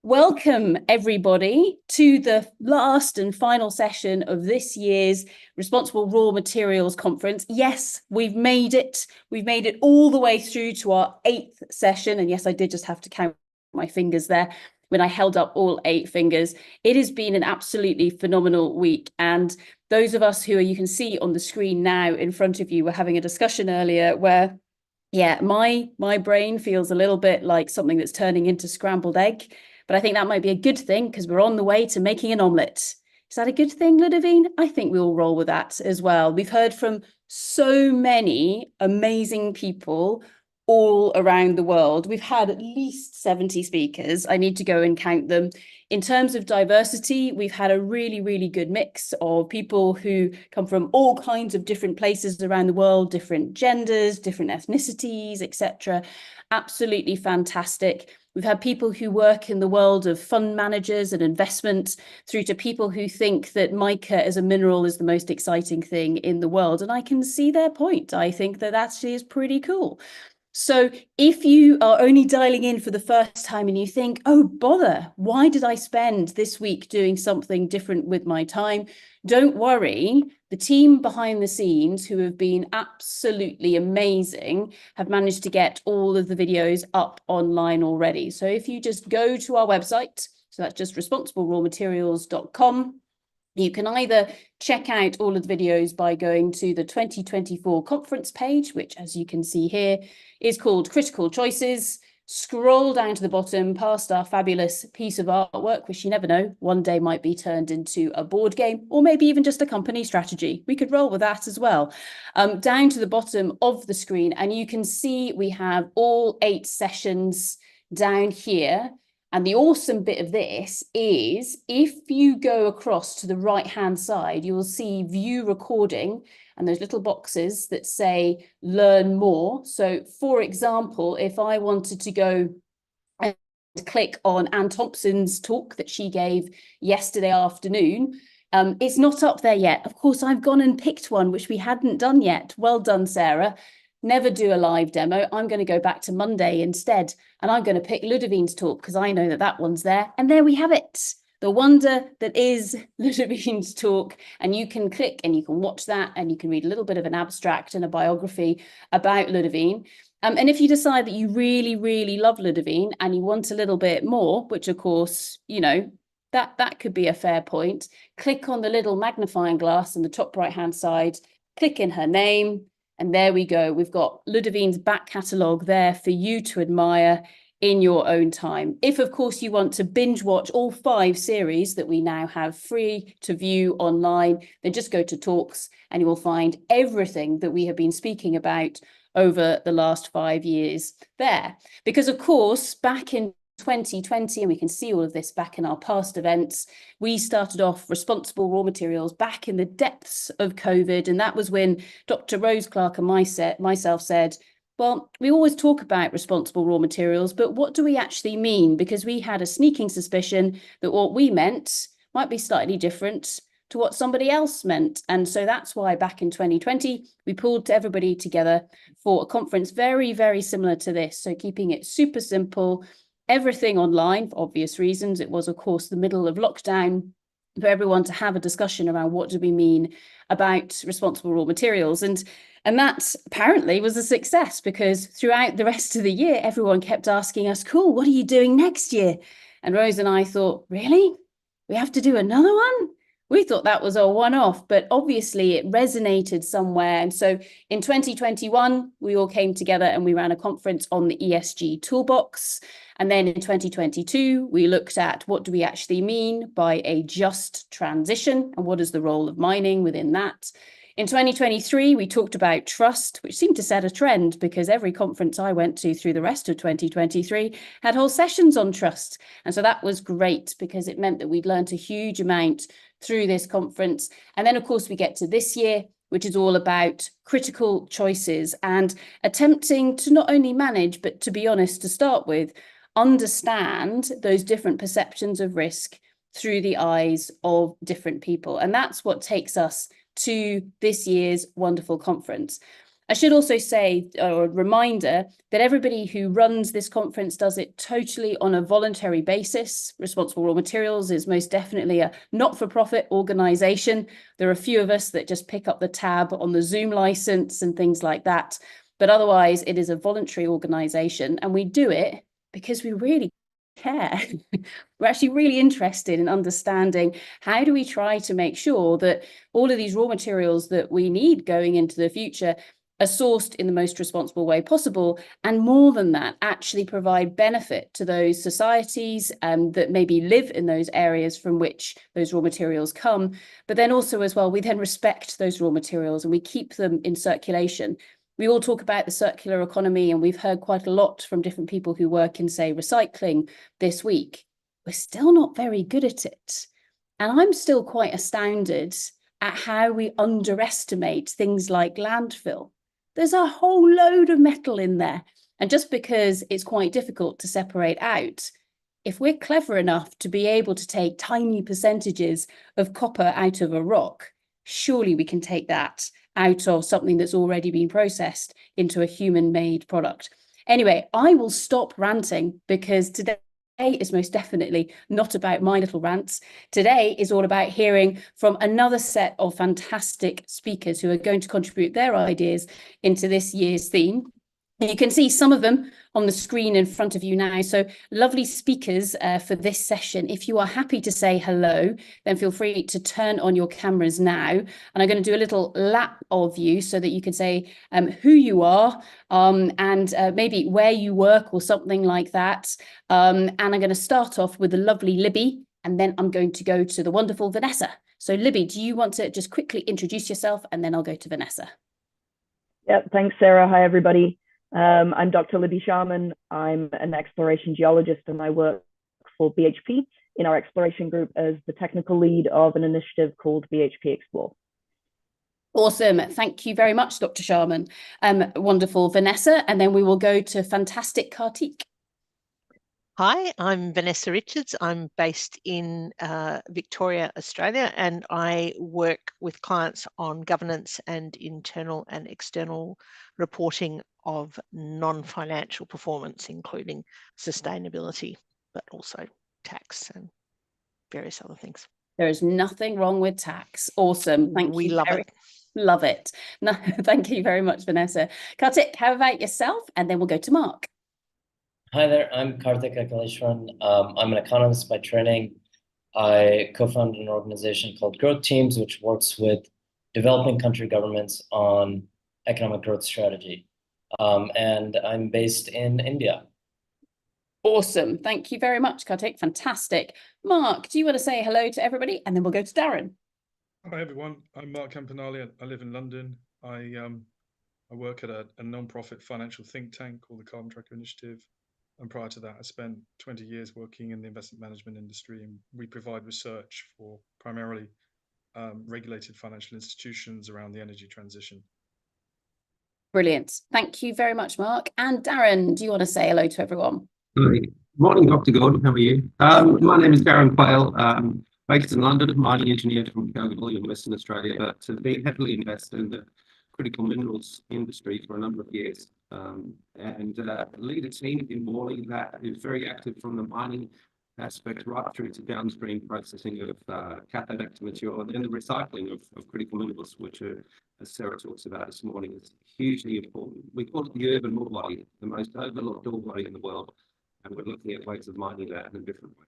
Welcome, everybody, to the last and final session of this year's Responsible Raw Materials Conference. Yes, we've made it. We've made it all the way through to our 8th session. And yes, I did just have to count my fingers there when I held up all 8 fingers. It has been an absolutely phenomenal week. And those of us who are, you can see on the screen now in front of you, were having a discussion earlier where, yeah, my brain feels a little bit like something that's turning into scrambled egg. But I think that might be a good thing because we're on the way to making an omelette. Is that a good thing, Ludovine? I think we'll roll with that as well. We've heard from so many amazing people all around the world. We've had at least 70 speakers. I need to go and count them. In terms of diversity, we've had a really, really good mix of people who come from all kinds of different places around the world, different genders, different ethnicities, etc. Absolutely fantastic. We've had people who work in the world of fund managers and investment through to people who think that mica as a mineral is the most exciting thing in the world. And I can see their point. I think that actually is pretty cool. So if you are only dialing in for the first time and you think, oh, bother, why did I spend this week doing something different with my time? Don't worry. The team behind the scenes, who have been absolutely amazing, have managed to get all of the videos up online already. So if you just go to our website, so that's just responsiblerawmaterials.com, you can either check out all of the videos by going to the 2024 conference page, which, as you can see here, is called Critical Choices. Scroll down to the bottom past our fabulous piece of artwork, which you never know, one day might be turned into a board game or maybe even just a company strategy. We could roll with that as well. Down to the bottom of the screen, and you can see we have all 8 sessions down here. And the awesome bit of this is if you go across to the right-hand side, you will see view recording and those little boxes that say learn more. So for example, if I wanted to go and click on Anne Thompson's talk that she gave yesterday afternoon, it's not up there yet. Of course, I've gone and picked one, which we hadn't done yet. Well done, Sarah. Never do a live demo. I'm going to go back to Monday instead, and I'm going to pick Ludovine's talk because I know that that one's there. And there we have it, the wonder that is Ludovine's talk. And you can click and you can watch that, and you can read a little bit of an abstract and a biography about Ludovine. And if you decide that you really, really love Ludovine and you want a little bit more, which of course, you know, that could be a fair point, click on the little magnifying glass on the top right-hand side, click in her name, and there we go. We've got Ludovine's back catalogue there for you to admire in your own time. If, of course, you want to binge watch all 5 series that we now have free to view online, then just go to Talks and you will find everything that we have been speaking about over the last 5 years there. Because, of course, back in 2020, and we can see all of this back in our past events, we started off Responsible Raw Materials back in the depths of COVID. And that was when Dr. Rose Clark and myself said, well, we always talk about responsible raw materials, but what do we actually mean? Because we had a sneaking suspicion that what we meant might be slightly different to what somebody else meant. And so that's why back in 2020, we pulled everybody together for a conference very, very similar to this. So keeping it super simple, everything online for obvious reasons. It was, of course, the middle of lockdown for everyone to have a discussion around what do we mean about responsible raw materials. And that apparently was a success because throughout the rest of the year, everyone kept asking us, cool, what are you doing next year? And Rose and I thought, really? We have to do another one? We thought that was a one-off, but obviously it resonated somewhere. And so in 2021, we all came together and we ran a conference on the ESG toolbox. And then in 2022, we looked at what do we actually mean by a just transition and what is the role of mining within that. In 2023, we talked about trust, which seemed to set a trend because every conference I went to through the rest of 2023 had whole sessions on trust. And so that was great because it meant that we'd learned a huge amount through this conference. And then, of course, we get to this year, which is all about critical choices and attempting to not only manage, but to be honest, to start with, understand those different perceptions of risk through the eyes of different people. And that's what takes us to this year's wonderful conference. I should also say, or a reminder, that everybody who runs this conference does it totally on a voluntary basis. Responsible Raw Materials is most definitely a not-for-profit organisation. There are a few of us that just pick up the tab on the Zoom license and things like that. But otherwise, it is a voluntary organisation, and we do it because we really care. We're actually really interested in understanding how do we try to make sure that all of these raw materials that we need going into the future are sourced in the most responsible way possible, and more than that, actually provide benefit to those societies that maybe live in those areas from which those raw materials come. But then also as well, we then respect those raw materials and we keep them in circulation. We all talk about the circular economy, and we've heard quite a lot from different people who work in, say, recycling this week. We're still not very good at it. And I'm still quite astounded at how we underestimate things like landfill. There's a whole load of metal in there. And just because it's quite difficult to separate out, if we're clever enough to be able to take tiny percentages of copper out of a rock, surely we can take that out of something that's already been processed into a human-made product. Anyway, I will stop ranting, because today is most definitely not about my little rants. Today is all about hearing from another set of fantastic speakers who are going to contribute their ideas into this year's theme. You can see some of them on the screen in front of you now. So lovely speakers for this session. If you are happy to say hello, then feel free to turn on your cameras now. And I'm going to do a little lap of you so that you can say who you are and maybe where you work or something like that. And I'm going to start off with the lovely Libby, and then I'm going to go to the wonderful Vanessa. So Libby, do you want to just quickly introduce yourself, and then I'll go to Vanessa? Yep, thanks, Sarah. Hi, everybody. I'm Dr. Libby Sharman. I'm an exploration geologist, and I work for BHP in our exploration group as the technical lead of an initiative called BHP Explore. Awesome. Thank you very much, Dr. Sharman. Wonderful, Vanessa. And then we will go to fantastic Kartik. Hi, I'm Vanessa Richards. I'm based in Victoria, Australia, and I work with clients on governance and internal and external reporting of non-financial performance, including sustainability, but also tax and various other things. There is nothing wrong with tax. Awesome. Thank you. We love it. Love it. No, thank you very much, Vanessa. Kartik, how about yourself? And then we'll go to Mark. Hi there, I'm Kartik Akaleshwaran. I'm an economist by training. I co-founded an organization called Growth Teams, which works with developing country governments on economic growth strategy. And I'm based in India. Awesome. Thank you very much, Kartik. Fantastic. Mark, do you want to say hello to everybody? And then we'll go to Darren. Hi, everyone. I'm Mark Campanale. I live in London. I work at a non-profit financial think tank called the Carbon Tracker Initiative. And prior to that, I spent 20 years working in the investment management industry, and we provide research for primarily regulated financial institutions around the energy transition. Brilliant. Thank you very much, Mark. And Darren, do you want to say hello to everyone? Hi. Morning, Dr. Gordon. How are you? My name is Darren Quayle. Based in London, mining engineer from Kalgoorlie in Western Australia, but have been heavily invested in the critical minerals industry for a number of years. And lead a team in Morley that is very active from the mining aspect right through to downstream processing of cathode active material and then the recycling of critical minerals, which are, as Sarah talks about this morning, is hugely important. We call it the urban ore body, the most overlooked ore body in the world, and we're looking at ways of mining that in a different way.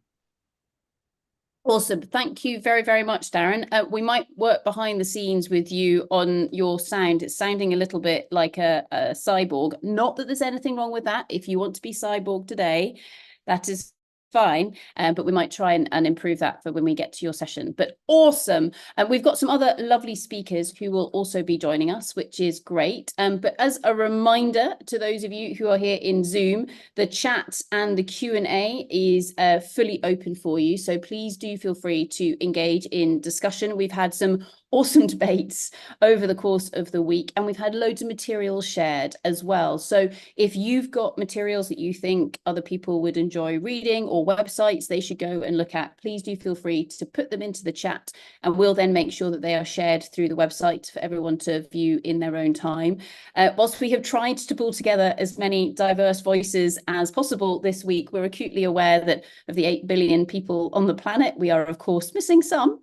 Awesome. Thank you very, very much, Darren. We might work behind the scenes with you on your sound. It's sounding a little bit like a cyborg. Not that there's anything wrong with that. If you want to be cyborg today, that is fine, but we might try and improve that for when we get to your session. But awesome. We've got some other lovely speakers who will also be joining us, which is great. But as a reminder to those of you who are here in Zoom, the chat and the Q&A is fully open for you. So please do feel free to engage in discussion. We've had some awesome debates over the course of the week, and we've had loads of materials shared as well. So if you've got materials that you think other people would enjoy reading or websites they should go and look at, please do feel free to put them into the chat, and we'll then make sure that they are shared through the website for everyone to view in their own time. Whilst we have tried to pull together as many diverse voices as possible this week, we're acutely aware that of the 8 billion people on the planet, we are of course missing some.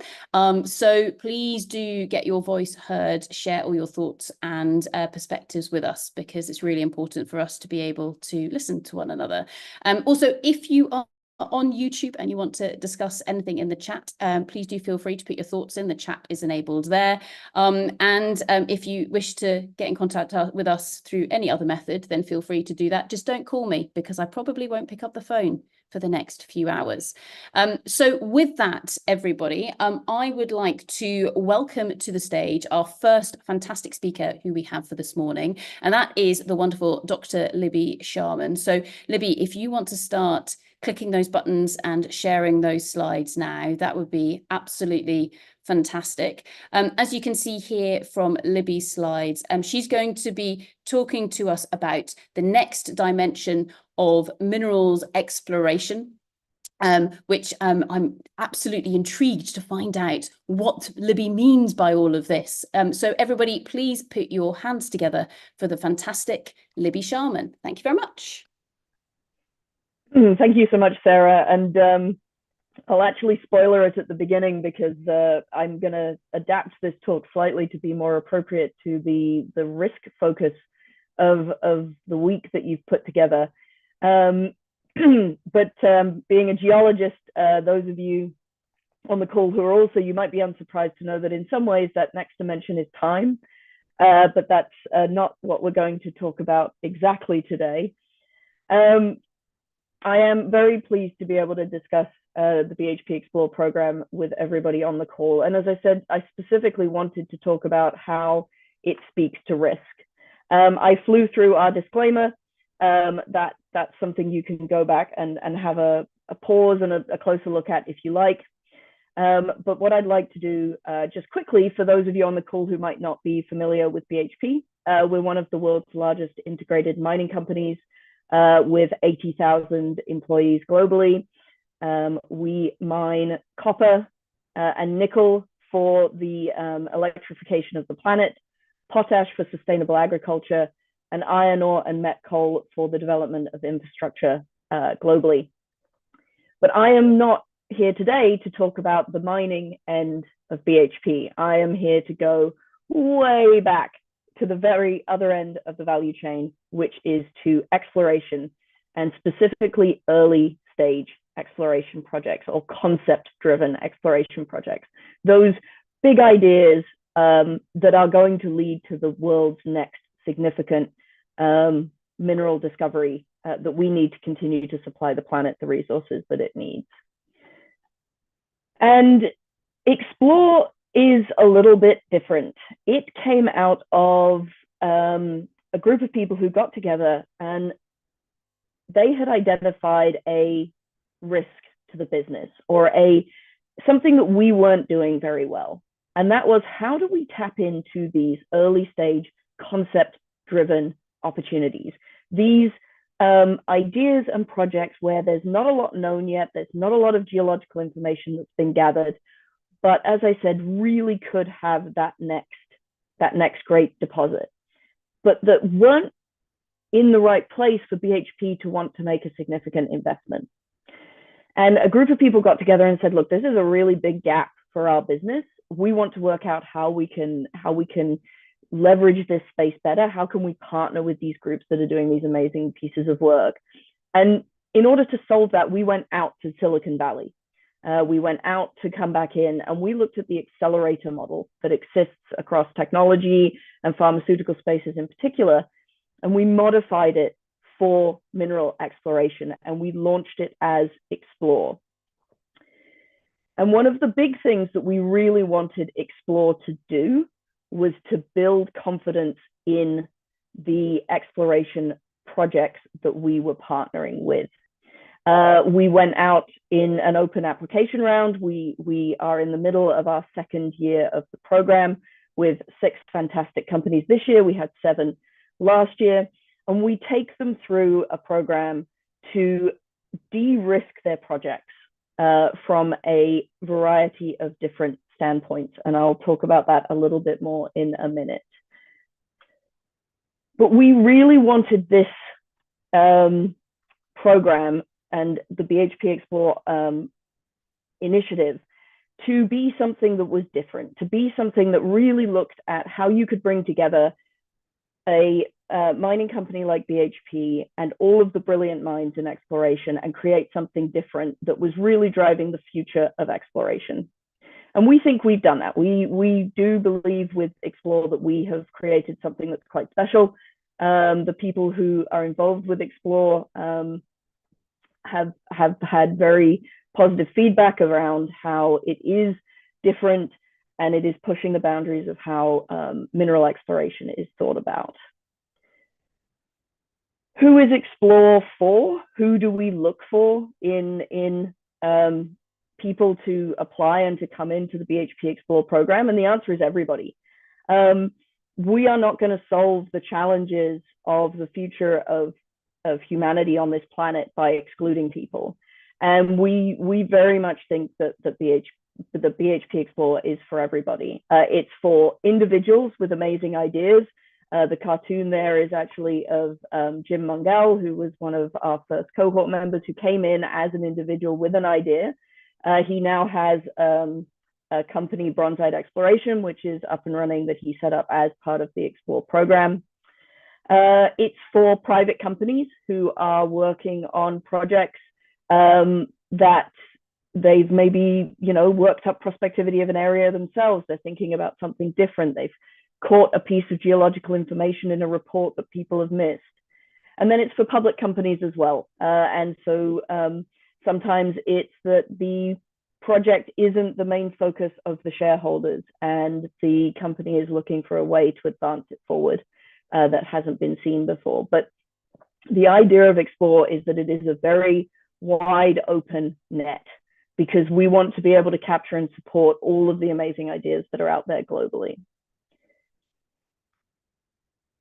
So please do get your voice heard, share all your thoughts and perspectives with us, because it's really important for us to be able to listen to one another. Also, if you are on YouTube and you want to discuss anything in the chat, please do feel free to put your thoughts in. The chat is enabled there. If you wish to get in contact with us through any other method, then feel free to do that. Just don't call me, because I probably won't pick up the phone for the next few hours. So with that, everybody, I would like to welcome to the stage our first fantastic speaker who we have for this morning, and that is the wonderful Dr. Libby Sharman. So Libby, if you want to start clicking those buttons and sharing those slides now, that would be absolutely fantastic. As you can see here from Libby's slides, she's going to be talking to us about the next dimension of minerals exploration, which I'm absolutely intrigued to find out what Libby means by all of this. So everybody, please put your hands together for the fantastic Libby Sharman. Thank you very much. Thank you so much, Sarah. And I'll actually spoiler it at the beginning, because I'm going to adapt this talk slightly to be more appropriate to the risk focus of the week that you've put together. But being a geologist, those of you on the call who are also, you might be unsurprised to know that in some ways that next dimension is time, but that's not what we're going to talk about exactly today. I am very pleased to be able to discuss the BHP Explore program with everybody on the call. And as I said, I specifically wanted to talk about how it speaks to risk. I flew through our disclaimer. That's something you can go back and have a pause and a closer look at if you like. But what I'd like to do just quickly, for those of you on the call who might not be familiar with BHP, we're one of the world's largest integrated mining companies with 80,000 employees globally. We mine copper and nickel for the electrification of the planet, potash for sustainable agriculture, and iron ore and met coal for the development of infrastructure globally. But I am not here today to talk about the mining end of BHP. I am here to go way back to the very other end of the value chain, which is to exploration, and specifically early stage exploration projects or concept-driven exploration projects. Those big ideas that are going to lead to the world's next significant mineral discovery that we need to continue to supply the planet the resources that it needs. And Explore is a little bit different. It came out of a group of people who got together, and they had identified a risk to the business, or something that we weren't doing very well. And that was, how do we tap into these early stage concept-driven opportunities? These ideas and projects where there's not a lot known yet, there's not a lot of geological information that's been gathered, but as I said, really could have that next great deposit, but that weren't in the right place for BHP to want to make a significant investment. And a group of people got together and said, look, this is a really big gap for our business. We want to work out how we can leverage this space better. How can we partner with these groups that are doing these amazing pieces of work? And in order to solve that, we went out to Silicon Valley. We went out to come back in, and we looked at the accelerator model that exists across technology and pharmaceutical spaces in particular, and we modified it for mineral exploration, and we launched it as Explore. And one of the big things that we really wanted Explore to do was to build confidence in the exploration projects that we were partnering with. We went out in an open application round. We are in the middle of our second year of the program with 6 fantastic companies this year. We had 7 last year, and we take them through a program to de-risk their projects from a variety of different standpoints. And I'll talk about that a little bit more in a minute. But we really wanted this program and the BHP Explore initiative to be something that was different, to be something that really looked at how you could bring together a mining company like BHP and all of the brilliant minds in exploration and create something different that was really driving the future of exploration. And we think we've done that. We do believe with Explore that we have created something that's quite special. The people who are involved with Explore have had very positive feedback around how it is different and it is pushing the boundaries of how mineral exploration is thought about. Who is Explore for? Who do we look for in people to apply and to come into the BHP Explore program? And the answer is everybody. We are not going to solve the challenges of the future of humanity on this planet by excluding people. And we very much think that the BHP Explore is for everybody. It's for individuals with amazing ideas. The cartoon there is actually of Jim Mungal, who was one of our first cohort members who came in as an individual with an idea. He now has a company, Bronzite Exploration, which is up and running, that he set up as part of the Explore program. It's for private companies who are working on projects that they've maybe, worked up prospectivity of an area themselves. They're thinking about something different. They've caught a piece of geological information in a report that people have missed. And then it's for public companies as well. And so sometimes it's that the project isn't the main focus of the shareholders and the company is looking for a way to advance it forward that hasn't been seen before. But the idea of Explore is that it is a very wide open net, because we want to be able to capture and support all of the amazing ideas that are out there globally.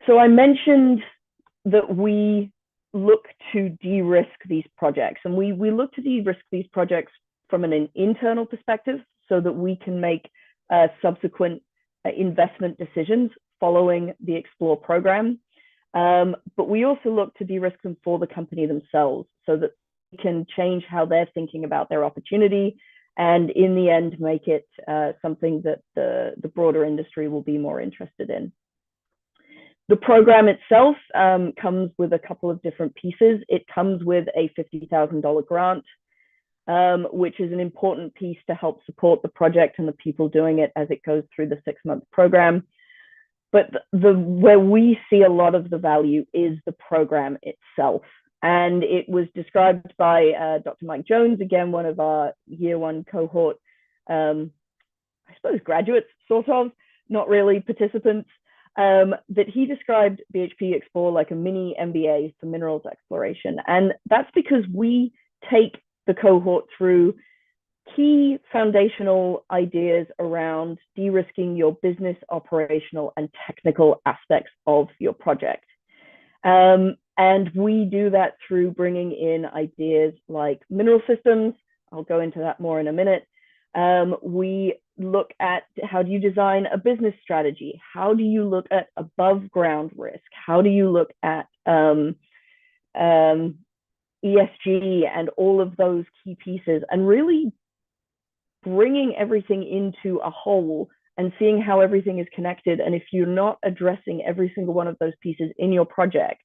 So I mentioned that we look to de-risk these projects, and we look to de-risk these projects from an internal perspective so that we can make subsequent investment decisions following the Explore program. But we also look to de-risk them for the company themselves so that we can change how they're thinking about their opportunity and in the end make it something that the broader industry will be more interested in. The program itself comes with a couple of different pieces. It comes with a $50,000 grant, which is an important piece to help support the project and the people doing it as it goes through the 6-month program. But where we see a lot of the value is the program itself. And it was described by Dr. Mike Jones, again, one of our year 1 cohort, I suppose graduates, sort of, not really participants, that he described BHP Explore like a mini MBA for minerals exploration. And that's because we take the cohort through key foundational ideas around de-risking your business, operational, and technical aspects of your project. And we do that through bringing in ideas like mineral systems. I'll go into that more in a minute. We look at how do you design a business strategy? How do you look at above ground risk? How do you look at ESG and all of those key pieces, and really bringing everything into a whole and seeing how everything is connected. And if you're not addressing every single one of those pieces in your project,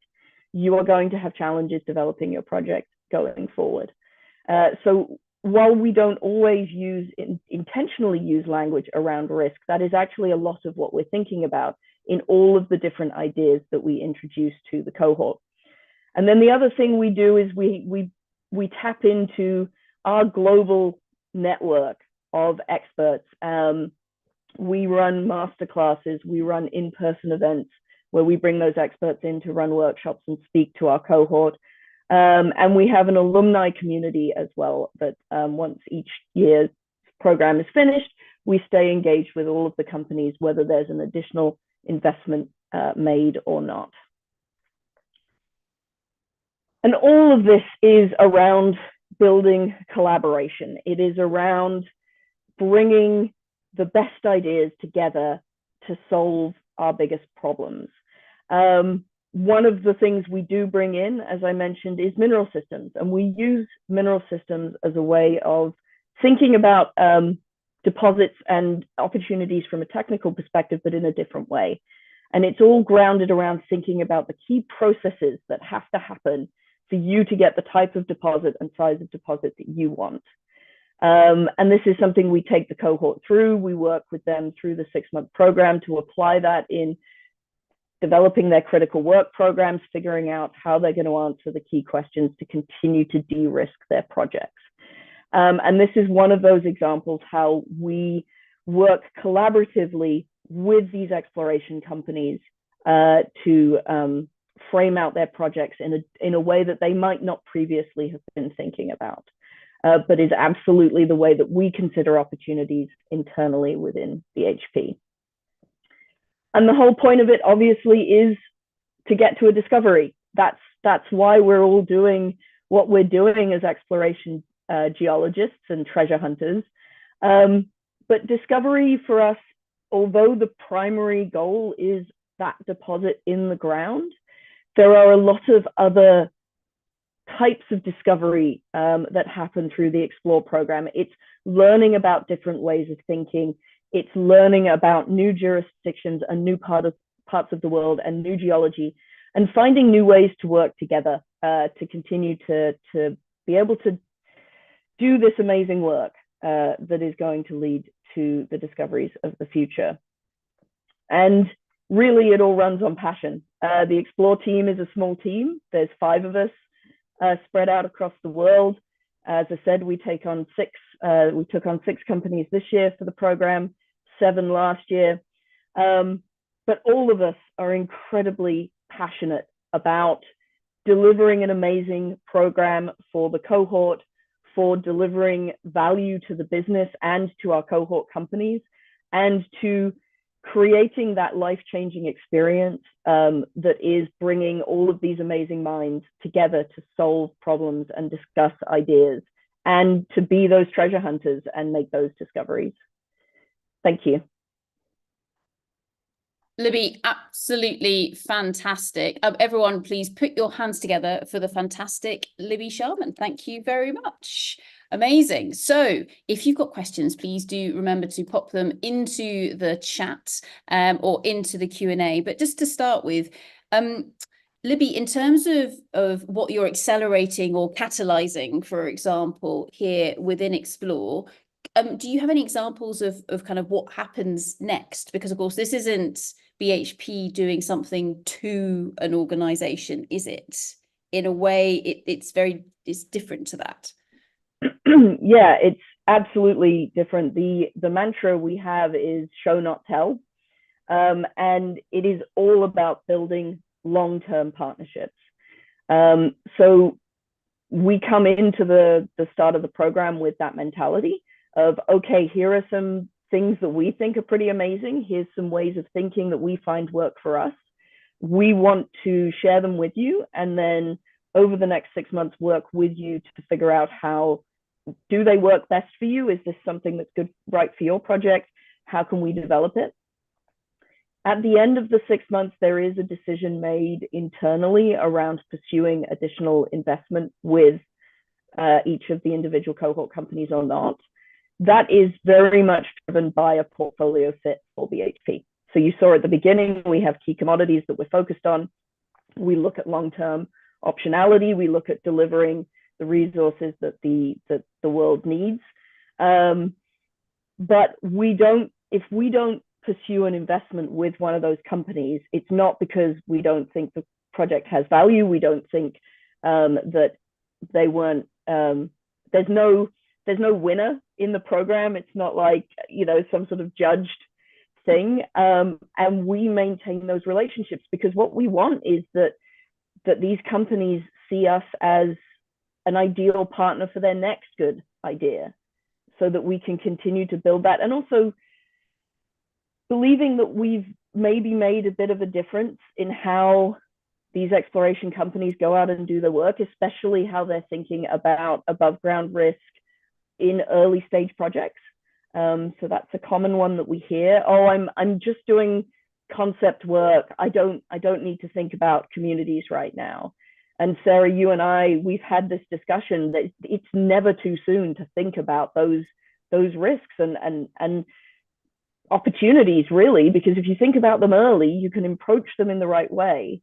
you are going to have challenges developing your project going forward. So while we don't always intentionally use language around risk, that is actually a lot of what we're thinking about in all of the different ideas that we introduce to the cohort. And then the other thing we do is we tap into our global network of experts. We run masterclasses, we run in-person events where we bring those experts in to run workshops and speak to our cohort. And we have an alumni community as well that once each year's program is finished, we stay engaged with all of the companies, whether there's an additional investment made or not. And all of this is around building collaboration. It is around bringing the best ideas together to solve our biggest problems. One of the things we do bring in, as I mentioned, is mineral systems. And we use mineral systems as a way of thinking about deposits and opportunities from a technical perspective, but in a different way. And it's all grounded around thinking about the key processes that have to happen for you to get the type of deposit and size of deposit that you want. And this is something we take the cohort through. We work with them through the 6-month program to apply that in developing their critical work programs, figuring out how they're going to answer the key questions to continue to de-risk their projects. And this is one of those examples how we work collaboratively with these exploration companies to frame out their projects in a way that they might not previously have been thinking about, but is absolutely the way that we consider opportunities internally within BHP. And the whole point of it, obviously, is to get to a discovery. That's why we're all doing what we're doing as exploration geologists and treasure hunters. But discovery for us, although the primary goal is that deposit in the ground, there are a lot of other types of discovery that happen through the Explore program. It's learning about different ways of thinking. It's learning about new jurisdictions and new parts of the world and new geology, and finding new ways to work together to continue to be able to do this amazing work that is going to lead to the discoveries of the future. And really, it all runs on passion. The Explore team is a small team. There's 5 of us spread out across the world. As I said, we took on 6 companies this year for the program, 7 last year. But all of us are incredibly passionate about delivering an amazing program for the cohort, for delivering value to the business and to our cohort companies, and to creating that life-changing experience that is bringing all of these amazing minds together to solve problems and discuss ideas, and to be those treasure hunters and make those discoveries. Thank you. Libby, absolutely fantastic. Everyone, please put your hands together for the fantastic Libby Sharman. Thank you very much. Amazing. So if you've got questions, please do remember to pop them into the chat or into the Q&A. But just to start with, Libby, in terms of what you're accelerating or catalyzing, for example, here within Explore, do you have any examples of kind of what happens next? Because, of course, this isn't BHP doing something to an organization, is it? In a way, it's different to that. Yeah, it's absolutely different. The mantra we have is show, not tell. And it is all about building long-term partnerships. So we come into the start of the program with that mentality of, okay, here are some things that we think are pretty amazing. Here's some ways of thinking that we find work for us. We want to share them with you, and then over the next 6 months, work with you to figure out how do they work best for you? Is this something that's good, right for your project? How can we develop it? At the end of the 6 months, there is a decision made internally around pursuing additional investment with each of the individual cohort companies or not. That is very much driven by a portfolio fit for BHP. So you saw at the beginning, we have key commodities that we're focused on. We look at long-term optionality. We look at delivering the resources that the world needs. But if we don't pursue an investment with one of those companies, it's not because we don't think the project has value. We don't think that they weren't, there's no winner in the program. It's not like, some sort of judged thing. And we maintain those relationships because what we want is that these companies see us as an ideal partner for their next good idea, so that we can continue to build that. And also believing that we've maybe made a bit of a difference in how these exploration companies go out and do their work, especially how they're thinking about above ground risk in early stage projects. So that's a common one that we hear. Oh, I'm just doing concept work. I don't need to think about communities right now. And Sarah, you and I, we've had this discussion that it's never too soon to think about those risks and opportunities, really, because if you think about them early, you can approach them in the right way,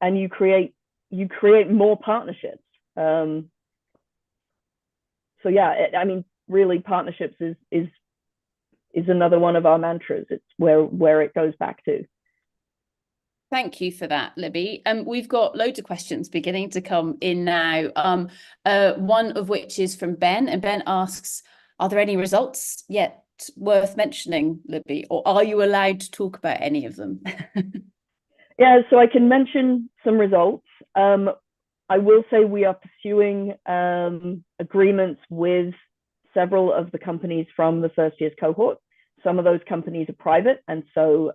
and you create more partnerships. So yeah, I mean, really, partnerships is another one of our mantras. It's where it goes back to. Thank you for that, Libby. We've got loads of questions beginning to come in now. One of which is from Ben, and Ben asks, are there any results yet worth mentioning, Libby, or are you allowed to talk about any of them? Yeah, so I can mention some results. I will say we are pursuing agreements with several of the companies from the first year's cohort. Some of those companies are private, and so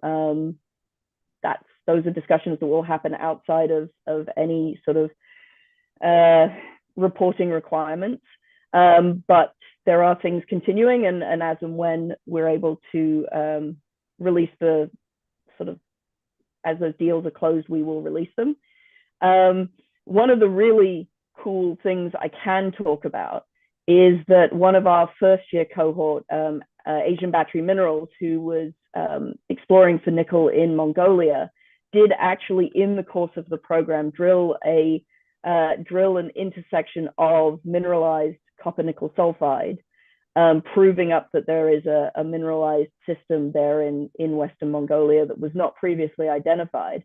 those are discussions that will happen outside of any sort of reporting requirements. But there are things continuing, and as and when we're able to release the sort of, as those deals are closed, we will release them. One of the really cool things I can talk about is that one of our first year cohort, Asian Battery Minerals, who was exploring for nickel in Mongolia, did actually, in the course of the program, drill an intersection of mineralized copper nickel sulfide, proving up that there is a mineralized system there in Western Mongolia that was not previously identified.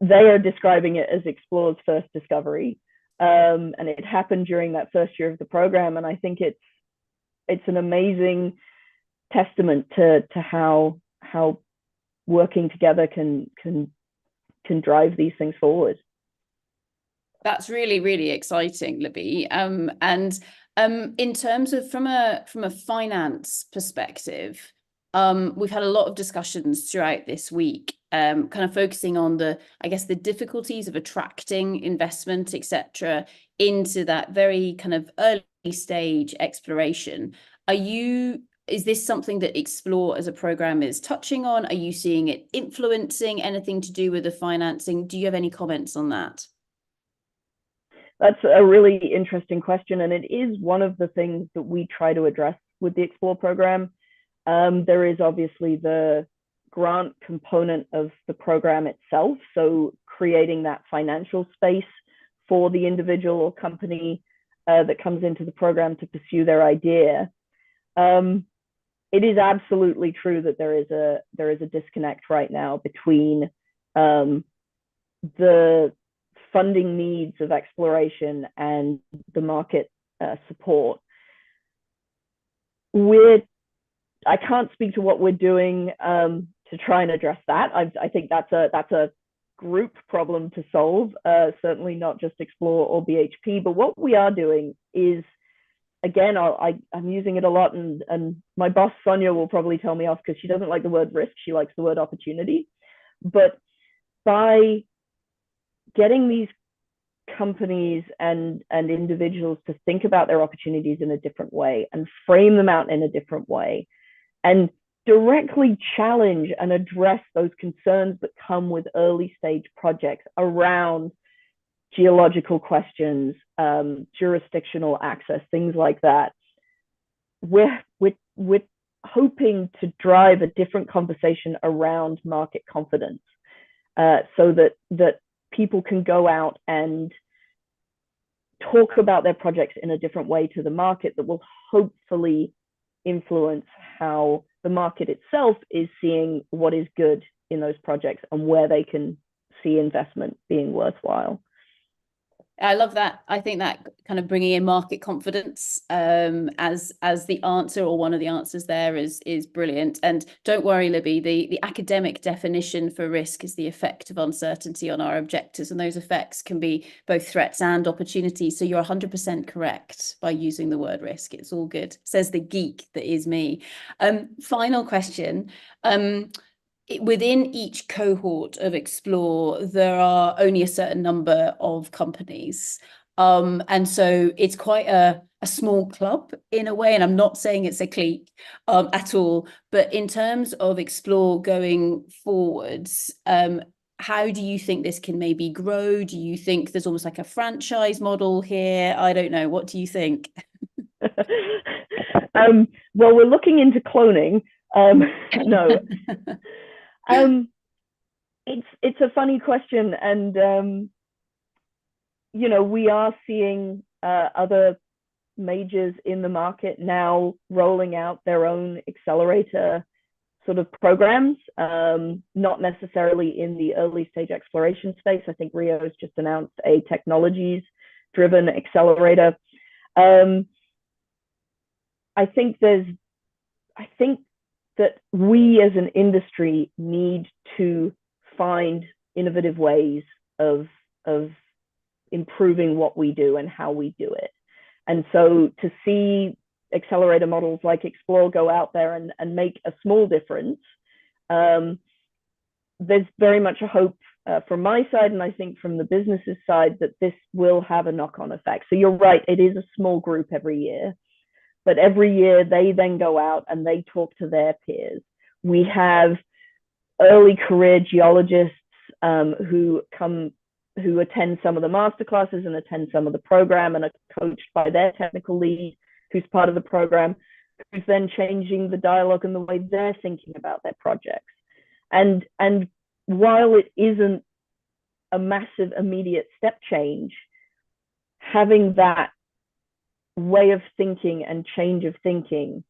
They are describing it as Explore's first discovery, and it happened during that first year of the program. And I think it's an amazing testament to how working together can drive these things forward. That's really, really exciting, Libby. And in terms of from a finance perspective, we've had a lot of discussions throughout this week, kind of focusing on the difficulties of attracting investment, etc., into that very kind of early stage exploration. Is this something that Explore as a program is touching on? Are you seeing it influencing anything to do with the financing? Do you have any comments on that? That's a really interesting question, and it is one of the things that we try to address with the Explore program. There is obviously the grant component of the program itself, so creating that financial space for the individual or company that comes into the program to pursue their idea. It is absolutely true that there is a disconnect right now between the funding needs of exploration and the market support. I can't speak to what we're doing to try and address that. I think that's a group problem to solve, certainly not just Explore or BHP. But what we are doing is, again, I'm using it a lot, and my boss Sonia will probably tell me off because she doesn't like the word risk, she likes the word opportunity. But by getting these companies and individuals to think about their opportunities in a different way and frame them out in a different way, and directly challenge and address those concerns that come with early stage projects around geological questions, jurisdictional access, things like that, we're hoping to drive a different conversation around market confidence, so that people can go out and talk about their projects in a different way to the market that will hopefully influence how the market itself is seeing what is good in those projects and where they can see investment being worthwhile. I love that. I think that kind of bringing in market confidence as the answer, or one of the answers there, is brilliant. And don't worry, Libby, the academic definition for risk is the effect of uncertainty on our objectives, and those effects can be both threats and opportunities. So you're 100% correct by using the word risk. It's all good, says the geek that is me. Final question. Within each cohort of Explore, there are only a certain number of companies. And so it's quite a small club in a way, and I'm not saying it's a clique at all, but in terms of Explore going forwards, how do you think this can maybe grow? Do you think there's almost like a franchise model here? I don't know. What do you think? Well, we're looking into cloning. No. It's a funny question, and we are seeing other majors in the market now rolling out their own accelerator sort of programs, not necessarily in the early stage exploration space. I think Rio has just announced a technologies driven accelerator. I think that we as an industry need to find innovative ways of improving what we do and how we do it. And so to see accelerator models like Explore go out there and make a small difference, there's very much a hope from my side, and I think from the business's side, that this will have a knock-on effect. So you're right, it is a small group every year. But every year they then go out and they talk to their peers. We have early career geologists who attend some of the masterclasses and attend some of the program and are coached by their technical lead, who's part of the program, who's then changing the dialogue and the way they're thinking about their projects. And while it isn't a massive immediate step change, having that way of thinking and change of thinking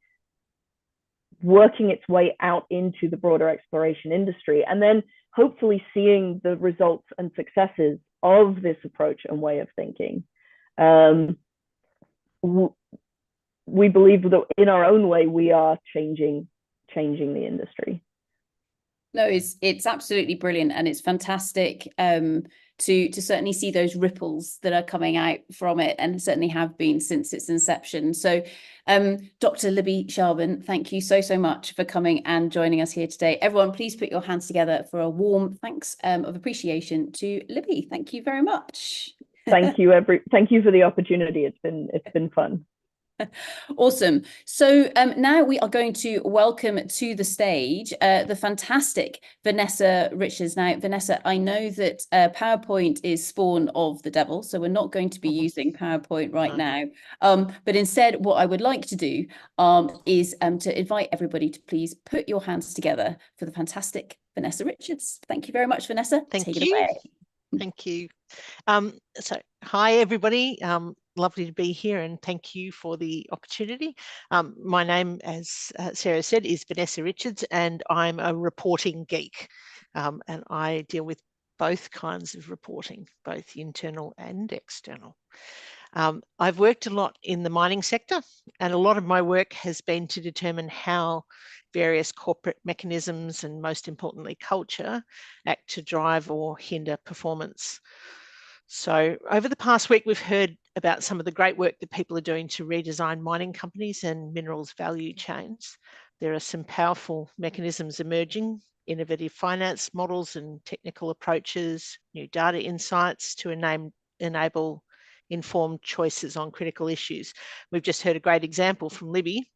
working its way out into the broader exploration industry, and then hopefully seeing the results and successes of this approach and way of thinking. We believe that in our own way we are changing the industry. No, it's absolutely brilliant, and it's fantastic to certainly see those ripples that are coming out from it, and certainly have been since its inception. So Dr. Libby Sharman, thank you so much for coming and joining us here today. Everyone, please put your hands together for a warm thanks of appreciation to Libby. Thank you very much. Thank you for the opportunity. It's been fun. Awesome. So now we are going to welcome to the stage the fantastic Vanessa Richards. Now, Vanessa, I know that PowerPoint is spawn of the devil, so we're not going to be using PowerPoint right now. But instead, what I would like to do is to invite everybody to please put your hands together for the fantastic Vanessa Richards. Thank you very much, Vanessa. Thank you. Take it away. Thank you. So hi, everybody. Lovely to be here, and thank you for the opportunity. My name, as Sarah said, is Vanessa Richards, and I'm a reporting geek. And I deal with both kinds of reporting, both internal and external. I've worked a lot in the mining sector, and a lot of my work has been to determine how various corporate mechanisms, and most importantly culture, act to drive or hinder performance. So over the past week, we've heard about some of the great work that people are doing to redesign mining companies and minerals value chains. There are some powerful mechanisms emerging, innovative finance models and technical approaches, new data insights to enable informed choices on critical issues. We've just heard a great example from Libby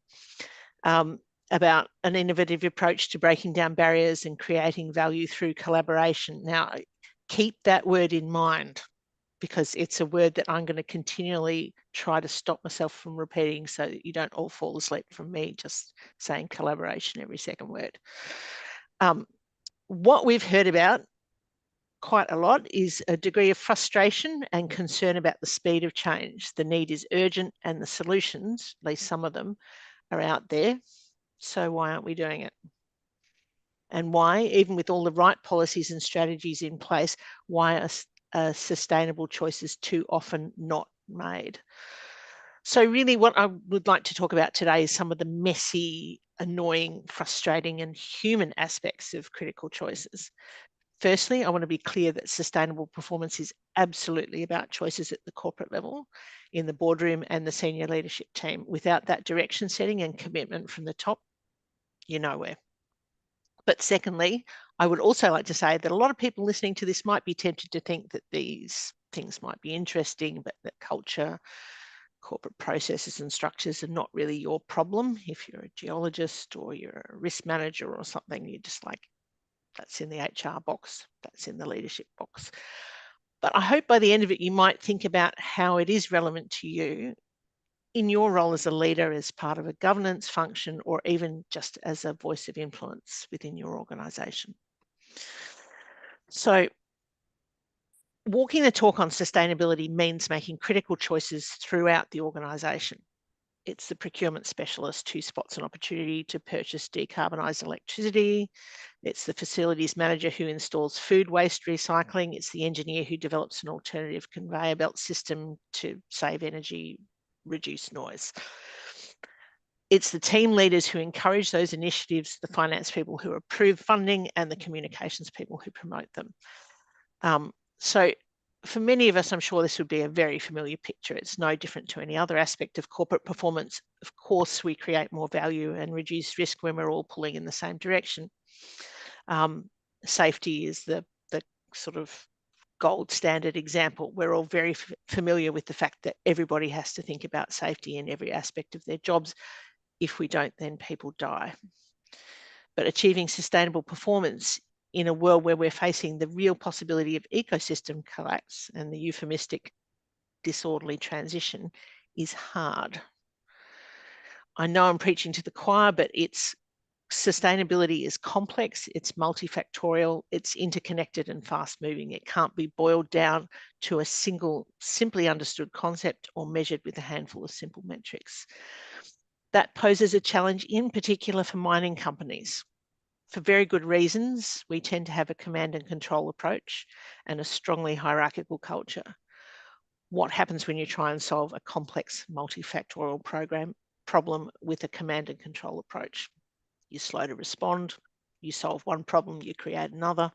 about an innovative approach to breaking down barriers and creating value through collaboration. Now, keep that word in mind, because it's a word that I'm going to continually try to stop myself from repeating, so that you don't all fall asleep from me just saying collaboration every second word. What we've heard about quite a lot is a degree of frustration and concern about the speed of change. The need is urgent, and the solutions, at least some of them, are out there. So why aren't we doing it? And why, even with all the right policies and strategies in place, why are sustainable choices too often not made? So really what I would like to talk about today is some of the messy, annoying, frustrating and human aspects of critical choices. Firstly, I want to be clear that sustainable performance is absolutely about choices at the corporate level, in the boardroom and the senior leadership team. Without that direction setting and commitment from the top, you're nowhere. But secondly, I would also like to say that a lot of people listening to this might be tempted to think that these things might be interesting, but that culture, corporate processes and structures are not really your problem. If you're a geologist or you're a risk manager or something, you're just like, that's in the HR box, that's in the leadership box. But I hope by the end of it, you might think about how it is relevant to you in your role as a leader, as part of a governance function, or even just as a voice of influence within your organisation. So walking the talk on sustainability means making critical choices throughout the organisation. It's the procurement specialist who spots an opportunity to purchase decarbonised electricity. It's the facilities manager who installs food waste recycling. It's the engineer who develops an alternative conveyor belt system to save energy, reduce noise. It's the team leaders who encourage those initiatives, the finance people who approve funding, and the communications people who promote them. So for many of us, I'm sure this would be a very familiar picture. It's no different to any other aspect of corporate performance. Of course, we create more value and reduce risk when we're all pulling in the same direction. Safety is the sort of gold standard example. We're all very familiar with the fact that everybody has to think about safety in every aspect of their jobs. If we don't, then people die. But achieving sustainable performance in a world where we're facing the real possibility of ecosystem collapse and the euphemistic disorderly transition is hard. I know I'm preaching to the choir, but sustainability is complex, it's multifactorial, it's interconnected and fast moving. It can't be boiled down to a single, simply understood concept or measured with a handful of simple metrics. That poses a challenge in particular for mining companies. For very good reasons, we tend to have a command and control approach and a strongly hierarchical culture. What happens when you try and solve a complex multifactorial problem with a command and control approach? You're slow to respond, you solve one problem, you create another.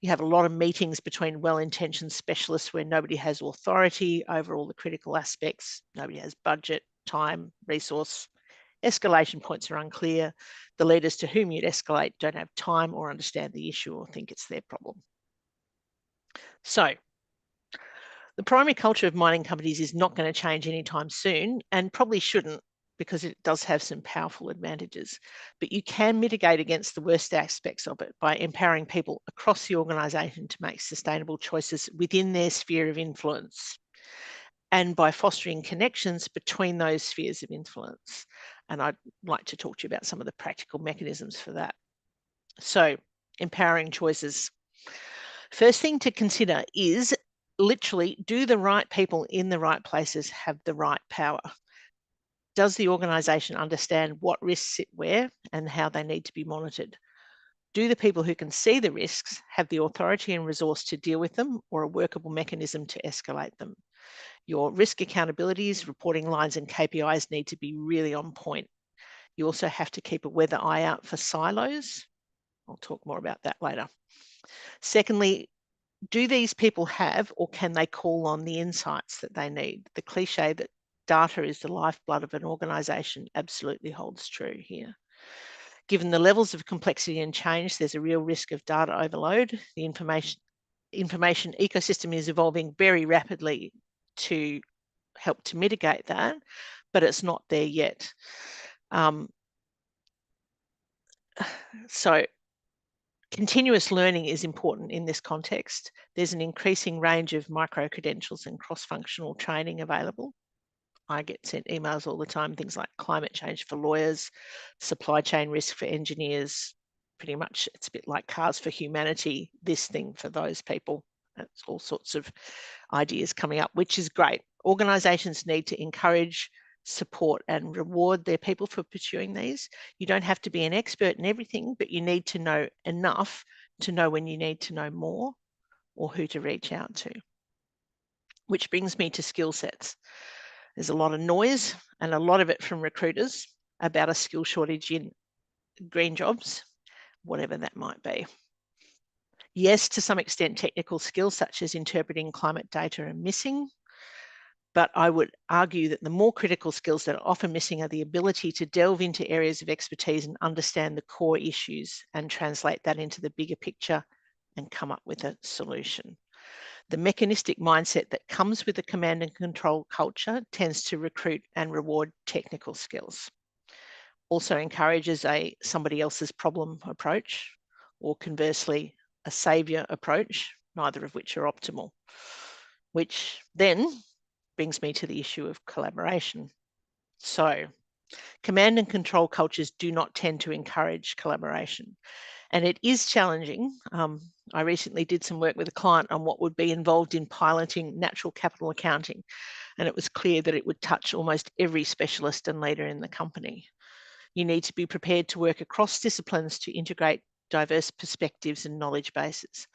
You have a lot of meetings between well-intentioned specialists where nobody has authority over all the critical aspects, nobody has budget, time, resource. Escalation points are unclear. The leaders to whom you'd escalate don't have time or understand the issue or think it's their problem. So the primary culture of mining companies is not going to change anytime soon and probably shouldn't, because it does have some powerful advantages. But you can mitigate against the worst aspects of it by empowering people across the organisation to make sustainable choices within their sphere of influence, and by fostering connections between those spheres of influence. And I'd like to talk to you about some of the practical mechanisms for that. So, empowering choices. First thing to consider is literally, do the right people in the right places have the right power? Does the organisation understand what risks sit where and how they need to be monitored? Do the people who can see the risks have the authority and resource to deal with them, or a workable mechanism to escalate them? Your risk accountabilities, reporting lines and KPIs need to be really on point. You also have to keep a weather eye out for silos. I'll talk more about that later. Secondly, do these people have, or can they call on the insights that they need? The cliche that data is the lifeblood of an organisation absolutely holds true here. Given the levels of complexity and change, there's a real risk of data overload. The information ecosystem is evolving very rapidly to help to mitigate that, but it's not there yet. So continuous learning is important in this context. There's an increasing range of micro-credentials and cross-functional training available. I get sent emails all the time, things like climate change for lawyers, supply chain risk for engineers. Pretty much it's a bit like Cars for Humanity, this thing for those people. That's all sorts of ideas coming up, which is great. Organisations need to encourage, support and reward their people for pursuing these. You don't have to be an expert in everything, but you need to know enough to know when you need to know more. or who to reach out to. Which brings me to skill sets. There's a lot of noise, and a lot of it from recruiters, about a skill shortage in green jobs, whatever that might be. Yes, to some extent, technical skills such as interpreting climate data are missing, but I would argue that the more critical skills that are often missing are the ability to delve into areas of expertise and understand the core issues and translate that into the bigger picture and come up with a solution. The mechanistic mindset that comes with the command and control culture tends to recruit and reward technical skills. Also encourages a somebody else's problem approach, or conversely, a saviour approach, neither of which are optimal, which then brings me to the issue of collaboration. So, command and control cultures do not tend to encourage collaboration. And it is challenging. I recently did some work with a client on what would be involved in piloting natural capital accounting. And it was clear that it would touch almost every specialist and leader in the company. You need to be prepared to work across disciplines to integrate diverse perspectives and knowledge bases.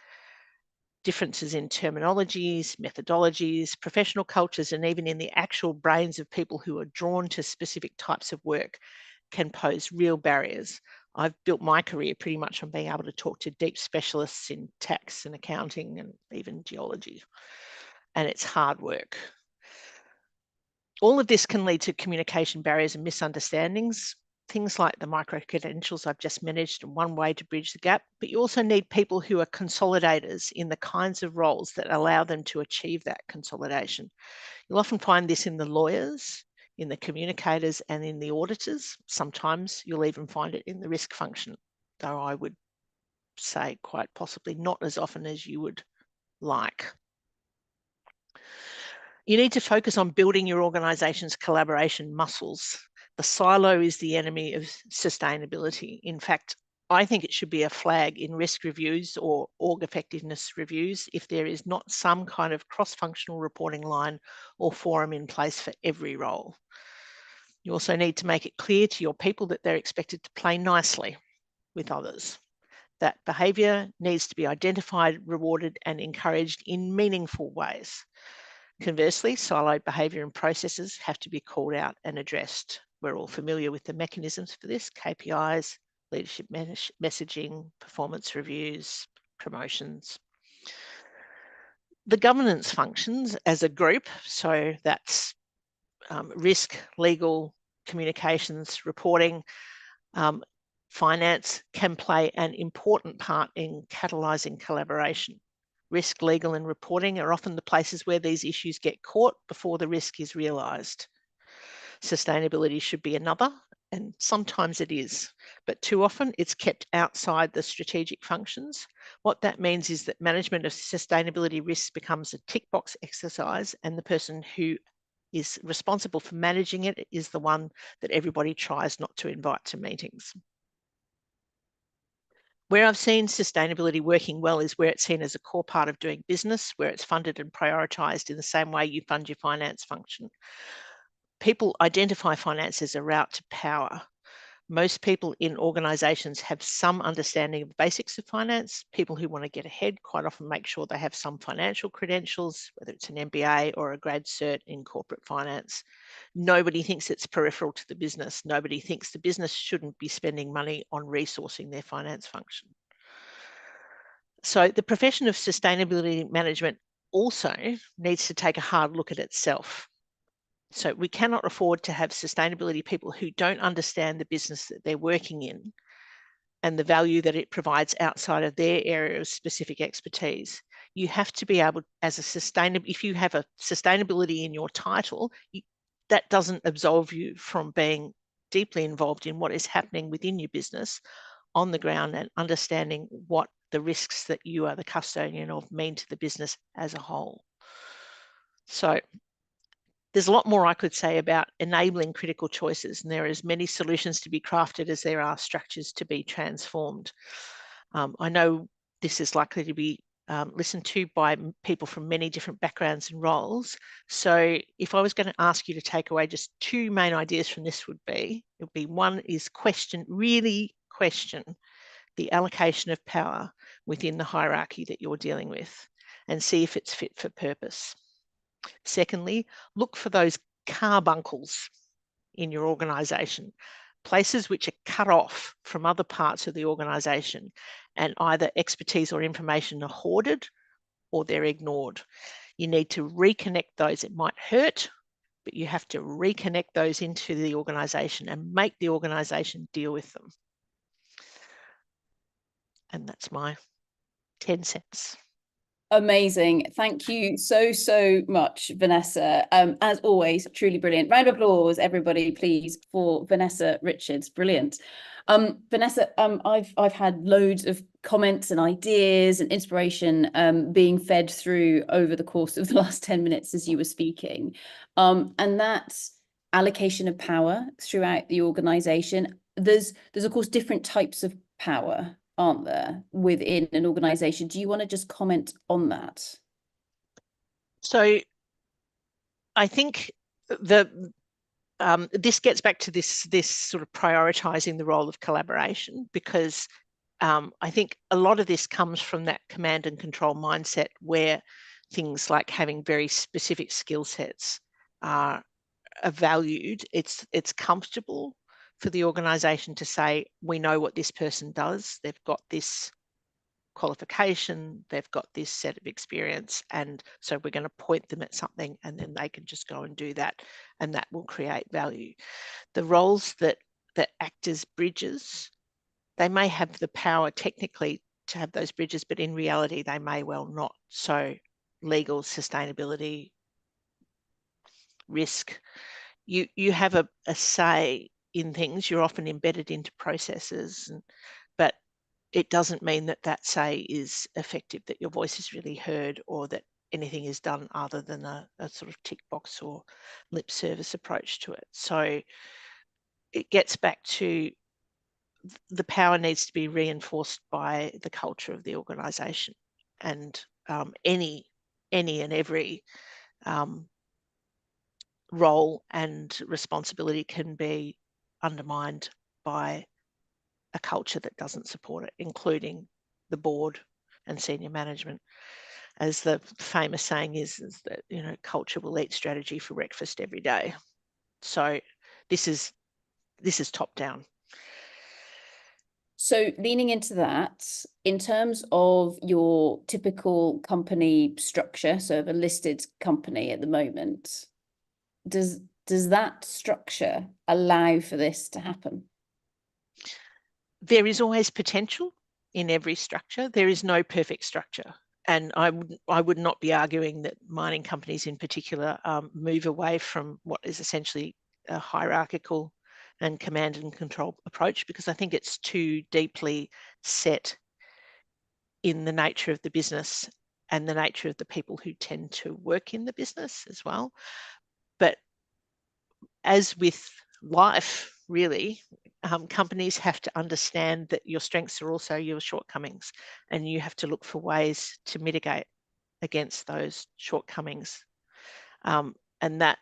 Differences in terminologies, methodologies, professional cultures, and even in the actual brains of people who are drawn to specific types of work can pose real barriers. I've built my career pretty much on being able to talk to deep specialists in tax and accounting and even geology, and it's hard work. All of this can lead to communication barriers and misunderstandings. Things like the micro-credentials I've just mentioned are one way to bridge the gap, but you also need people who are consolidators in the kinds of roles that allow them to achieve that consolidation. You'll often find this in the lawyers, in the communicators, and in the auditors. Sometimes you'll even find it in the risk function, though I would say quite possibly not as often as you would like. You need to focus on building your organisation's collaboration muscles. The silo is the enemy of sustainability. In fact, I think it should be a flag in risk reviews or org effectiveness reviews if there is not some kind of cross-functional reporting line or forum in place for every role. You also need to make it clear to your people that they're expected to play nicely with others. That behaviour needs to be identified, rewarded, and encouraged in meaningful ways. Conversely, siloed behaviour and processes have to be called out and addressed. We're all familiar with the mechanisms for this: KPIs, leadership messaging, performance reviews, promotions. The governance functions as a group, so that's risk, legal, communications, reporting, finance, can play an important part in catalysing collaboration. Risk, legal, and reporting are often the places where these issues get caught before the risk is realised. Sustainability should be another, and sometimes it is, but too often it's kept outside the strategic functions. What that means is that management of sustainability risks becomes a tick box exercise, and the person who is responsible for managing it is the one that everybody tries not to invite to meetings. Where I've seen sustainability working well is where it's seen as a core part of doing business, where it's funded and prioritised in the same way you fund your finance function. People identify finance as a route to power. Most people in organisations have some understanding of the basics of finance. People who want to get ahead quite often make sure they have some financial credentials, whether it's an MBA or a grad cert in corporate finance. Nobody thinks it's peripheral to the business. Nobody thinks the business shouldn't be spending money on resourcing their finance function. So the profession of sustainability management also needs to take a hard look at itself. So we cannot afford to have sustainability people who don't understand the business that they're working in and the value that it provides outside of their area of specific expertise. You have to be able, as a if you have a sustainability in your title, that doesn't absolve you from being deeply involved in what is happening within your business on the ground and understanding what the risks that you are the custodian of mean to the business as a whole. So there's a lot more I could say about enabling critical choices, and there are as many solutions to be crafted as there are structures to be transformed. I know this is likely to be listened to by people from many different backgrounds and roles. So if I was going to ask you to take away just two main ideas from this would be, one is really question the allocation of power within the hierarchy that you're dealing with. and see if it's fit for purpose. Secondly, look for those carbuncles in your organisation, places which are cut off from other parts of the organisation, and either expertise or information are hoarded or they're ignored. You need to reconnect those. It might hurt, but you have to reconnect those into the organisation and make the organisation deal with them. And that's my 10 cents. Amazing. Thank you so much, Vanessa. As always, truly brilliant. Round of applause, everybody, please, for Vanessa Richards. Brilliant. Vanessa, I've had loads of comments and ideas and inspiration being fed through over the course of the last 10 minutes as you were speaking. And that's allocation of power throughout the organization. There's of course different types of power, aren't there, within an organization? Do you want to just comment on that? So I think this gets back to this sort of prioritizing the role of collaboration, because I think a lot of this comes from that command and control mindset, where things like having very specific skill sets are valued. It's comfortable for the organisation to say, we know what this person does, they've got this qualification, they've got this set of experience, and so we're going to point them at something and then they can just go and do that, and that will create value. The roles that act as bridges, they may have the power technically to have those bridges, but in reality they may well not. So legal, sustainability, risk, you have a say in things. You're often embedded into processes, but it doesn't mean that that say is effective, that your voice is really heard, or that anything is done other than a sort of tick box or lip service approach to it. So it gets back to the power needs to be reinforced by the culture of the organisation, and any and every role and responsibility can be undermined by a culture that doesn't support it, including the board and senior management. As the famous saying is that, you know, culture will eat strategy for breakfast every day. So this is top down. So leaning into that, in terms of your typical company structure, so of a listed company at the moment, does that structure allow for this to happen? There is always potential in every structure. There is no perfect structure. And I would not be arguing that mining companies in particular move away from what is essentially a hierarchical and command and control approach, because I think it's too deeply set in the nature of the business and the nature of the people who tend to work in the business as well. But as with life, really, companies have to understand that your strengths are also your shortcomings, and you have to look for ways to mitigate against those shortcomings. And that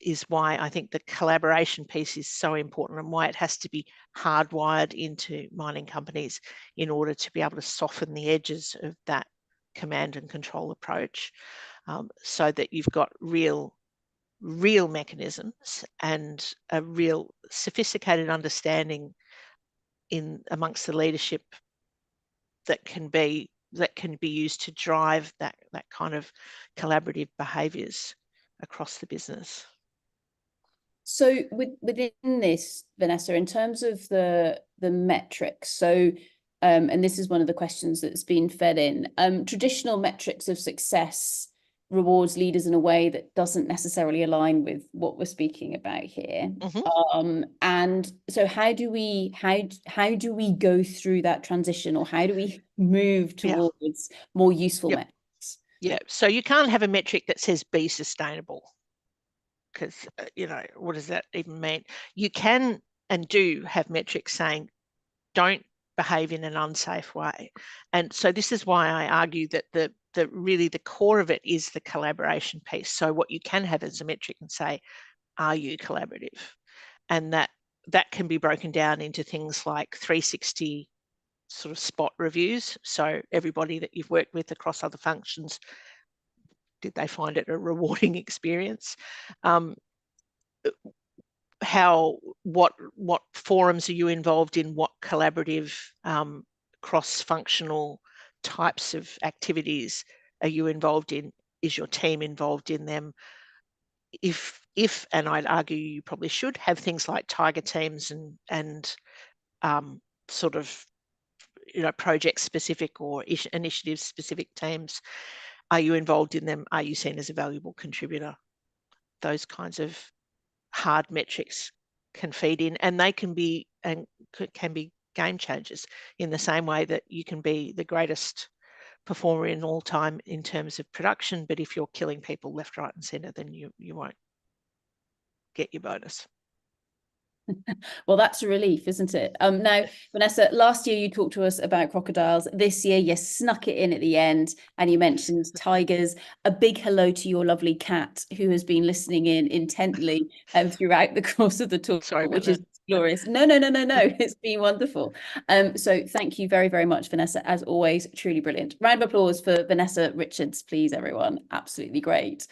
is why I think the collaboration piece is so important, and why it has to be hardwired into mining companies in order to be able to soften the edges of that command and control approach, so that you've got real mechanisms and a real sophisticated understanding in amongst the leadership that can be used to drive that kind of collaborative behaviours across the business. So within this, Vanessa, in terms of the metrics, so and this is one of the questions that's been fed in, traditional metrics of success rewards leaders in a way that doesn't necessarily align with what we're speaking about here. Mm-hmm. And so how do we go through that transition, or how do we move towards more useful metrics? Yeah, so you can't have a metric that says be sustainable, because you know, what does that even mean? You can and do have metrics saying don't behave in an unsafe way. And so this is why I argue that really the core of it is the collaboration piece. So what you can have as a metric and say, are you collaborative? And that can be broken down into things like 360 sort of spot reviews. So everybody that you've worked with across other functions did they find it a rewarding experience? What forums are you involved in? What collaborative cross-functional types of activities are you involved in? Is your team involved in them? If and I'd argue you probably should have things like tiger teams and sort of, you know, project specific or initiative specific teams. Are you involved in them? Are you seen as a valuable contributor? Those kinds of hard metrics can feed in, and they can be game changers in the same way that you can be the greatest performer in all time in terms of production, but if you're killing people left, right and centre, then you won't get your bonus. Well, that's a relief, isn't it? Now, Vanessa, last year you talked to us about crocodiles. This year you snuck it in at the end and you mentioned tigers. A big hello to your lovely cat who has been listening in intently throughout the course of the talk. Sorry, which is glorious. No. It's been wonderful. So thank you very, very much, Vanessa. As always, truly brilliant. Round of applause for Vanessa Richards, please, everyone. Absolutely great.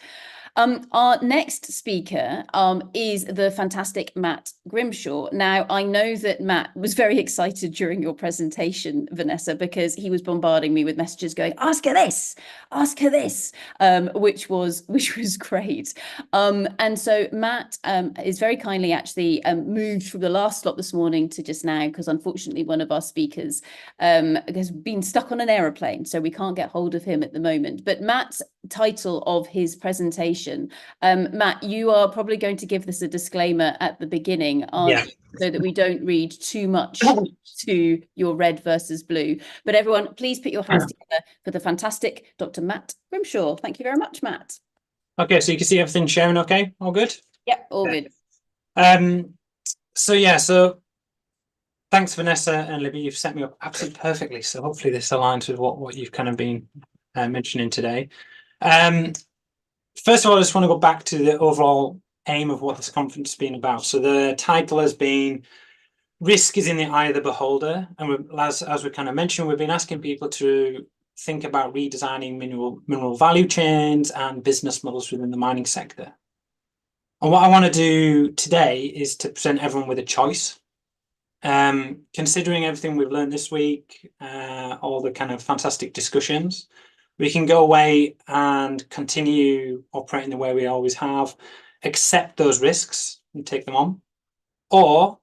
Our next speaker is the fantastic Matt Grimshaw. Now, I know that Matt was very excited during your presentation, Vanessa, because he was bombarding me with messages going, ask her this, which was great. And so Matt is very kindly actually moved from the last slot this morning to just now, because unfortunately one of our speakers has been stuck on an aeroplane, so we can't get hold of him at the moment. But Matt's title of his presentation, Matt, you are probably going to give this a disclaimer at the beginning, so that we don't read too much to your red versus blue. But everyone, please put your hands together for the fantastic Dr. Matt Grimshaw. Thank you very much, Matt. Okay, so you can see everything shown okay? All good? Yep, all good. So thanks, Vanessa and Libby. You've set me up absolutely perfectly. So hopefully this aligns with what you've kind of been mentioning today. First of all, I just want to go back to the overall aim of what this conference has been about. So the title has been Risk is in the Eye of the Beholder. And as we kind of mentioned, we've been asking people to think about redesigning mineral value chains and business models within the mining sector. And what I want to do today is to present everyone with a choice. Considering everything we've learned this week, all the kind of fantastic discussions, we can go away and continue operating the way we always have, accept those risks and take them on. Or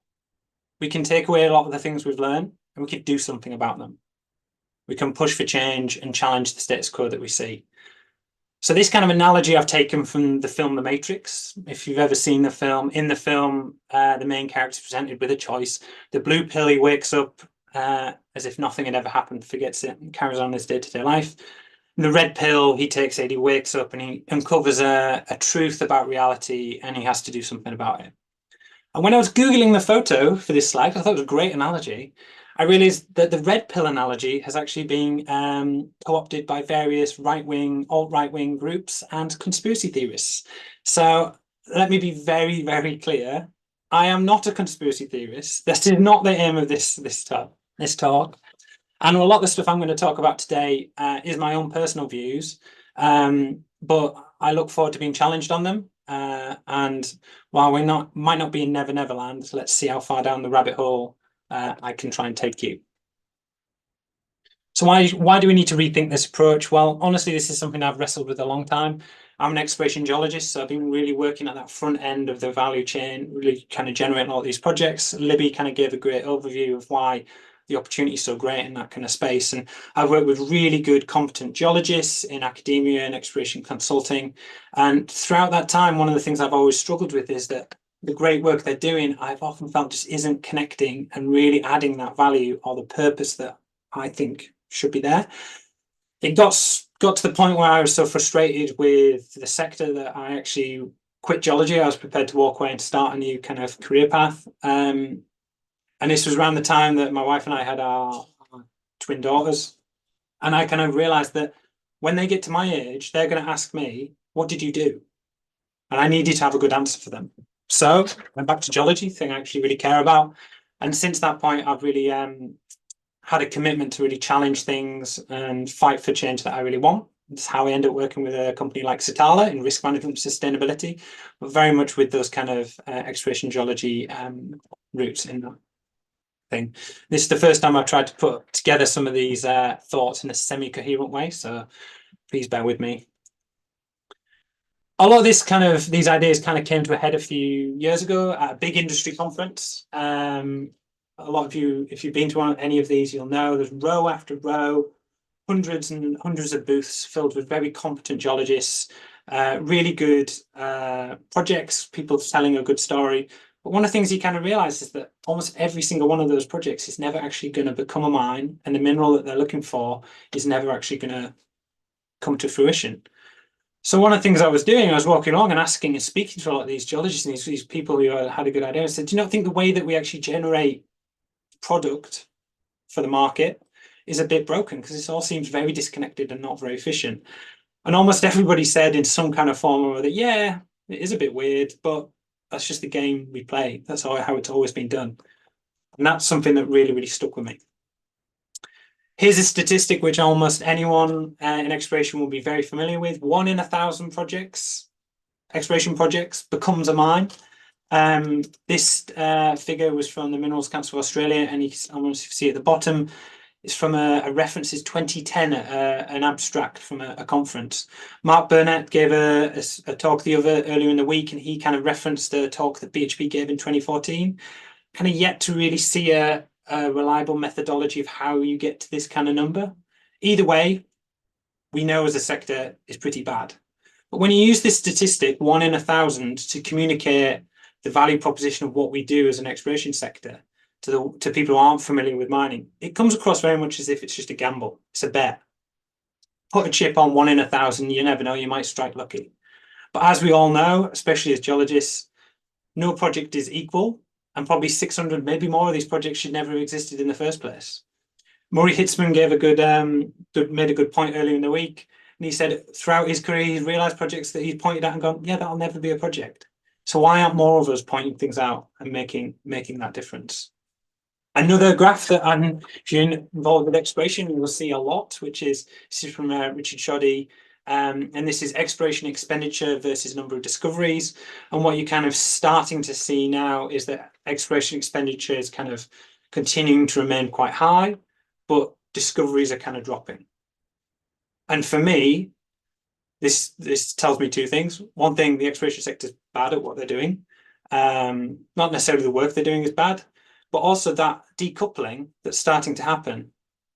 we can take away a lot of the things we've learned and we can do something about them. We can push for change and challenge the status quo that we see. So this kind of analogy I've taken from the film The Matrix. If you've ever seen the film, in the film, the main character is presented with a choice. The blue pill, he wakes up as if nothing had ever happened, forgets it and carries on his day-to-day life. The red pill, he takes it, he wakes up and he uncovers a truth about reality and he has to do something about it. And when I was Googling the photo for this slide, I thought it was a great analogy. I realized that the red pill analogy has actually been co-opted by various right-wing, alt-right-wing groups and conspiracy theorists. So let me be very, very clear. I am not a conspiracy theorist. That is not the aim of this talk. And a lot of the stuff I'm going to talk about today is my own personal views, but I look forward to being challenged on them. And while we might not be in Never Never Land, let's see how far down the rabbit hole I can try and take you. So why do we need to rethink this approach? Well, honestly, this is something I've wrestled with a long time. I'm an exploration geologist, so I've been really working at that front end of the value chain, really kind of generating all these projects. Libby kind of gave a great overview of why the opportunity is so great in that kind of space. And I've worked with really good, competent geologists in academia and exploration consulting. And throughout that time, one of the things I've always struggled with is that the great work they're doing, I've often felt just isn't connecting and really adding that value or the purpose that I think should be there. It got to the point where I was so frustrated with the sector that I actually quit geology. I was prepared to walk away and start a new kind of career path. And this was around the time that my wife and I had our twin daughters. And I kind of realized that when they get to my age, they're going to ask me, what did you do? And I needed to have a good answer for them. So I went back to geology, thing I actually really care about. And since that point, I've really had a commitment to really challenge things and fight for change that I really want. That's how I end up working with a company like Sitala in risk management and sustainability, but very much with those kind of exploration geology roots in that thing. This is the first time I've tried to put together some of these thoughts in a semi-coherent way, so please bear with me. A lot of these ideas kind of came to a head a few years ago at a big industry conference. A lot of you, if you've been to any of these, you'll know there's row after row, hundreds and hundreds of booths filled with very competent geologists, really good projects, people telling a good story. But one of the things you kind of realize is that almost every single one of those projects is never actually going to become a mine, and the mineral that they're looking for is never actually going to come to fruition. So one of the things I was doing, I was walking along and asking and speaking to a lot of these geologists and these people who had a good idea. I said, do you not think the way that we actually generate product for the market is a bit broken, because this all seems very disconnected and not very efficient? And almost everybody said in some kind of form or other, yeah, it is a bit weird, but that's just the game we play. That's how it's always been done. And that's something that really, really stuck with me. Here's a statistic which almost anyone in exploration will be very familiar with. 1 in 1,000 projects, exploration projects, becomes a mine. This figure was from the Minerals Council of Australia, and I want to see at the bottom, it's from a reference is 2010, an abstract from a conference. Mark Burnett gave a talk earlier in the week, and he kind of referenced a talk that BHP gave in 2014. Kind of yet to really see a reliable methodology of how you get to this kind of number. Either way, we know as a sector is pretty bad. But when you use this statistic, 1 in 1,000, to communicate the value proposition of what we do as an exploration sector to people who aren't familiar with mining, it comes across very much as if it's just a gamble. It's a bet. Put a chip on 1 in 1,000, you never know, you might strike lucky. But as we all know, especially as geologists, no project is equal, and probably 600, maybe more of these projects should never have existed in the first place. Murray Hitzman gave made a good point earlier in the week, and he said throughout his career he's realised projects that he's pointed at and gone, yeah, that'll never be a project. So why aren't more of us pointing things out and making that difference? Another graph that if you're involved with exploration, you will see a lot, which is this is from Richard Shoddy. And this is exploration expenditure versus number of discoveries. And what you're kind of starting to see now is that exploration expenditure is kind of continuing to remain quite high, but discoveries are kind of dropping. And for me, this tells me two things. One thing, the exploration sector is bad at what they're doing. Not necessarily the work they're doing is bad, but also that decoupling that's starting to happen,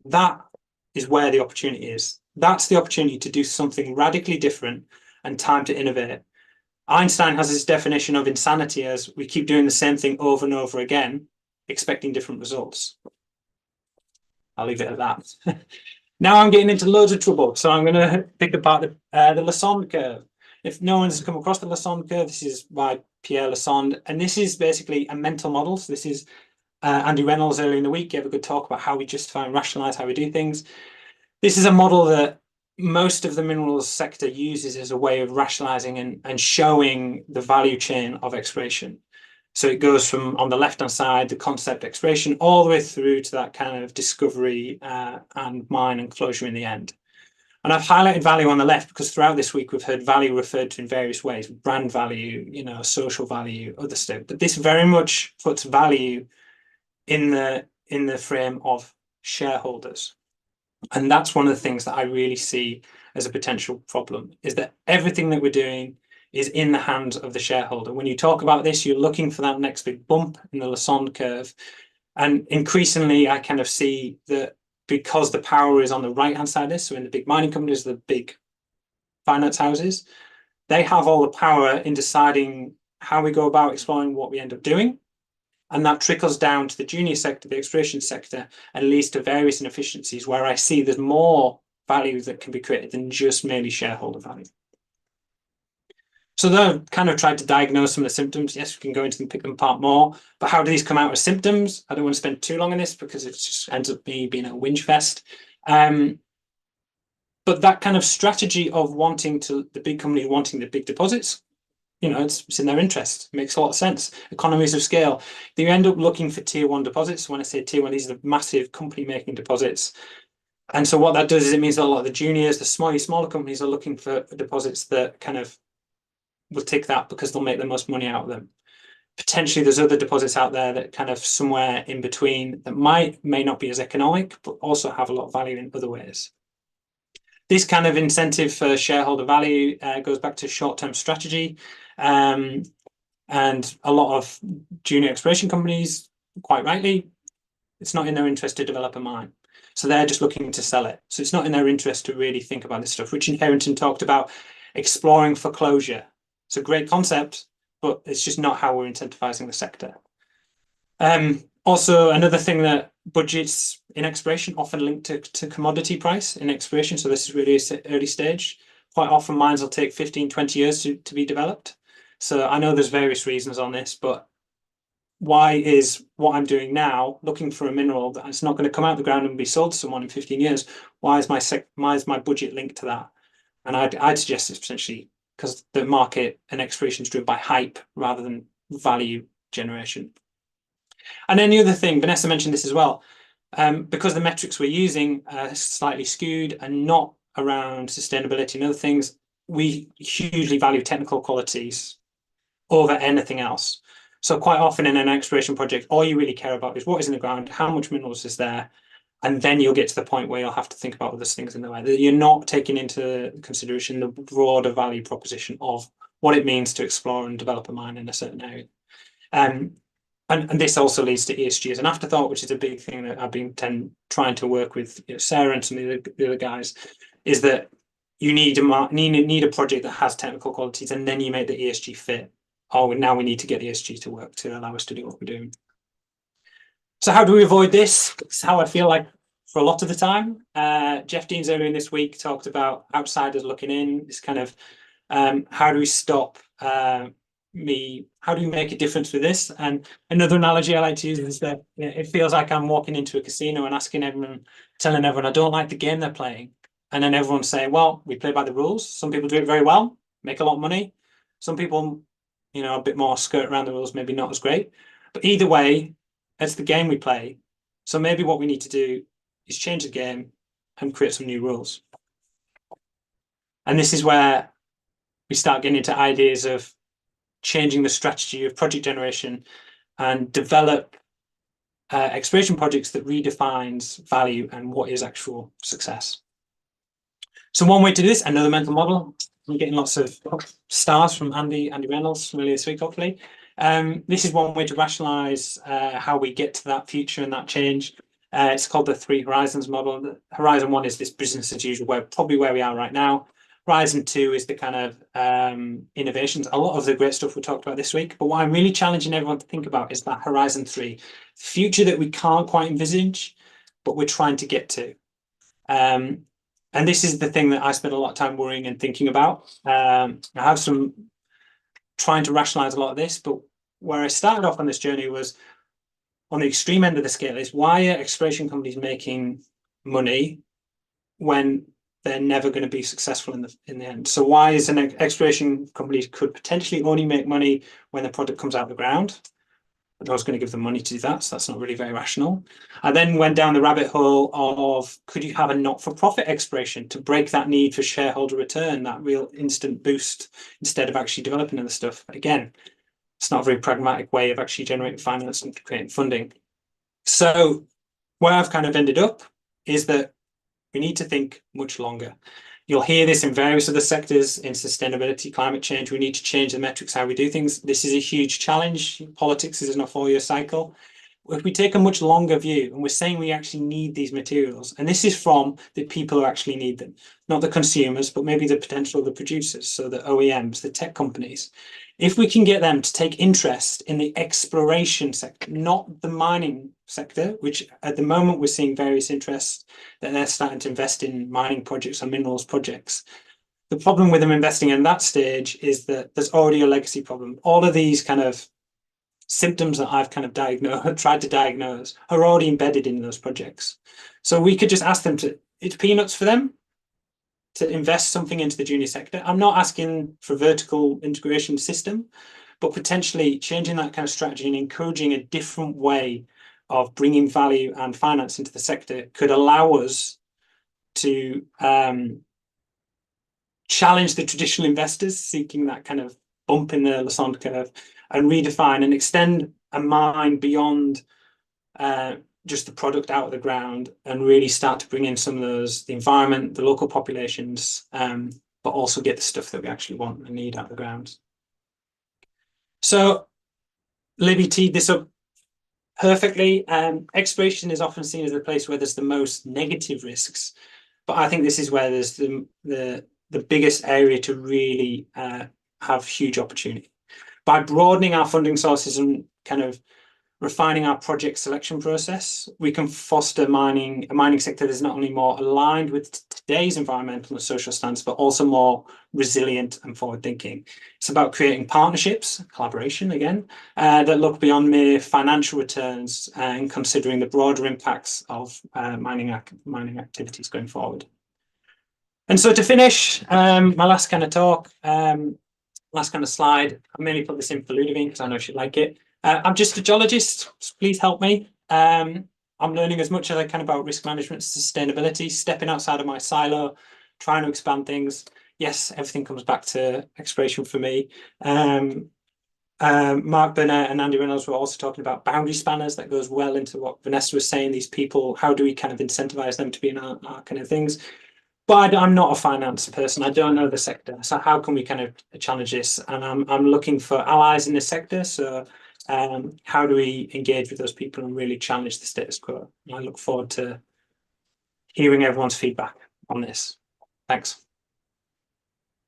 that is where the opportunity is. That's the opportunity to do something radically different and time to innovate. Einstein has his definition of insanity as we keep doing the same thing over and over again, expecting different results. I'll leave it at that. Now I'm getting into loads of trouble, so I'm going to pick apart the Lassonde curve. If no one's come across the Lassonde curve, this is by Pierre Lassonde, and this is basically a mental model. So this is Andy Reynolds earlier in the week gave a good talk about how we justify and rationalize how we do things. This is a model that most of the minerals sector uses as a way of rationalizing and showing the value chain of exploration. So it goes from, on the left-hand side, the concept exploration, all the way through to that kind of discovery and mine and closure in the end. And I've highlighted value on the left because throughout this week, we've heard value referred to in various ways: brand value, social value, other stuff. But this very much puts value in the frame of shareholders. And that's one of the things that I really see as a potential problem, is that everything that we're doing is in the hands of the shareholder. When you talk about this, you're looking for that next big bump in the Lassonde curve. And increasingly, I kind of see that because the power is on the right-hand side of this, so in the big mining companies, the big finance houses, they have all the power in deciding how we go about exploring what we end up doing. And that trickles down to the junior sector, the exploration sector, and leads to various inefficiencies where I see there's more value that can be created than just merely shareholder value. So then I've kind of tried to diagnose some of the symptoms. Yes, we can go into them, pick them apart more, but how do these come out as symptoms? I don't want to spend too long on this because it just ends up being a whinge fest. But that kind of strategy of the big companies wanting the big deposits, it's in their interest. It makes a lot of sense. Economies of scale. You end up looking for tier 1 deposits. When I say tier 1, these are the massive company making deposits. And so what that does is it means that a lot of the juniors, the smaller companies are looking for deposits that kind of will tick that because they'll make the most money out of them. Potentially there's other deposits out there that kind of somewhere in between that may not be as economic, but also have a lot of value in other ways. This kind of incentive for shareholder value goes back to short-term strategy. And a lot of junior exploration companies, quite rightly, it's not in their interest to develop a mine. So they're just looking to sell it. So it's not in their interest to really think about this stuff. Richard Harrington talked about exploring for closure. It's a great concept, but it's just not how we're incentivizing the sector. Also, another thing that budgets in exploration often linked to commodity price in exploration. So this is really early stage. Quite often mines will take 15, 20 years to be developed. So I know there's various reasons on this, but why is what I'm doing now, looking for a mineral that's not going to come out of the ground and be sold to someone in 15 years, why is my budget linked to that? And I'd suggest it's potentially because the market and exploration is driven by hype rather than value generation. And then the other thing, Vanessa mentioned this as well, because the metrics we're using are slightly skewed and not around sustainability and other things, we hugely value technical qualities over anything else. So quite often in an exploration project, all you really care about is what is in the ground, how much minerals is there, and then you'll get to the point where you'll have to think about other things in the way that you're not taking into consideration the broader value proposition of what it means to explore and develop a mine in a certain area. And this also leads to ESG as an afterthought, which is a big thing that I've been trying to work with Sarah and some of the other guys, is that you need a project that has technical qualities, and then you make the ESG fit. Oh, now we need to get ESG to work to allow us to do what we're doing. So how do we avoid this? It's how I feel like for a lot of the time. Jeff Deans earlier in this week talked about outsiders looking in. This kind of how do we stop how do we make a difference with this? And another analogy I like to use is that it feels like I'm walking into a casino and telling everyone I don't like the game they're playing. And then everyone's saying, well, we play by the rules. Some people do it very well, make a lot of money. Some people, a bit more skirt around the rules, maybe not as great. But either way, it's the game we play. So maybe what we need to do is change the game and create some new rules. And this is where we start getting into ideas of changing the strategy of project generation and develop exploration projects that redefines value and what is actual success. So one way to do this, another mental model. I'm getting lots of stars from Andy Reynolds earlier this week, hopefully. This is one way to rationalize how we get to that future and that change. It's called the 3 Horizons model. Horizon 1 is this business as usual, probably where we are right now. Horizon 2 is the kind of innovations, a lot of the great stuff we talked about this week. But what I'm really challenging everyone to think about is that Horizon 3, future that we can't quite envisage, but we're trying to get to. And this is the thing that I spend a lot of time worrying and thinking about. I have some trying to rationalize a lot of this, but where I started off on this journey was on the extreme end of the scale is why are exploration companies making money when they're never going to be successful in the end? So why is an exploration company could potentially only make money when the product comes out of the ground? But I was going to give them money to do that, so that's not really very rational. I then went down the rabbit hole of could you have a not-for-profit exploration to break that need for shareholder return, that real instant boost, instead of actually developing other stuff? Again, it's not a very pragmatic way of actually generating finance and creating funding. So where I've kind of ended up is that we need to think much longer. You'll hear this in various other sectors, in sustainability, climate change. We need to change the metrics, how we do things. This is a huge challenge. Politics is in a 4-year cycle. If we take a much longer view, and we're saying we actually need these materials, and this is from the people who actually need them, not the consumers, but maybe the potential of the producers, so the OEMs, the tech companies. If we can get them to take interest in the exploration sector, not the mining sector, which at the moment we're seeing various interests that they're starting to invest in mining projects or minerals projects. The problem with them investing in that stage is that there's already a legacy problem. All of these kind of symptoms that I've kind of tried to diagnose are already embedded in those projects. So we could just ask them it's peanuts for them to invest something into the junior sector. I'm not asking for vertical integration system, but potentially changing that kind of strategy and encouraging a different way of bringing value and finance into the sector could allow us to challenge the traditional investors seeking that kind of bump in the Lassonde curve, and redefine and extend a mind beyond just the product out of the ground, and really start to bring in some of those, the environment, the local populations, but also get the stuff that we actually want and need out of the ground. So Libby teed this up perfectly. Exploration is often seen as the place where there's the most negative risks, but I think this is where there's the biggest area to really have huge opportunity. By broadening our funding sources and kind of refining our project selection process, we can foster a mining sector that's not only more aligned with today's environmental and social standards, but also more resilient and forward-thinking. It's about creating partnerships, collaboration again, that look beyond mere financial returns and considering the broader impacts of mining activities going forward. And so to finish, my last kind of talk, last kind of slide, I mainly put this in for Ludovine because I know she'd like it. I'm just a geologist, so please help me. I'm learning as much as I can about risk management, sustainability, stepping outside of my silo, trying to expand things. Yes, everything comes back to exploration for me. Mark Burnett and Andy Reynolds were also talking about boundary spanners. That goes well into what Vanessa was saying. These people, how do we kind of incentivize them to be in our kind of things? But I'm not a finance person. I don't know the sector. So how can we kind of challenge this? And I'm looking for allies in the sector. So how do we engage with those people and really challenge the status quo? And I look forward to hearing everyone's feedback on this. Thanks.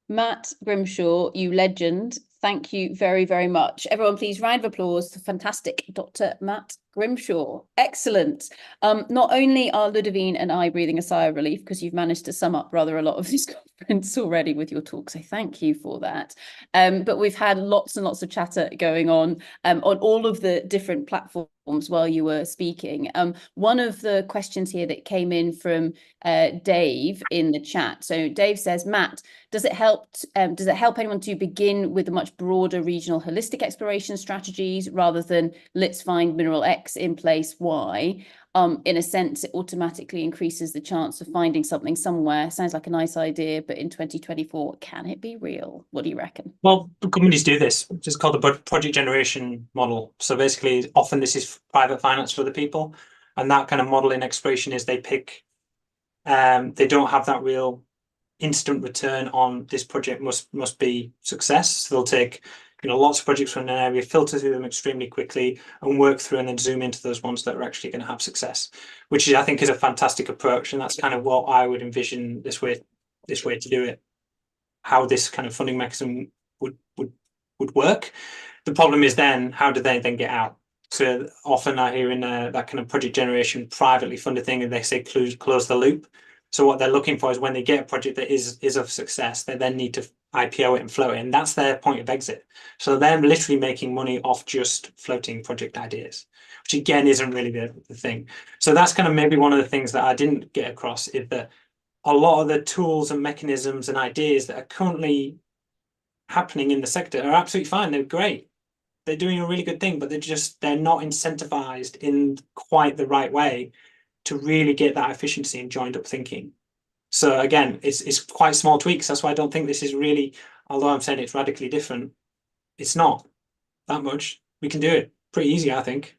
Matt Grimshaw, you legend. Thank you very, very much. Everyone, please round of applause for fantastic Dr. Matt Grimshaw. Excellent. Not only are Ludovine and I breathing a sigh of relief because you've managed to sum up rather a lot of this conference already with your talk, so thank you for that. But we've had lots and lots of chatter going on all of the different platforms while you were speaking. One of the questions here that came in from Dave in the chat. So Dave says, Matt, does it help anyone to begin with a much broader regional holistic exploration strategies rather than let's find mineral X in place Y? In a sense, it automatically increases the chance of finding something somewhere. Sounds like a nice idea, but in 2024, can it be real? What do you reckon? Well, companies do this, which is called the project generation model. So basically, often this is private finance for the people. And that kind of model in exploration is they pick, they don't have that real instant return on this project must be success. So they'll take lots of projects from an area, filter through them extremely quickly and work through and then zoom into those ones that are actually going to have success, which I think is a fantastic approach. And that's kind of what I would envision this way to do it, how this kind of funding mechanism would work. The problem is then, how do they then get out? So often I hear in that kind of project generation privately funded thing, and they say close the loop. So what they're looking for is when they get a project that is of success, they then need to IPO it and float it, and that's their point of exit. So they're literally making money off just floating project ideas, which again isn't really the thing. So that's kind of maybe one of the things that I didn't get across, is that a lot of the tools and mechanisms and ideas that are currently happening in the sector are absolutely fine. They're great. They're doing a really good thing, but they're not incentivized in quite the right way to really get that efficiency and joined up thinking. So again, it's quite small tweaks. That's why I don't think this is really, although I'm saying it's radically different, it's not that much. We can do it pretty easy, I think.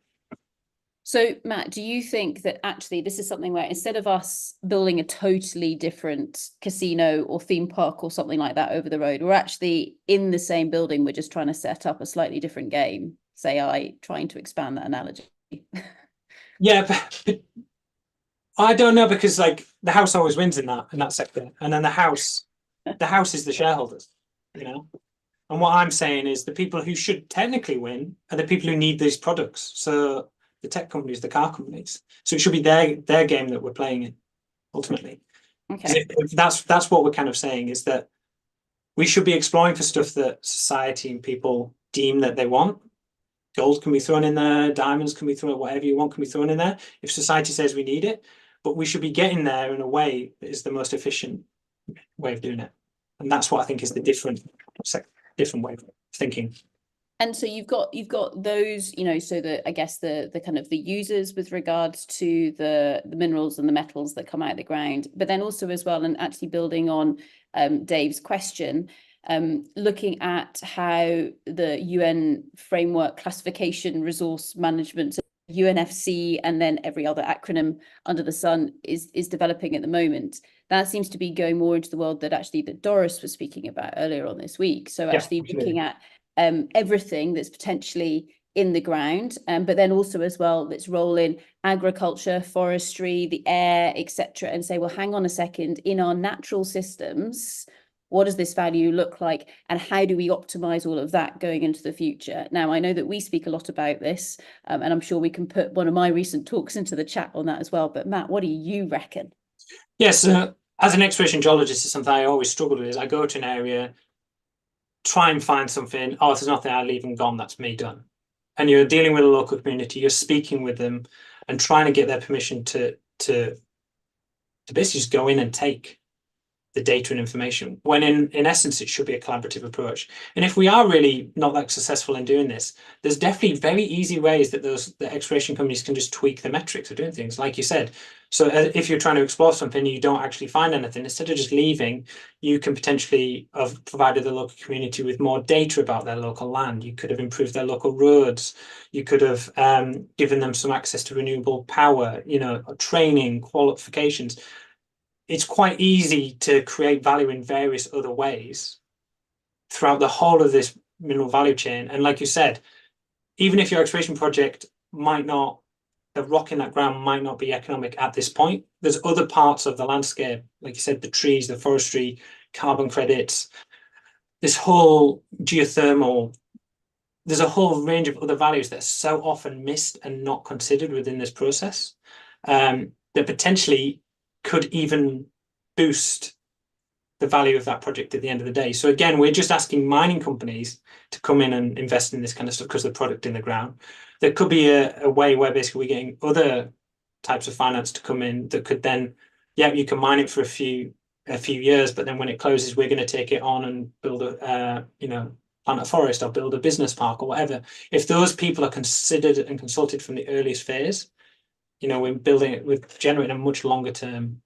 So Matt, do you think that actually this is something where instead of us building a totally different casino or theme park or something like that over the road, we're actually in the same building, we're just trying to set up a slightly different game, trying to expand that analogy? Yeah, but I don't know, because like the house always wins in that sector, and then the house is the shareholders, And what I'm saying is the people who should technically win are the people who need these products. So the tech companies, the car companies. So it should be their game that we're playing in, ultimately. Okay. If that's what we're kind of saying, is that we should be exploring for stuff that society and people deem that they want. Gold can be thrown in there, diamonds can be thrown, whatever you want can be thrown in there, if society says we need it. But we should be getting there in a way that is the most efficient way of doing it. And that's what I think is the different way of thinking. And so you've got those, you know, so I guess the kind of the users with regards to the minerals and the metals that come out of the ground, but then also as well, and actually building on Dave's question, looking at how the UN framework classification resource management, so UNFC, and then every other acronym under the sun is developing at the moment. That seems to be going more into the world that Doris was speaking about earlier on this week. So actually looking at everything that's potentially in the ground, but then also as well, let's roll in agriculture, forestry, the air, etc., and say, well, hang on a second, in our natural systems, what does this value look like, and how do we optimize all of that going into the future? Now, I know that we speak a lot about this, and I'm sure we can put one of my recent talks into the chat on that as well. But Matt, what do you reckon? Yes, as an exploration geologist, it's something I always struggle with. Is I go to an area, try and find something. Oh, if there's nothing, I'll leave and gone. That's me done. And you're dealing with a local community. You're speaking with them and trying to get their permission to basically just go in and take the data and information, when in essence it should be a collaborative approach. And if we are really not that successful in doing this, there's definitely very easy ways that the exploration companies can just tweak the metrics of doing things, like you said. So if you're trying to explore something and you don't actually find anything, instead of just leaving, you can potentially have provided the local community with more data about their local land. You could have improved their local roads. You could have given them some access to renewable power, you know, training, qualifications. It's quite easy to create value in various other ways throughout the whole of this mineral value chain. And like you said, even if your exploration project might not, the rock in that ground might not be economic at this point, there's other parts of the landscape, like you said, the trees, the forestry, carbon credits, this whole geothermal, there's a whole range of other values that are so often missed and not considered within this process, that potentially could even boost the value of that project at the end of the day. So again, we're just asking mining companies to come in and invest in this kind of stuff because of the product in the ground. There could be a way where basically we're getting other types of finance to come in that could then, yeah, you can mine it for a few years, but then when it closes, we're going to take it on and build a, you know, plant a forest or build a business park or whatever. If those people are considered and consulted from the earliest phase, you know, we're generating a much longer term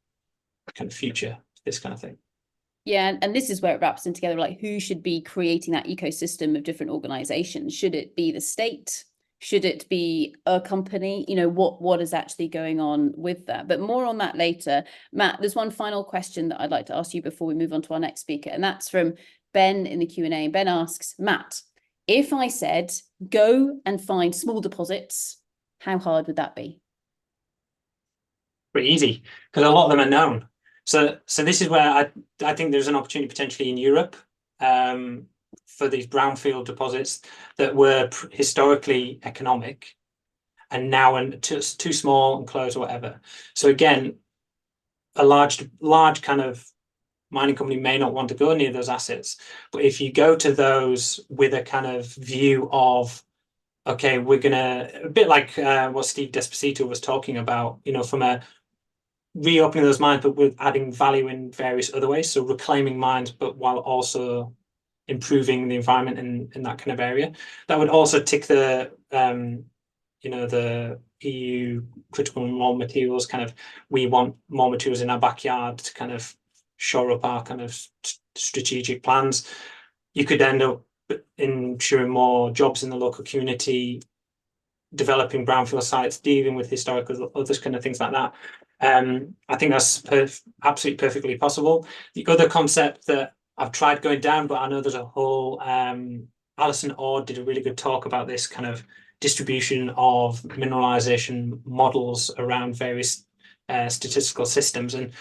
kind of future, this kind of thing. Yeah, and this is where it wraps in together, like who should be creating that ecosystem of different organizations? Should it be the state? Should it be a company? You know, what is actually going on with that? But more on that later. Matt, there's one final question that I'd like to ask you before we move on to our next speaker, and that's from Ben in the Q&A. Ben asks, Matt, if I said go and find small deposits, how hard would that be? Pretty easy, because a lot of them are known. So this is where I think there's an opportunity potentially in Europe for these brownfield deposits that were historically economic and now are just too small and closed or whatever. So again, a large kind of mining company may not want to go near those assets. But if you go to those with a kind of view of, okay, we're gonna, a bit like what Steve Despacito was talking about, you know, from a reopening those mines, but with adding value in various other ways. So reclaiming mines, but while also improving the environment in that kind of area. That would also tick the, you know, the EU critical raw materials kind of, we want more materials in our backyard to kind of shore up our kind of strategic plans. You could end up ensuring more jobs in the local community, developing brownfield sites, dealing with historical, other kind of things like that. I think that's absolutely perfectly possible. The other concept that I've tried going down, but I know there's a whole, Alison Ord did a really good talk about this kind of distribution of mineralization models around various statistical systems. And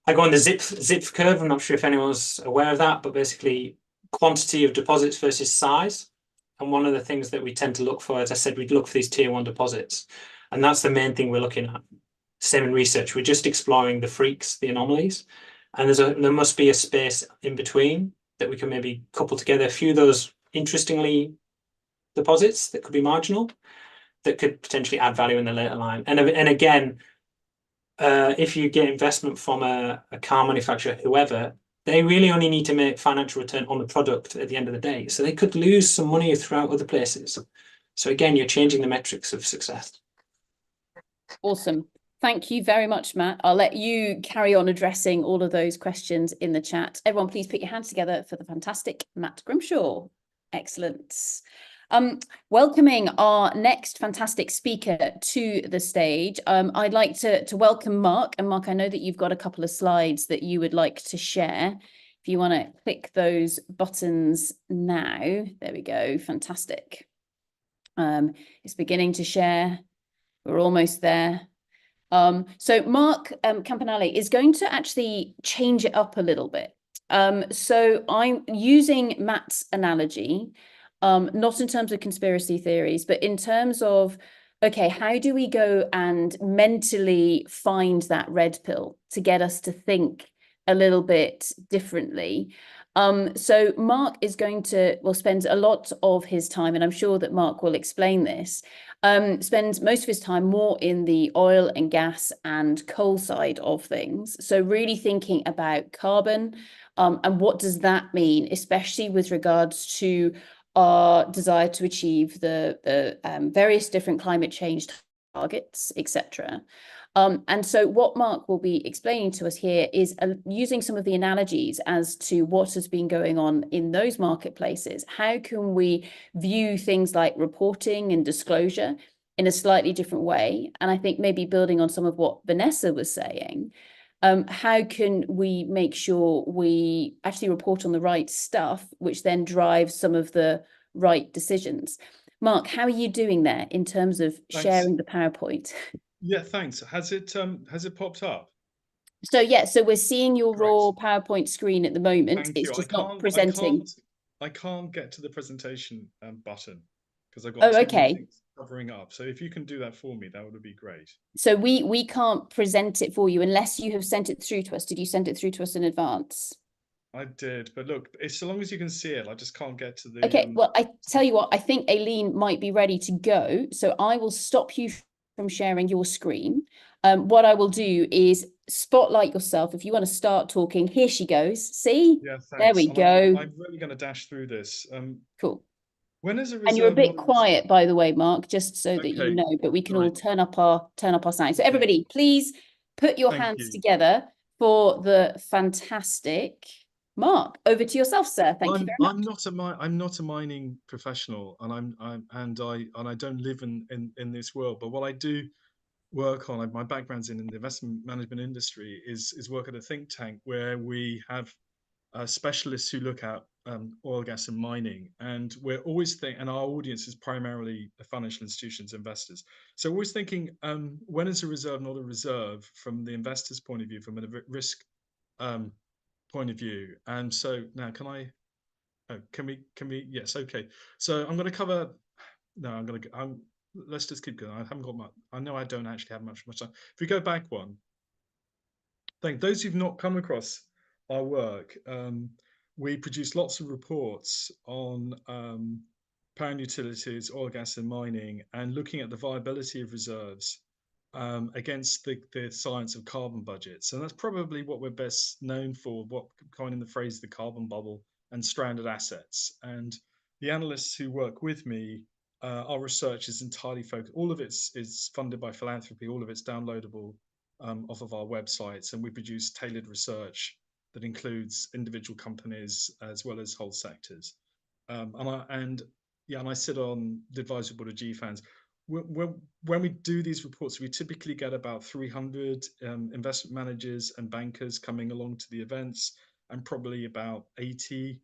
I go on the zip curve. I'm not sure if anyone's aware of that, but basically quantity of deposits versus size. And one of the things that we tend to look for, as I said, we'd look for these tier 1 deposits. And that's the main thing we're looking at. Same in research. We're just exploring the freaks, the anomalies. And there must be a space in between that we can maybe couple together a few of those interestingly deposits that could be marginal, that could potentially add value in the later line. And again, if you get investment from a car manufacturer, whoever, they really only need to make financial return on the product at the end of the day. So they could lose some money throughout other places. So again, you're changing the metrics of success. Awesome. Thank you very much, Matt. I'll let you carry on addressing all of those questions in the chat. Everyone, please put your hands together for the fantastic Matt Grimshaw. Excellent. Welcoming our next fantastic speaker to the stage, I'd like to welcome Mark. And Mark, I know that you've got a couple of slides that you would like to share. If you want to click those buttons now, there we go. Fantastic. It's beginning to share. We're almost there. So Mark Campanale is going to actually change it up a little bit. So I'm using Matt's analogy, not in terms of conspiracy theories, but in terms of, okay, how do we go and mentally find that red pill to get us to think a little bit differently? So Mark is going to, well, spend a lot of his time, and I'm sure that Mark will explain this, spends most of his time more in the oil and gas and coal side of things. So really thinking about carbon, and what does that mean, especially with regards to our desire to achieve the various different climate change targets, etc. And so what Mark will be explaining to us here is using some of the analogies as to what has been going on in those marketplaces. How can we view things like reporting and disclosure in a slightly different way? And I think maybe building on some of what Vanessa was saying, how can we make sure we actually report on the right stuff, which then drives some of the right decisions? Mark, how are you doing there in terms of sharing the PowerPoint? Yeah, thanks. Has it popped up? So yeah, so we're seeing your raw PowerPoint screen at the moment. Thank It's you. just not presenting. I can't get to the presentation button because I've got too many things covering up. So if you can do that for me, that would be great. So we can't present it for you unless you have sent it through to us. Did you send it through to us in advance? I did, but look, it's so long as you can see it, I just can't get to the. Okay, well, I tell you what, I think Aileen might be ready to go. So I will stop you from sharing your screen. What I will do is spotlight yourself. If you want to start talking, here she goes. See? Yeah, thanks. There we go. I'm really going to dash through this. Cool. When is a reserve? And you're a bit quiet, by the way, Mark, just so that you know, but we can all turn up our sound. So everybody, please put your hands together for the fantastic Mark. Over to yourself, sir. Thank you very much. I'm not a mining professional, and I don't live in this world. But what I do work on, my background's in the investment management industry, is work at a think tank where we have specialists who look at oil, gas, and mining, and we're always and our audience is primarily financial institutions, investors. So we're always thinking, when is a reserve not a reserve from the investor's point of view, from a risk point of view? And so now, can we? Yes, okay. So I'm going to cover. No, let's just keep going. I haven't got much. I know I don't actually have much time. If we go back one, thank those who've not come across our work. We produce lots of reports on power and utilities, oil, gas, and mining, and looking at the viability of reserves against the science of carbon budgets. And that's probably what we're best known for, what coining the phrase the carbon bubble and stranded assets. And the analysts who work with me, our research is entirely focused. All of it is funded by philanthropy. All of it's downloadable off of our websites. And we produce tailored research that includes individual companies as well as whole sectors. And I sit on the advisory board of GFANZ. When we do these reports, we typically get about 300 investment managers and bankers coming along to the events, and probably about 80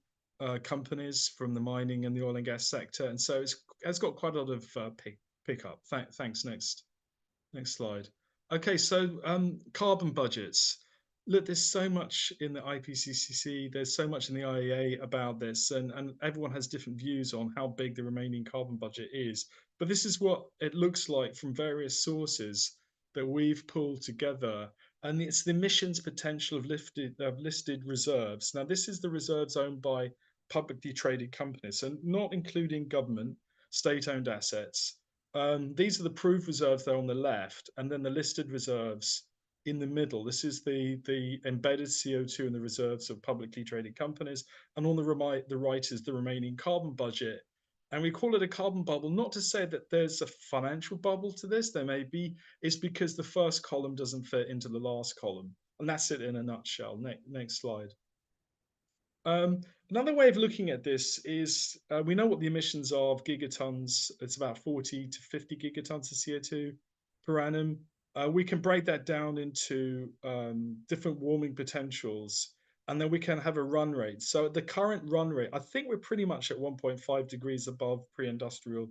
companies from the mining and the oil and gas sector. And so it's got quite a lot of pickup. Thanks. Next slide. Okay, so carbon budgets. Look, there's so much in the IPCC, there's so much in the IEA about this, and everyone has different views on how big the remaining carbon budget is. But this is what it looks like from various sources that we've pulled together. And it's the emissions potential of listed reserves. Now, this is the reserves owned by publicly traded companies, so not including government, state-owned assets. These are the proved reserves there on the left, and then the listed reserves in the middle. This is the embedded CO2 in the reserves of publicly traded companies. And on the right is the remaining carbon budget. And we call it a carbon bubble, not to say that there's a financial bubble to this. There may be. It's because the first column doesn't fit into the last column. And that's it in a nutshell. Next slide. Another way of looking at this is we know what the emissions are of gigatons. It's about 40 to 50 gigatons of CO2 per annum. We can break that down into different warming potentials, and then we can have a run rate. So at the current run rate, I think we're pretty much at 1.5 degrees above pre-industrial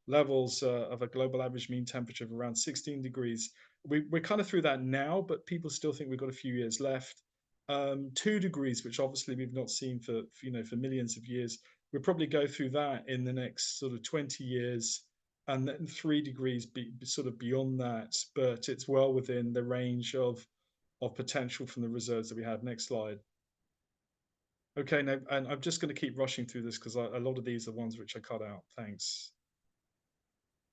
levels of a global average mean temperature of around 16 degrees. We're kind of through that now, but people still think we've got a few years left. 2 degrees, which obviously we've not seen for millions of years. We'll probably go through that in the next sort of 20 years, and then 3 degrees sort of beyond that, but it's well within the range of potential from the reserves that we have. Next slide. Okay, now, and I'm just going to keep rushing through this because a lot of these are ones which I cut out. Thanks.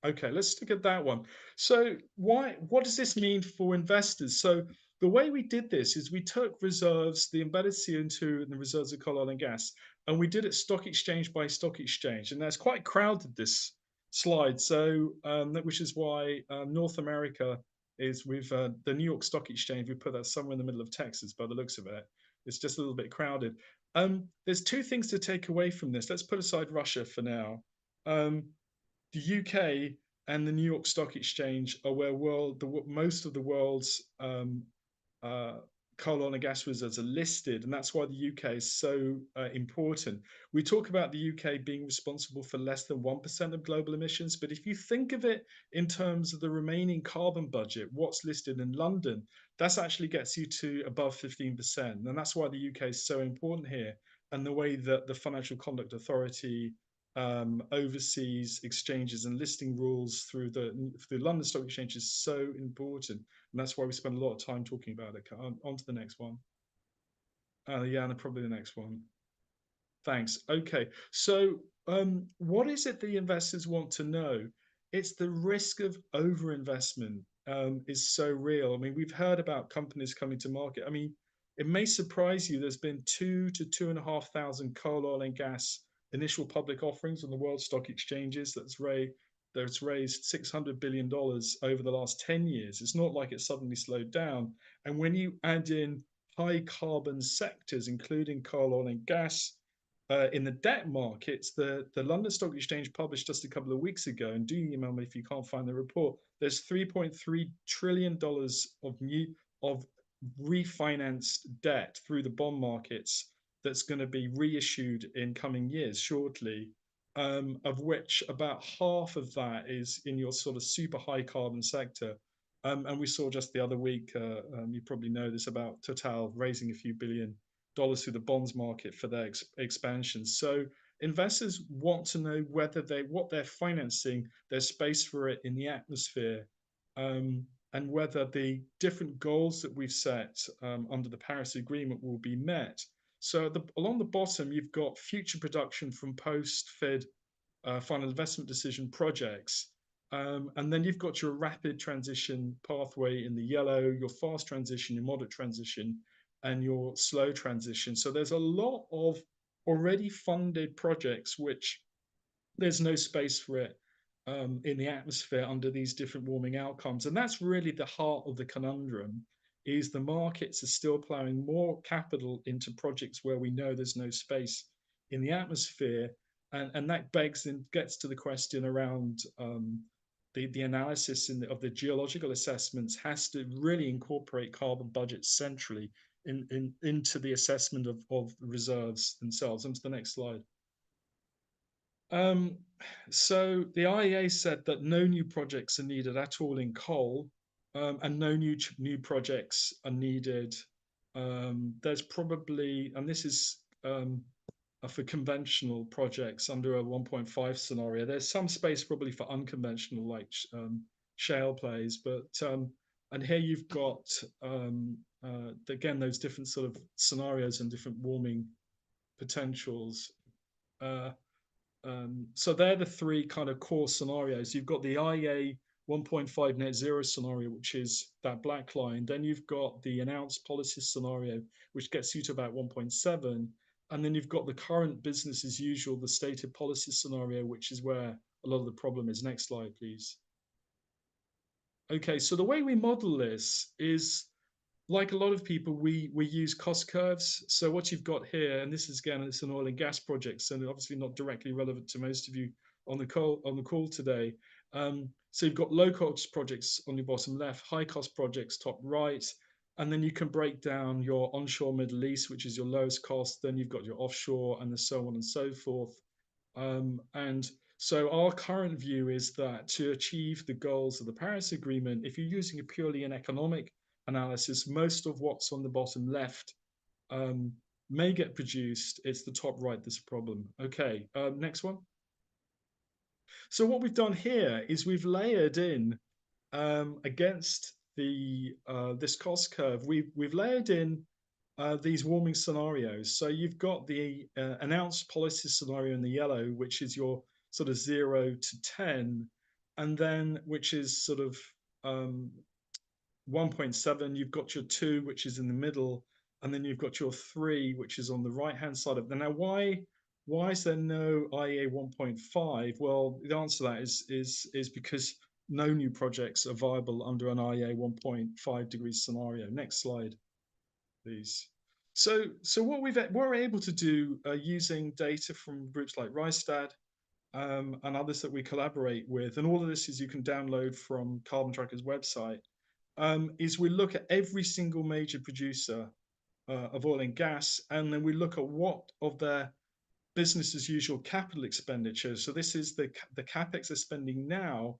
Okay, let's look at that one. So what does this mean for investors? So the way we did this is we took reserves, the embedded CO2 and the reserves of coal, oil and gas, and we did it stock exchange by stock exchange. And that's quite crowded, this slide. So which is why North America is with the New York Stock Exchange. We put that somewhere in the middle of Texas by the looks of it. It's just a little bit crowded. There's two things to take away from this. Let's put aside Russia for now. The UK and the New York Stock Exchange are where most of the world's coal, oil and gas reserves are listed, and that's why the UK is so important. We talk about the UK being responsible for less than 1% of global emissions, but if you think of it in terms of the remaining carbon budget, what's listed in London, that actually gets you to above 15%, and that's why the UK is so important here, and the way that the Financial Conduct Authority overseas exchanges and listing rules through the London Stock Exchange is so important, and that's why we spend a lot of time talking about it. On to the next one. Yeah, and probably the next one. Thanks. Okay, so what is it the investors want to know? It's the risk of overinvestment is so real. I mean, we've heard about companies coming to market. I mean, it may surprise you, there's been 2,000 to 2,500 coal, oil and gas initial public offerings on the world stock exchanges that's raised $600 billion over the last 10 years. It's not like it suddenly slowed down. And when you add in high carbon sectors, including coal, oil and gas, in the debt markets, the London Stock Exchange published just a couple of weeks ago, and do email me if you can't find the report, there's $3.3 trillion of refinanced debt through the bond markets that's going to be reissued in coming years shortly, of which about half of that is in your sort of super high carbon sector. And we saw just the other week, you probably know this, about Total raising a few $1 billion through the bonds market for their expansion. So investors want to know whether what they're financing, there's space for it in the atmosphere, and whether the different goals that we've set under the Paris Agreement will be met. So along the bottom, you've got future production from post-FID final investment decision projects. And then you've got your rapid transition pathway in the yellow, your fast transition, your moderate transition, and your slow transition. So there's a lot of already funded projects which there's no space for it in the atmosphere under these different warming outcomes. And that's really the heart of the conundrum, is the markets are still plowing more capital into projects where we know there's no space in the atmosphere. And that begs and gets to the question around the analysis of the geological assessments has to really incorporate carbon budgets centrally into the assessment of reserves themselves. Onto the next slide. So the IEA said that no new projects are needed at all in coal, and no new projects are needed. There's probably, and this is for conventional projects under a 1.5 scenario, there's some space probably for unconventional like shale plays, but and here you've got again those different sort of scenarios and different warming potentials. So they're the three kind of core scenarios. You've got the IEA 1.5 net zero scenario, which is that black line. Then you've got the announced policy scenario, which gets you to about 1.7. And then you've got the current business as usual, the stated policy scenario, which is where a lot of the problem is. Next slide, please. Okay, so the way we model this is, like a lot of people, we use cost curves. So what you've got here, and this is again, it's an oil and gas project, so obviously not directly relevant to most of you on the call today. So you've got low cost projects on your bottom left, high cost projects top right, and then you can break down your onshore Middle East, which is your lowest cost. Then you've got your offshore, and so on and so forth. And so our current view is that to achieve the goals of the Paris Agreement, if you're using a purely an economic analysis, most of what's on the bottom left may get produced. It's the top right that's a problem. Okay, next one. So what we've done here is we've layered in against the this cost curve. We've layered in these warming scenarios. So you've got the announced policy scenario in the yellow, which is your sort of 0 to 10, and then which is sort of 1.7. You've got your 2, which is in the middle, and then you've got your 3, which is on the right-hand side of it. Now, why is there no IEA 1.5? Well, the answer to that is because no new projects are viable under an IEA 1.5 degree scenario. Next slide, please. So what we're able to do using data from groups like Rystad and others that we collaborate with, and all of this is you can download from Carbon Tracker's website, is we look at every single major producer of oil and gas, and then we look at what of their business as usual capital expenditure. So this is the capex they're spending now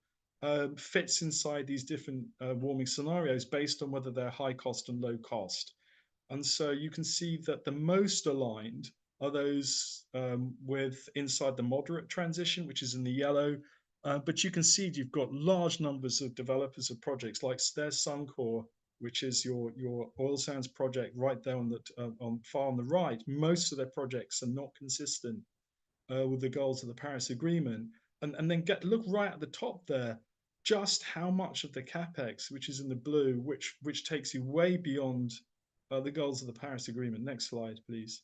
fits inside these different warming scenarios based on whether they're high cost and low cost. And so you can see that the most aligned are those with inside the moderate transition, which is in the yellow. But you can see you've got large numbers of developers of projects, like there's Suncor, which is your oil sands project right there on the far on the right. Most of their projects are not consistent with the goals of the Paris Agreement. And then look right at the top there, just how much of the capex, which is in the blue, which takes you way beyond the goals of the Paris Agreement. Next slide, please.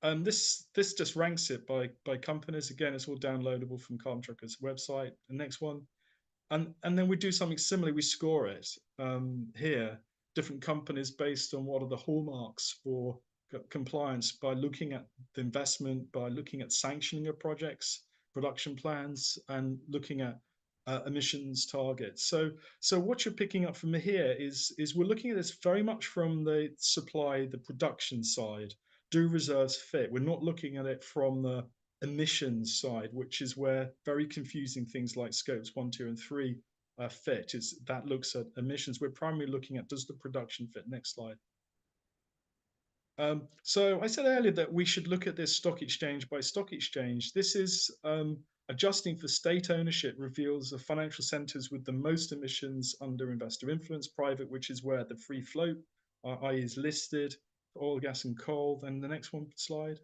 This just ranks it by companies. Again, it's all downloadable from Carbon Tracker's website. The next one. And then we do something similar. We score it here, different companies based on what are the hallmarks for compliance by looking at the investment, by looking at sanctioning of projects, production plans, and looking at emissions targets. So what you're picking up from here is we're looking at this very much from the supply, the production side. Do reserves fit? We're not looking at it from the emissions side, which is where very confusing things like scopes 1, 2, and 3 fit. That looks at emissions. We're primarily looking at, does the production fit? Next slide. So I said earlier that we should look at this stock exchange by stock exchange. This is adjusting for state ownership reveals the financial centers with the most emissions under investor influence, private, which is where the free float, i.e. is listed, for oil, gas, and coal. Then the next one slide.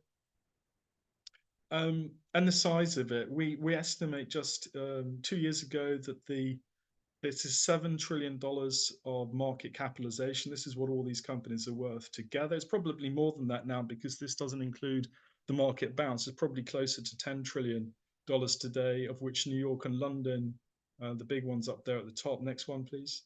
And the size of it, we estimate just 2 years ago that this is $7 trillion of market capitalization. This is what all these companies are worth together. It's probably more than that now because this doesn't include the market bounce. It's probably closer to $10 trillion today, of which New York and London, the big ones up there at the top. Next one, please.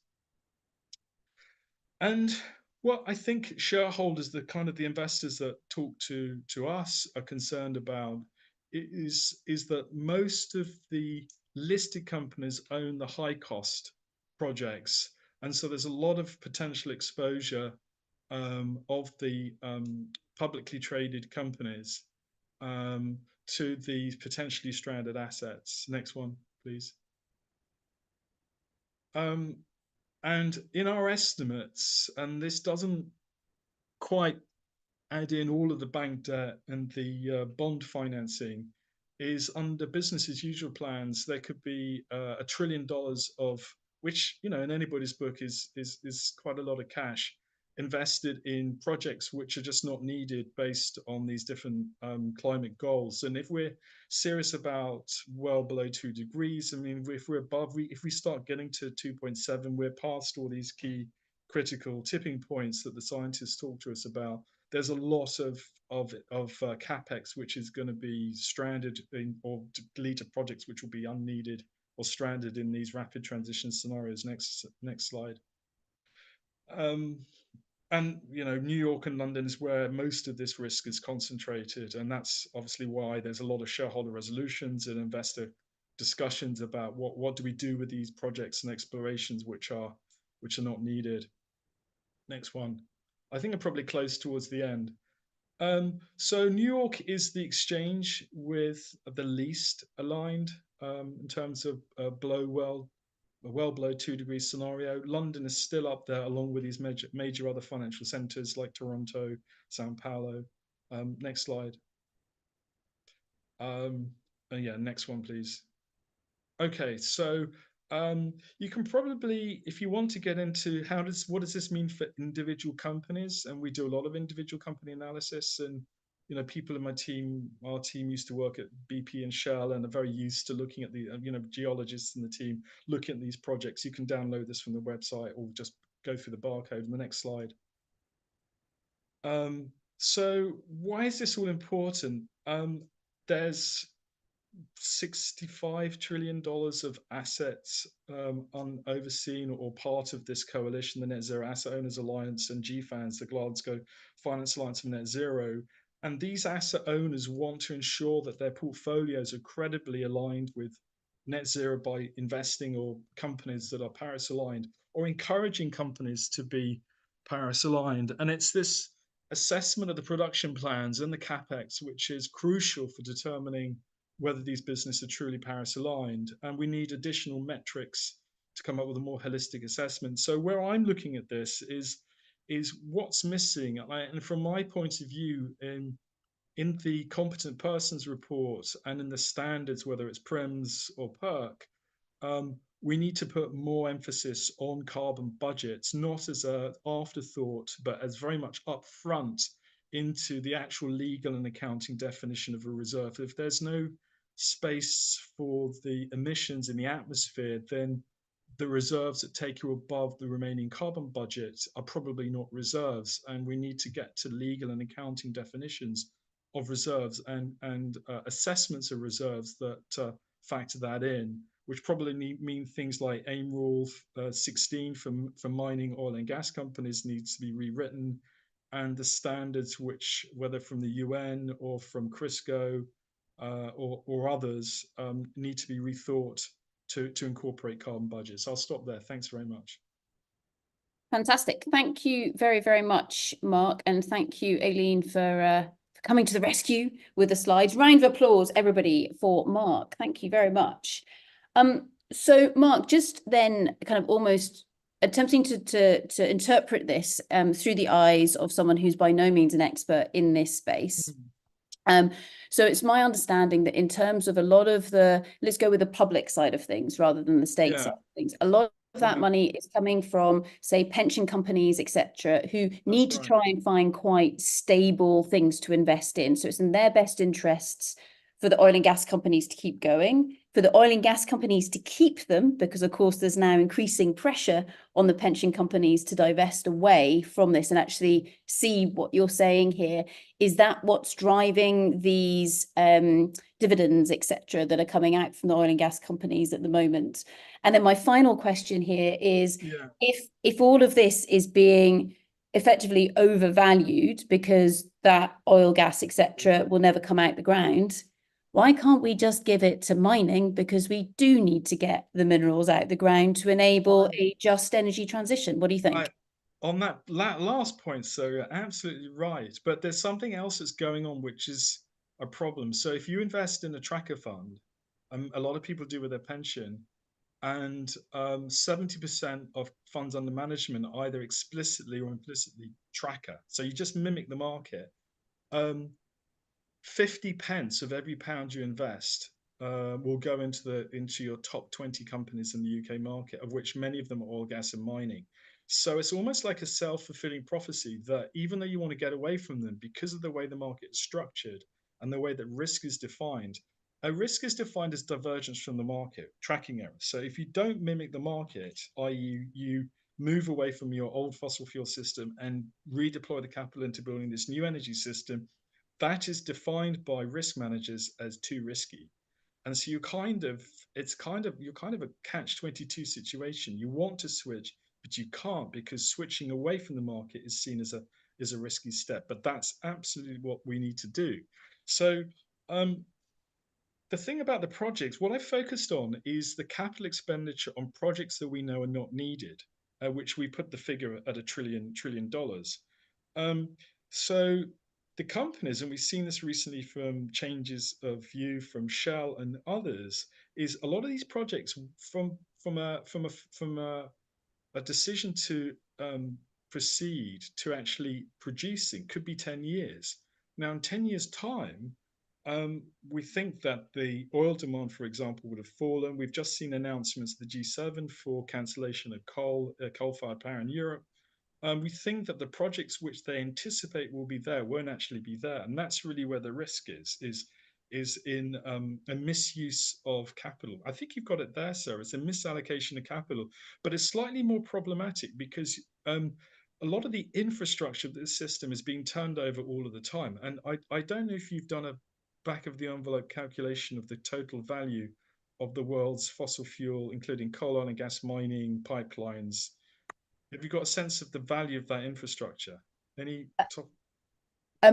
And what I think shareholders, the investors that talk to us are concerned about is that most of the listed companies own the high cost projects. And so there's a lot of potential exposure of the publicly traded companies to these potentially stranded assets. Next one, please. And in our estimates, and this doesn't quite add in all of the bank debt and the bond financing, is under business as usual plans, there could be $1 trillion of, which, in anybody's book is quite a lot of cash, invested in projects which are just not needed based on these different climate goals. And if we're serious about well below 2 degrees, I mean, if we're above, if we start getting to 2.7, we're past all these key critical tipping points that the scientists talk to us about. There's a lot of capex which is going to be stranded in, or deleted projects which will be unneeded or stranded in these rapid transition scenarios. Next slide. And New York and London is where most of this risk is concentrated, and that's obviously why there's a lot of shareholder resolutions and investor discussions about what do we do with these projects and explorations which are not needed. Next one. I think I'm probably close towards the end. So New York is the exchange with the least aligned in terms of well below 2 degrees scenario. London is still up there along with these major other financial centers like Toronto, Sao Paulo. Next slide. Yeah, next one, please. Okay, so you can probably, if you want to get into what does this mean for individual companies, and we do a lot of individual company analysis, and people in our team used to work at BP and Shell and are very used to looking at the geologists in the team looking at these projects. You can download this from the website or just go through the barcode. The next slide. So why is this all important? There's $65 trillion of assets unoverseen or part of this coalition, the Net Zero Asset Owners Alliance and GFANZ, the Glasgow Finance Alliance for Net Zero. And these asset owners want to ensure that their portfolios are credibly aligned with net zero by investing or companies that are Paris aligned, or encouraging companies to be Paris aligned. And it's this assessment of the production plans and the capex which is crucial for determining whether these businesses are truly Paris aligned. And we need additional metrics to come up with a more holistic assessment. So where I'm looking at this is what's missing. And from my point of view, in the competent persons report and in the standards, whether it's PRIMS or PERC, we need to put more emphasis on carbon budgets, not as an afterthought, but as very much upfront into the actual legal and accounting definition of a reserve. If there's no space for the emissions in the atmosphere, then the reserves that take you above the remaining carbon budget are probably not reserves. And we need to get to legal and accounting definitions of reserves and assessments of reserves that factor that in, which probably mean things like AIM Rule 16 for mining, oil and gas companies needs to be rewritten, and the standards which, whether from the UN or from CRISCO or others, need to be rethought to incorporate carbon budgets. I'll stop there. Thanks very much. Fantastic. Thank you very, very much, Mark. And thank you, Aileen, for coming to the rescue with the slides. Round of applause, everybody, for Mark. Thank you very much. So, Mark, just then kind of almost attempting to interpret this through the eyes of someone who's by no means an expert in this space. So it's my understanding that in terms of a lot of let's go with the public side of things rather than the state side of things, a lot of that money is coming from, say, pension companies, etc., who need to try and find quite stable things to invest in. So it's in their best interests for the oil and gas companies to keep going, for the oil and gas companies to keep them, because of course there's now increasing pressure on the pension companies to divest away from this and actually see what you're saying here. Is that what's driving these dividends, etc., that are coming out from the oil and gas companies at the moment? And then my final question here is, if all of this is being effectively overvalued because that oil, gas, etc., will never come out the ground, why can't we just give it to mining? Because we do need to get the minerals out of the ground to enable a just energy transition. What do you think? On that last point, so you're absolutely right. But there's something else that's going on, which is a problem. So if you invest in a tracker fund, a lot of people do with their pension, and 70% of funds under management either explicitly or implicitly tracker. So you just mimic the market. 50 pence of every pound you invest will go into your top 20 companies in the UK market, of which many of them are oil, gas and mining. So it's almost like a self-fulfilling prophecy that even though you want to get away from them because of the way the market is structured and the way that risk is defined, a risk is defined as divergence from the market, tracking error. So if you don't mimic the market, i.e. you move away from your old fossil fuel system and redeploy the capital into building this new energy system, that is defined by risk managers as too risky. And so you're kind of a catch-22 situation. You want to switch, but you can't because switching away from the market is seen as a risky step. But that's absolutely what we need to do. So the thing about the projects, what I focused on is the capital expenditure on projects that we know are not needed, which we put the figure at $1 trillion. So the companies, and we've seen this recently from changes of view from Shell and others, is a lot of these projects from a decision to proceed to actually producing could be 10 years. Now, in 10 years' time, we think that the oil demand, for example, would have fallen. We've just seen announcements of the G7 for cancellation of coal-fired power in Europe. We think that the projects which they anticipate will be there won't actually be there, and that's really where the risk is in a misuse of capital. I think you've got it there, sir. It's a misallocation of capital, but it's slightly more problematic because a lot of the infrastructure of this system is being turned over all of the time. And I don't know if you've done a back of the envelope calculation of the total value of the world's fossil fuel, including coal, oil and gas mining, pipelines. Have you got a sense of the value of that infrastructure? Any top?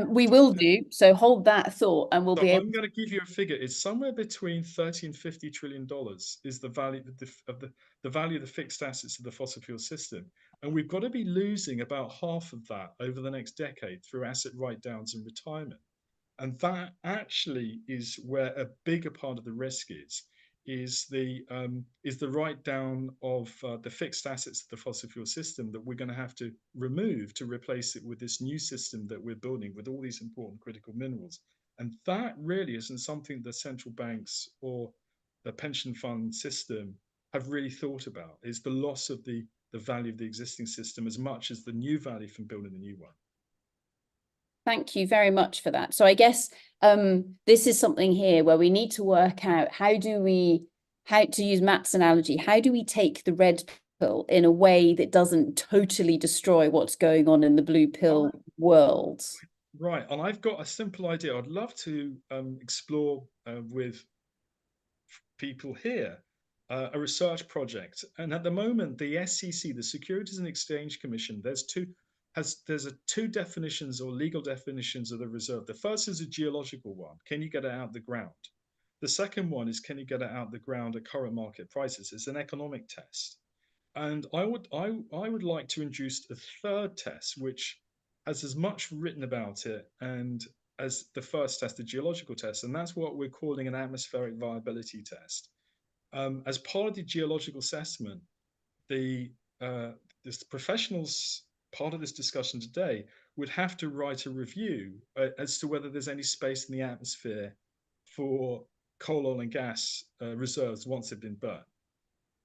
We will do. So hold that thought, and we'll So be able. I'm going to give you a figure. It's somewhere between $30 and $50 trillion is the value of the value of the fixed assets of the fossil fuel system, and we've got to be losing about half of that over the next decade through asset write-downs and retirement. And that actually is where a bigger part of the risk is the write down of the fixed assets of the fossil fuel system that we're going to have to remove to replace it with this new system that we're building with all these important critical minerals. And that really isn't something the central banks or the pension fund system have really thought about, is the loss of the value of the existing system as much as the new value from building the new one. Thank you very much for that. So I guess this is something here where we need to work out how to use Matt's analogy, how do we take the red pill in a way that doesn't totally destroy what's going on in the blue pill world? Right, and I've got a simple idea. I'd love to explore with people here a research project. And at the moment, the SEC, the Securities and Exchange Commission, there's two definitions or legal definitions of the reserve. The first is a geological one. Can you get it out of the ground? The second one is, can you get it out of the ground at current market prices? It's an economic test. And I would like to introduce a third test, which has as much written about it and as the first test, the geological test, and that's what we're calling an atmospheric viability test. As part of the geological assessment, the professionals part of this discussion today would have to write a review as to whether there's any space in the atmosphere for coal, oil and gas reserves once they've been burnt.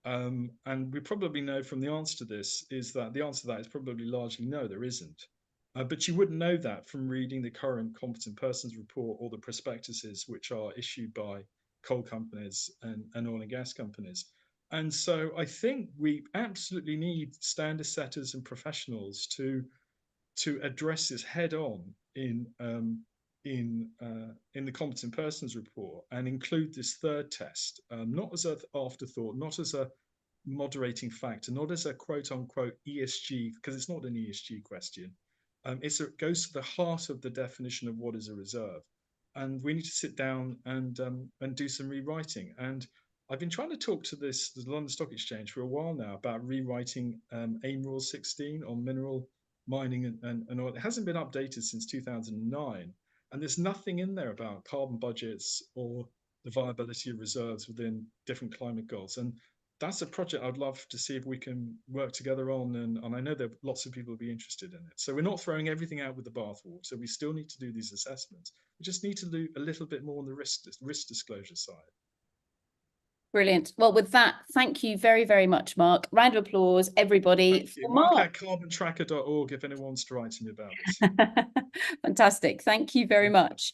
And we probably know from the answer to this is that the answer to that is probably largely no, there isn't. But you wouldn't know that from reading the current competent persons report or the prospectuses which are issued by coal companies and oil and gas companies. And so I think we absolutely need standard setters and professionals to address this head on in the competent persons report and include this third test, not as an afterthought, not as a moderating factor, not as a quote unquote ESG, because it's not an ESG question. It goes to the heart of the definition of what is a reserve. And we need to sit down and do some rewriting. And I've been trying to talk to the London Stock Exchange for a while now about rewriting AIM Rule 16 on mineral mining and oil. It hasn't been updated since 2009. And there's nothing in there about carbon budgets or the viability of reserves within different climate goals. And that's a project I'd love to see if we can work together on. And I know there are lots of people will be interested in it. So we're not throwing everything out with the bathwater. So we still need to do these assessments. We just need to do a little bit more on the risk disclosure side. Brilliant. Well, with that, thank you very, very much, Mark. Round of applause, everybody, Thank you. for Mark Mark. at carbontracker.org if anyone wants to write to me about this. Fantastic. Thank you very much.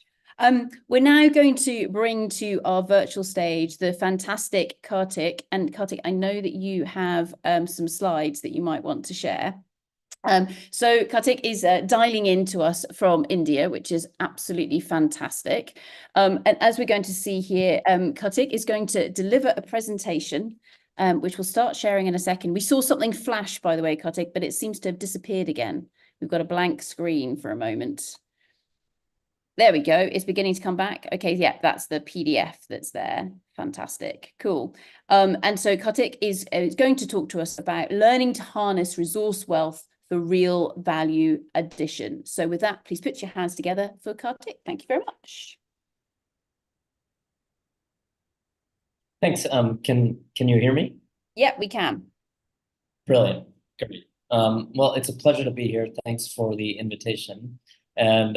We're now going to bring to our virtual stage the fantastic Kartik. And Kartik, I know that you have some slides that you might want to share. So Kartik is dialing in to us from India, which is absolutely fantastic. And as we're going to see here, Kartik is going to deliver a presentation, which we'll start sharing in a second. We saw something flash, by the way, Kartik, but it seems to have disappeared again. We've got a blank screen for a moment. There we go. It's beginning to come back. Okay, yeah, that's the PDF that's there. Fantastic. Cool. And so Kartik is going to talk to us about learning to harness resource wealth for real value addition. So with that, please put your hands together for Kartik. Thank you very much. Thanks. Can you hear me? Yeah, we can. Brilliant. Great. Well, it's a pleasure to be here. Thanks for the invitation. And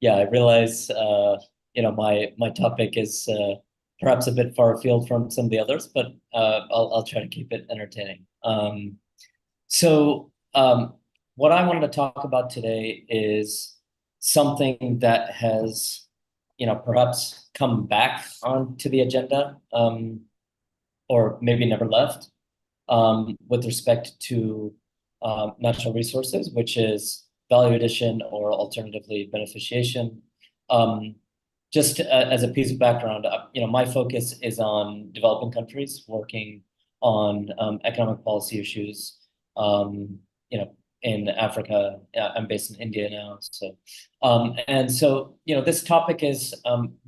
yeah, I realize my topic is perhaps a bit far afield from some of the others, but I'll try to keep it entertaining. So what I wanted to talk about today is something that has, perhaps come back onto the agenda, or maybe never left, with respect to natural resources, which is value addition or alternatively beneficiation. Just as a piece of background, my focus is on developing countries working on economic policy issues. In Africa, I'm based in India now. So, and so, this topic is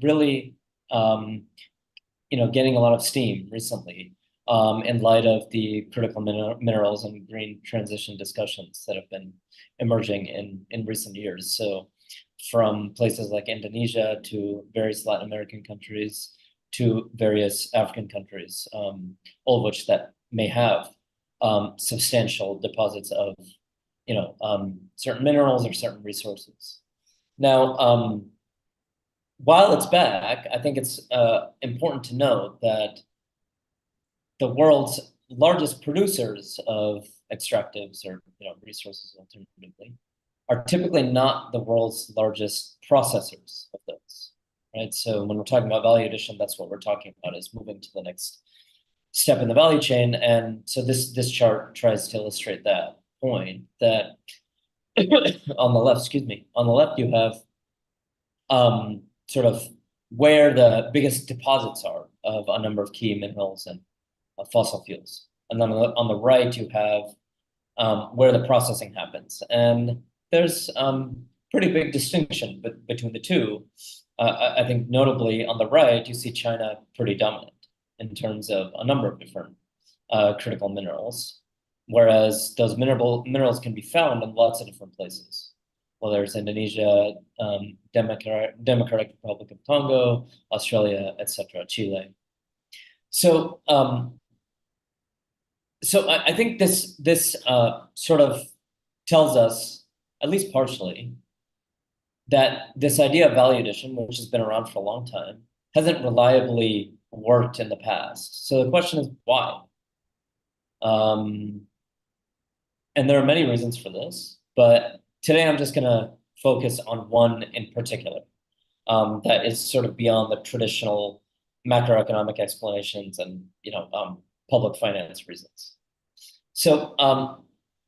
really, getting a lot of steam recently, in light of the critical minerals and green transition discussions that have been emerging in recent years. So from places like Indonesia to various Latin American countries to various African countries, all of which that may have substantial deposits of, certain minerals or certain resources. Now, while it's back, I think it's important to note that the world's largest producers of extractives or resources alternatively are typically not the world's largest processors of those, right? So when we're talking about value addition, that's what we're talking about, is moving to the next step in the value chain. And so this chart tries to illustrate that point, that on the left, you have sort of where the biggest deposits are of a number of key minerals and fossil fuels. And then on the right, you have where the processing happens. And there's pretty big distinction between the two. I think notably on the right, you see China pretty dominant in terms of a number of different critical minerals, whereas those minerals can be found in lots of different places. Well, there's Indonesia, Democratic Republic of Congo, Australia, etc., Chile. So, I think this sort of tells us, at least partially, that this idea of value addition, which has been around for a long time, hasn't reliably worked in the past. So the question is why? And there are many reasons for this, but today I'm just going to focus on one in particular, that is sort of beyond the traditional macroeconomic explanations and public finance reasons. So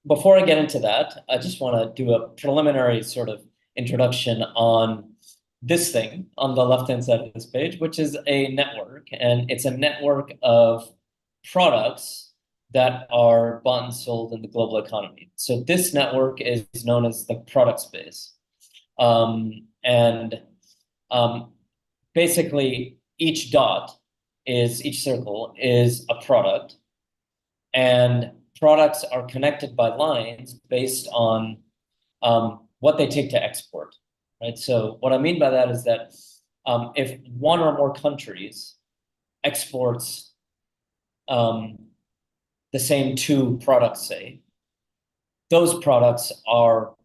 before I get into that, I just want to do a preliminary sort of introduction on this thing on the left-hand side of this page, which is a network, and it's a network of products that are bought and sold in the global economy. So this network is known as the product space. Basically, each circle is a product, and products are connected by lines based on what they take to export, right? So what I mean by that is that if one or more countries exports the same two products, say, those products are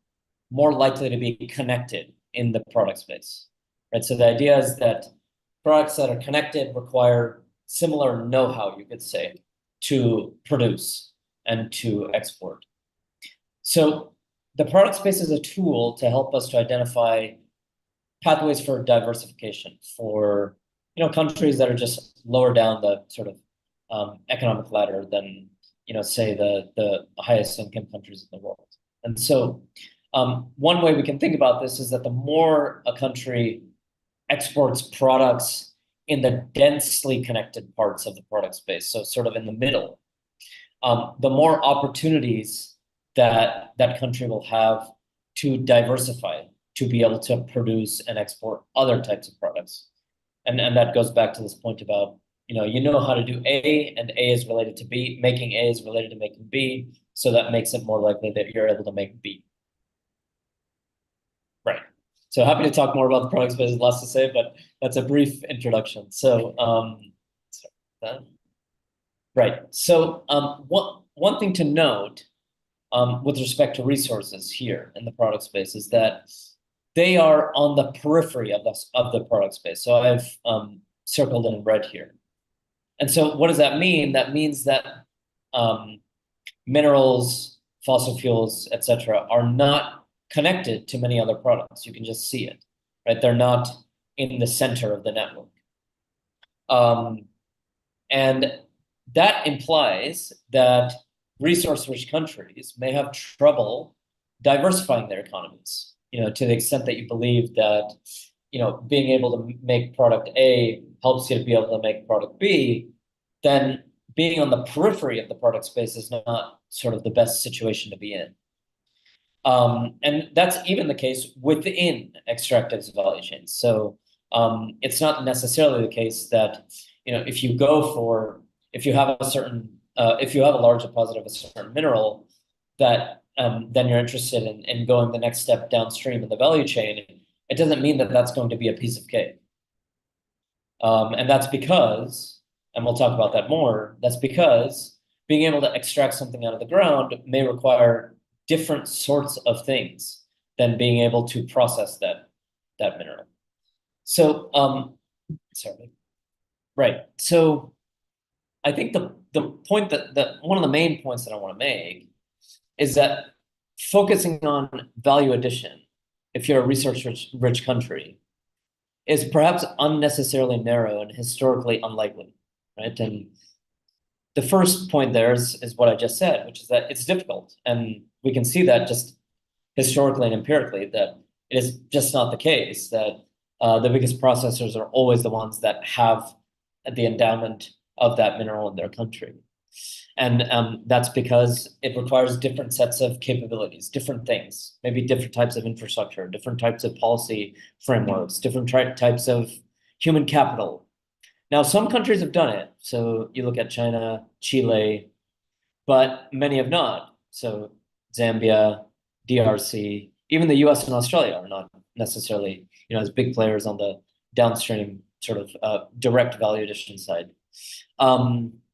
more likely to be connected in the product space, right? So the idea is that products that are connected require similar know-how, you could say, to produce and to export. So the product space is a tool to help us to identify pathways for diversification for countries that are just lower down the sort of economic ladder than say the highest income countries in the world. And so one way we can think about this is that the more a country exports products in the densely connected parts of the product space, so sort of in the middle, the more opportunities that that country will have to diversify, to be able to produce and export other types of products. And that goes back to this point about, you know how to do A, and A is related to B. Making A is related to making B, so that makes it more likely that you're able to make B. Right. So happy to talk more about the product space, lots to say, but that's a brief introduction. So, right. So one thing to note with respect to resources here in the product space is that they are on the periphery of the product space. So I've circled in red here. And so what does that mean? That means that minerals, fossil fuels, etc., are not connected to many other products. You can just see it, right? They're not in the center of the network. And that implies that resource-rich countries may have trouble diversifying their economies, to the extent that you believe that, being able to make product A helps you to be able to make product B, then being on the periphery of the product space is not sort of the best situation to be in. And that's even the case within extractives value chains. So it's not necessarily the case that, if you have a large deposit of a certain mineral, that then you're interested in going the next step downstream in the value chain. It doesn't mean that that's going to be a piece of cake. And that's because, and we'll talk about that more, that's because being able to extract something out of the ground may require different sorts of things than being able to process that mineral. So, sorry. Right. So I think the point that one of the main points that I want to make is that focusing on value addition, if you're a resource-rich country, is perhaps unnecessarily narrow and historically unlikely, right? And the first point there is what I just said, which is that it's difficult. And we can see that just historically and empirically, that it is just not the case, that the biggest processors are always the ones that have the endowment of that mineral in their country. And that's because it requires different sets of capabilities, different things, maybe different types of infrastructure, different types of policy frameworks, different types of human capital. Now, some countries have done it. So you look at China, Chile, but many have not. So Zambia, DRC, even the US and Australia are not necessarily, as big players on the downstream sort of direct value addition side.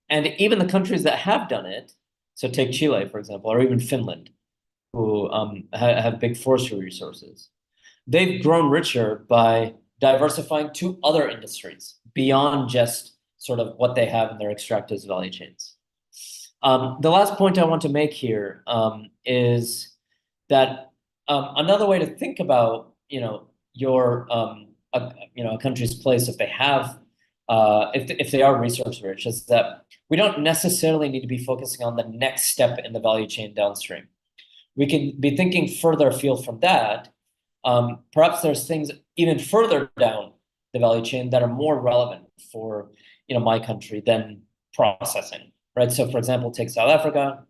And even the countries that have done it, so take Chile, for example, or even Finland, who have big forestry resources, they've grown richer by diversifying to other industries beyond just sort of what they have in their extractives value chains. The last point I want to make here is that another way to think about, a country's place if they have, if they are resource rich, is that we don't necessarily need to be focusing on the next step in the value chain downstream. We can be thinking further afield from that. Perhaps there's things even further down the value chain that are more relevant for my country than processing, right? So for example, take South Africa.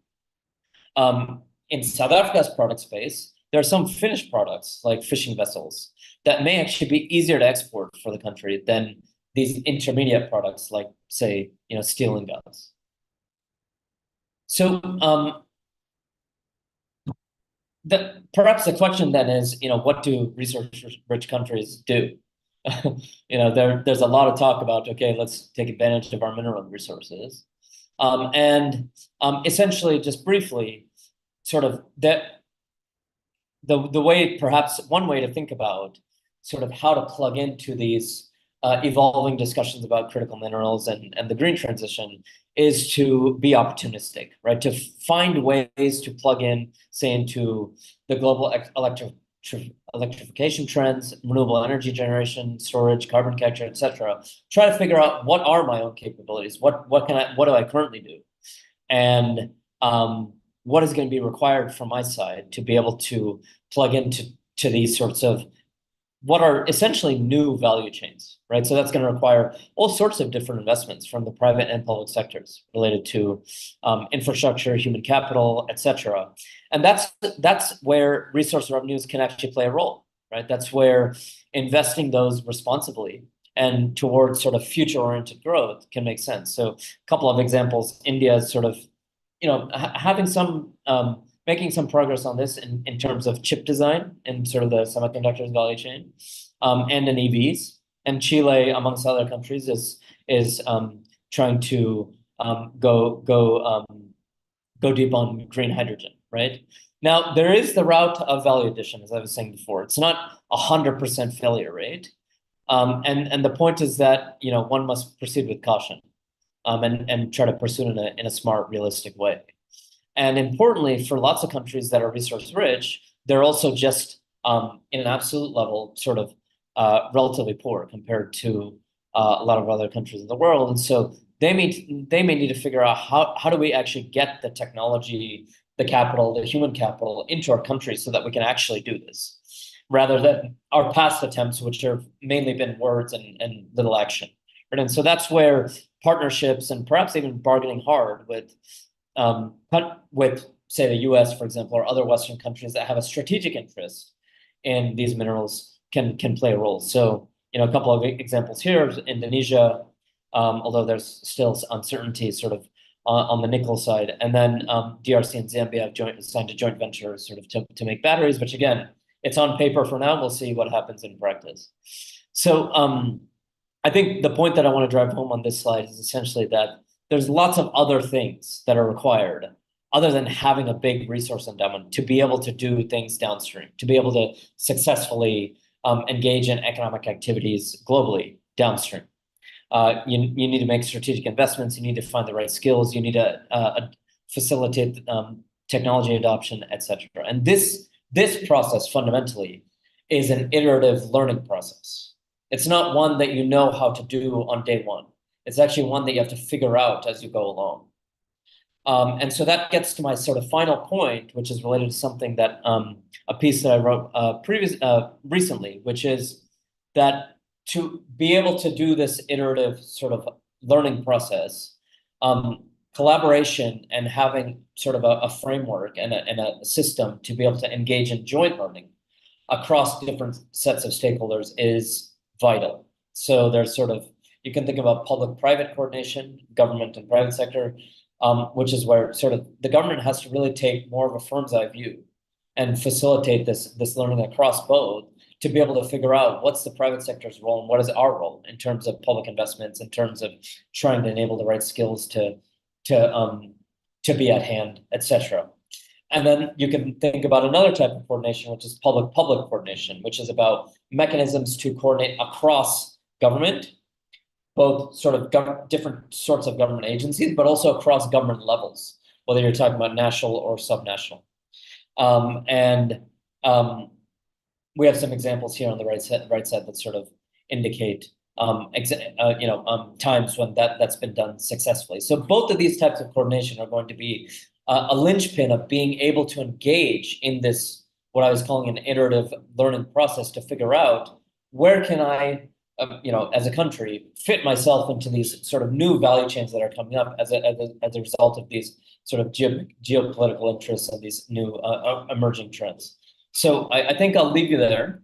In South Africa's product space, there are some finished products like fishing vessels that may actually be easier to export for the country than these intermediate products like, say, steel and guns. So perhaps the question then is, what do resource-rich countries do? There's a lot of talk about, okay, let's take advantage of our mineral resources. And essentially, just briefly, sort of the way, perhaps one way to think about sort of how to plug into these evolving discussions about critical minerals and the green transition is to be opportunistic, right? To find ways to plug in, say, into the global electrification trends, renewable energy generation, storage, carbon capture, etc. Try to figure out what are my own capabilities, what do I currently do, and what is going to be required from my side to be able to plug into these sorts of what are essentially new value chains, right? So that's going to require all sorts of different investments from the private and public sectors related to infrastructure, human capital, etc. And that's where resource revenues can actually play a role, right? That's where investing those responsibly and towards sort of future-oriented growth can make sense. So a couple of examples: India is sort of, having some making some progress on this in terms of chip design and sort of the semiconductors value chain, and in EVs. And Chile, amongst other countries, is trying to go deep on green hydrogen, right? Now, there is the route of value addition, as I was saying before. It's not 100% failure rate. And the point is that, one must proceed with caution, and try to pursue it in a smart, realistic way. And importantly, for lots of countries that are resource rich, they're also just in an absolute level sort of relatively poor compared to a lot of other countries in the world. And so they may need to figure out how do we actually get the technology, the capital, the human capital into our country so that we can actually do this, rather than our past attempts, which have mainly been words and little action. Right? And so that's where partnerships and perhaps even bargaining hard with say the US, for example, or other Western countries that have a strategic interest in these minerals can play a role. So, a couple of examples here: Indonesia, although there's still uncertainty sort of on the nickel side, and then DRC and Zambia have signed a joint venture sort of to make batteries, which again, it's on paper for now. We'll see what happens in practice. So I think the point that I want to drive home on this slide is essentially that there's lots of other things that are required other than having a big resource endowment to be able to do things downstream, to be able to successfully engage in economic activities globally downstream. You need to make strategic investments. You need to find the right skills. You need to facilitate technology adoption, etc. And this process fundamentally is an iterative learning process. It's not one that you know how to do on day one. It's actually one that you have to figure out as you go along. And so that gets to my sort of final point, which is related to something that a piece that I wrote recently, which is that to be able to do this iterative sort of learning process, collaboration and having sort of a framework and a system to be able to engage in joint learning across different sets of stakeholders is vital. So there's sort of, you can think about public-private coordination, government and private sector, which is where sort of the government has to really take more of a firm's eye view and facilitate this learning across both to be able to figure out what's the private sector's role and what is our role in terms of public investments, in terms of trying to enable the right skills to be at hand, etc. And then you can think about another type of coordination, which is public-public coordination, which is about mechanisms to coordinate across government, both sort of different sorts of government agencies, but also across government levels, whether you're talking about national or subnational. We have some examples here on the right side that sort of indicate times when that's been done successfully. So both of these types of coordination are going to be a linchpin of being able to engage in this, what I was calling an iterative learning process, to figure out where can I, as a country, fit myself into these sort of new value chains that are coming up as a result of these sort of geopolitical interests and these new emerging trends. So I think I'll leave you there.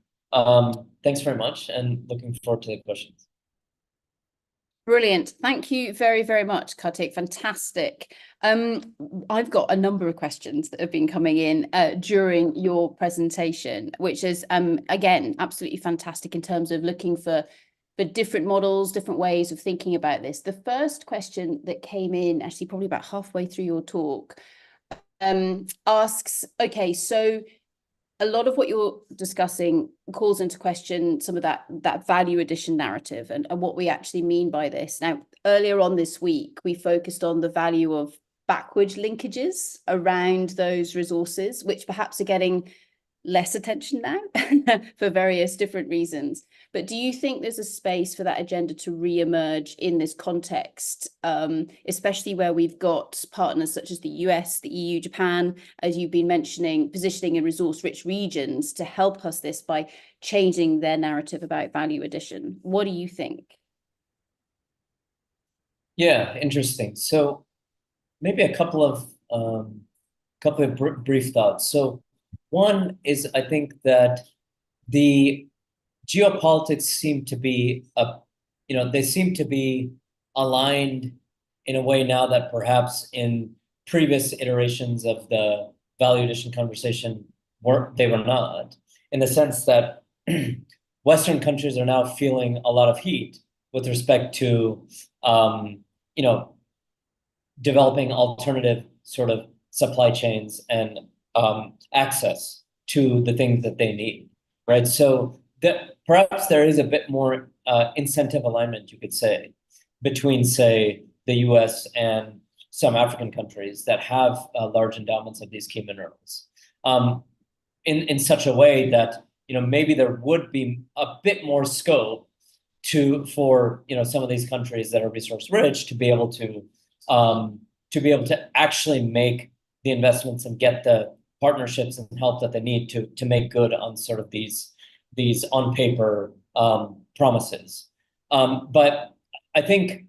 Thanks very much, and looking forward to the questions. Brilliant. Thank you very, very much, Kartik. Fantastic. I've got a number of questions that have been coming in during your presentation, which is, again, absolutely fantastic in terms of looking for different models, different ways of thinking about this. The first question that came in, actually probably about halfway through your talk, asks, okay, so a lot of what you're discussing calls into question some of that value addition narrative and what we actually mean by this. Now, earlier on this week, we focused on the value of backward linkages around those resources, which perhaps are getting less attention now for various different reasons. But do you think there's a space for that agenda to re-emerge in this context, especially where we've got partners such as the US, the EU, Japan, as you've been mentioning, positioning in resource-rich regions to help us this by changing their narrative about value addition? What do you think? Yeah, interesting. So maybe a couple of brief thoughts. So one is, I think that the geopolitics seem to be they seem to be aligned in a way now that perhaps in previous iterations of the value addition conversation they were not, in the sense that Western countries are now feeling a lot of heat with respect to developing alternative sort of supply chains and access to the things that they need, right? So perhaps there is a bit more incentive alignment, you could say, between, say, the US and some African countries that have large endowments of these key minerals, in such a way that maybe there would be a bit more scope for some of these countries that are resource rich to be able to actually make the investments and get the partnerships and help that they need to make good on sort of these on paper promises. But I think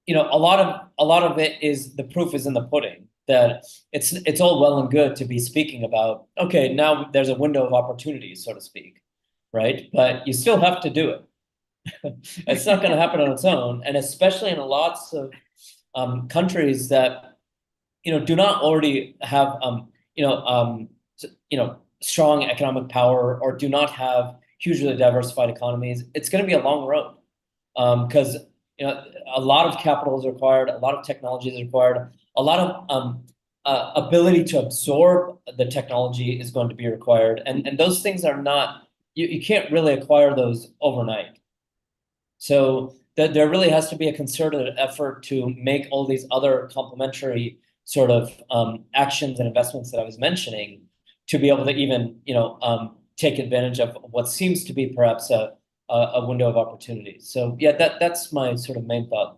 a lot of it is, the proof is in the pudding, that it's all well and good to be speaking about, okay, now there's a window of opportunity, so to speak, right? But you still have to do it. It's not going to happen on its own, and especially in lots of countries that do not already have strong economic power or do not have hugely diversified economies. It's going to be a long road, because a lot of capital is required, a lot of technology is required, a lot of ability to absorb the technology is going to be required, and those things are not, you can't really acquire those overnight. So there really has to be a concerted effort to make all these other complementary sort of actions and investments that I was mentioning to be able to even take advantage of what seems to be perhaps a window of opportunity. So yeah, that's my sort of main thought.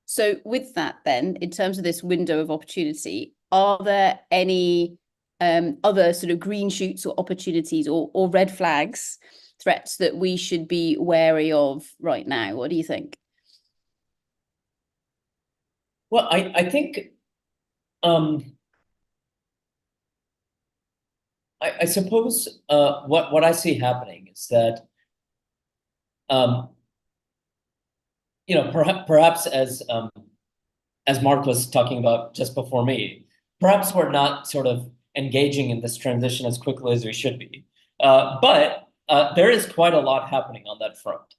So with that then, in terms of this window of opportunity, are there any other sort of green shoots or opportunities or red flags, threats that we should be wary of right now? What do you think? Well, I think I suppose what I see happening is that perhaps as Mark was talking about just before me, perhaps we're not sort of engaging in this transition as quickly as we should be, but there is quite a lot happening on that front.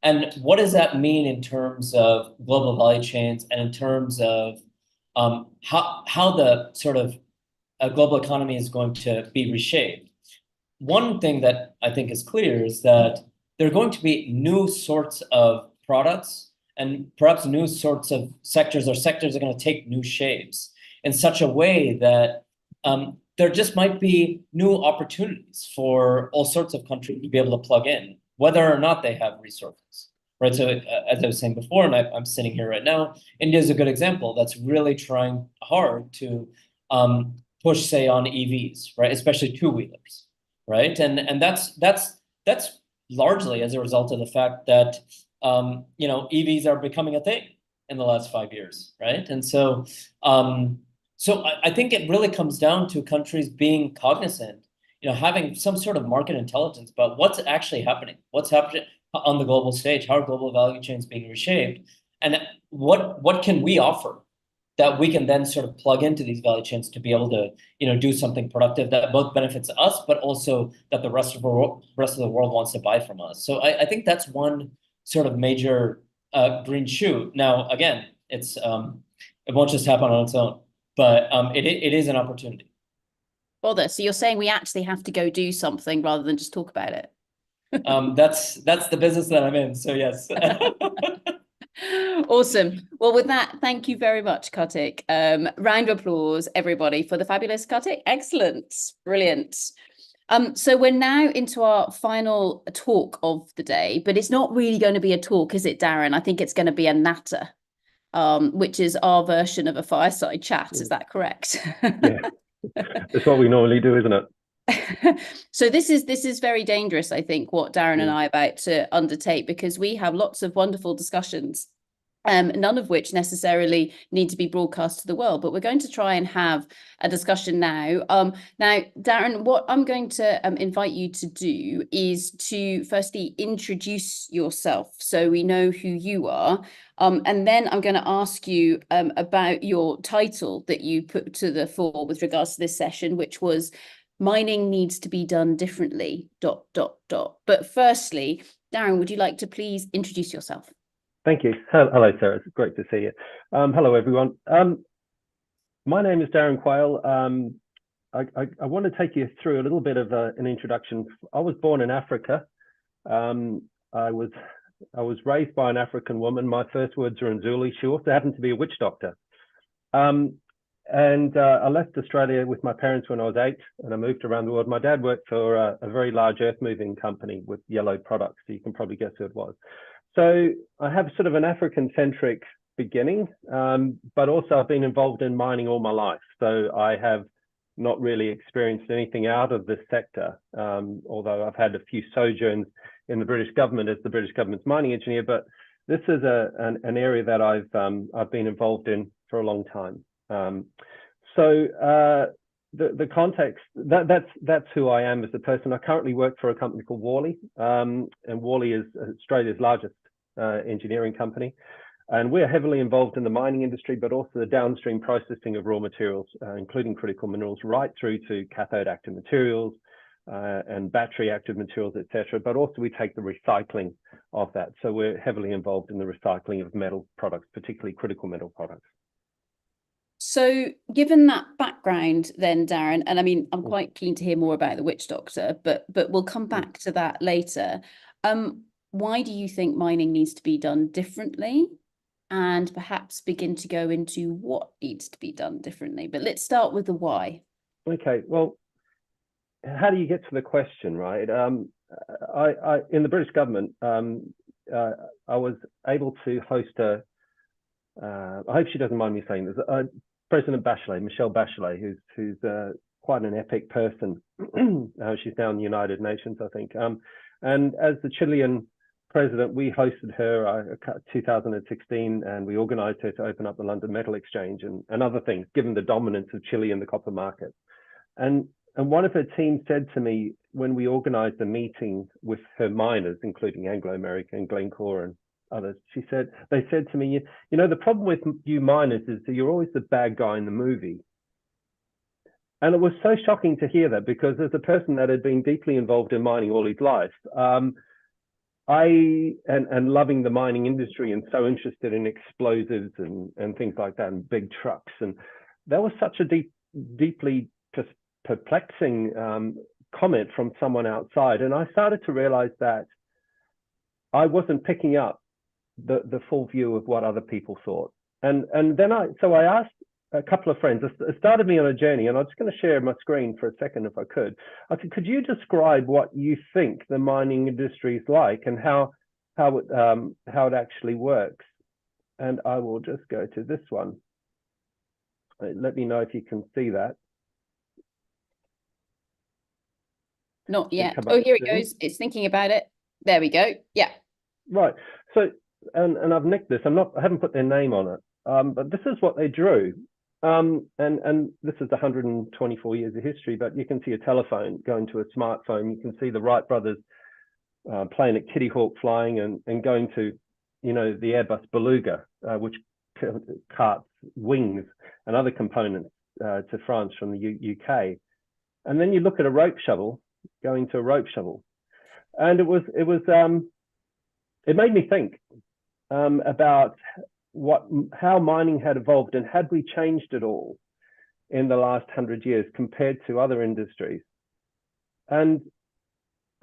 And what does that mean in terms of global value chains and in terms of how the sort of global economy is going to be reshaped? One thing that I think is clear is that there are going to be new sorts of products and perhaps new sorts of sectors, or sectors are going to take new shapes in such a way that there just might be new opportunities for all sorts of countries to be able to plug in, whether or not they have resources, right? So as I was saying before, and I'm sitting here right now, India is a good example that's really trying hard to push, say, on EVs, right? Especially two-wheelers, right? And that's largely as a result of the fact that EVs are becoming a thing in the last 5 years, right? And so I think it really comes down to countries being cognizant, having some sort of market intelligence about what's actually happening, what's happening on the global stage, how are global value chains being reshaped, and what can we offer that we can then sort of plug into these value chains to be able to, do something productive that both benefits us, but also that the rest of the world wants to buy from us. So I think that's one sort of major green shoot. Now, again, it won't just happen on its own, but it is an opportunity. bother. So you're saying we actually have to go do something rather than just talk about it. That's the business that I'm in. So yes. Awesome. Well, with that, thank you very much, Kartik. Round of applause, everybody, for the fabulous Kartik. Excellent. Brilliant. So we're now into our final talk of the day, but it's not really going to be a talk, is it, Darren? I think it's going to be a natter, which is our version of a fireside chat. Is that correct? Yeah, that's what we normally do, isn't it? So this is very dangerous, I think, what Darren and I are about to undertake, because we have lots of wonderful discussions, none of which necessarily need to be broadcast to the world, but we're going to try and have a discussion now. Now, Darren, what I'm going to invite you to do is to firstly introduce yourself so we know who you are, and then I'm going to ask you about your title that you put to the fore with regards to this session, which was Mining Needs to Be Done Differently, ... But firstly, Darren, would you like to please introduce yourself? Thank you. Hello, Sarah. It's great to see you. Hello, everyone. My name is Darren Quayle. I want to take you through a little bit of an introduction. I was born in Africa. I was raised by an African woman. My first words are in Zulu. She also happened to be a witch doctor. I left Australia with my parents when I was 8, and I moved around the world. My dad worked for a very large earth moving company with yellow products, so you can probably guess who it was. So I have sort of an African-centric beginning, but also I've been involved in mining all my life. So I have not really experienced anything out of this sector, although I've had a few sojourns in the British government as the British government's mining engineer. But this is an area that I've been involved in for a long time. The context, that's who I am as a person. I currently work for a company called Worley, and Worley is Australia's largest engineering company, and we're heavily involved in the mining industry, but also the downstream processing of raw materials, including critical minerals, right through to cathode active materials and battery active materials, etc. But also we take the recycling of that, so we're heavily involved in the recycling of metal products, particularly critical metal products. So given that background then, Darren, and I mean, I'm quite keen to hear more about the witch doctor, but we'll come back to that later. Why do you think mining needs to be done differently? And perhaps begin to go into what needs to be done differently. But let's start with the why. Okay, well, how do you get to the question, right? I in the British government, I was able to host I hope she doesn't mind me saying this, President Bachelet, Michelle Bachelet, who's quite an epic person. She's now in the United Nations, I think. And as the Chilean president, we hosted her 2016, and we organized her to open up the London Metal Exchange and other things, given the dominance of Chile in the copper market. And one of her team said to me when we organized a meeting with her miners, including Anglo American, Glencore, and others, they said to me, you know, the problem with you miners is that you're always the bad guy in the movie. And it was so shocking to hear that, because as a person that had been deeply involved in mining all his life, and loving the mining industry and so interested in explosives and things like that and big trucks, and that was such a deeply just perplexing comment from someone outside. And I started to realize that I wasn't picking up the full view of what other people thought. And then I asked a couple of friends. It started me on a journey, and I'm just going to share my screen for a second if I could. Could you describe what you think the mining industry is like and how it actually works? And I will just go to this one. Let me know if you can see that. Not yet. Oh, here it goes. It's thinking about it. There we go. Yeah. Right. So, and I've nicked this. I haven't put their name on it. But this is what they drew. And this is 124 years of history, but you can see a telephone going to a smartphone. You can see the Wright brothers playing at Kitty Hawk flying and going to, you know, the Airbus Beluga, which carts wings and other components to France from the UK. And then you look at a rope shovel going to a rope shovel. And it made me think about how mining had evolved, and had we changed it all, in the last 100 years compared to other industries. And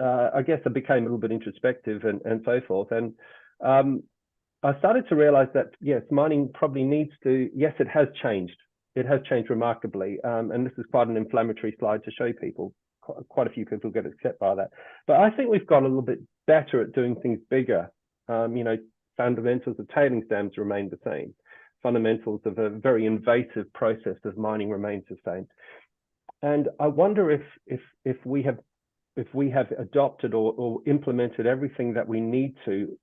I guess I became a little bit introspective and so forth. And I started to realize that, yes, mining probably needs to, yes, it has changed. It has changed remarkably. And this is quite an inflammatory slide to show people. Quite a few people get upset by that. But I think we've got a little bit better at doing things bigger. You know, fundamentals of tailings dams remain the same. Fundamentals of a very invasive process of mining remains the same. And I wonder if we have adopted or implemented everything that we need to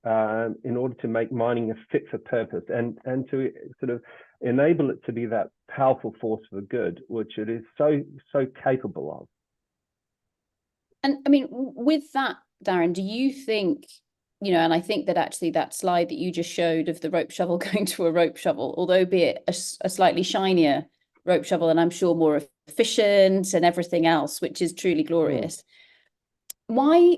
in order to make mining a fit for purpose and to sort of enable it to be that powerful force for good, which it is so capable of. And I mean, with that, Darren, do you think, you know, and I think that actually that slide that you just showed of the rope shovel going to a rope shovel, although be it a slightly shinier rope shovel, and I'm sure more efficient and everything else, which is truly glorious. Why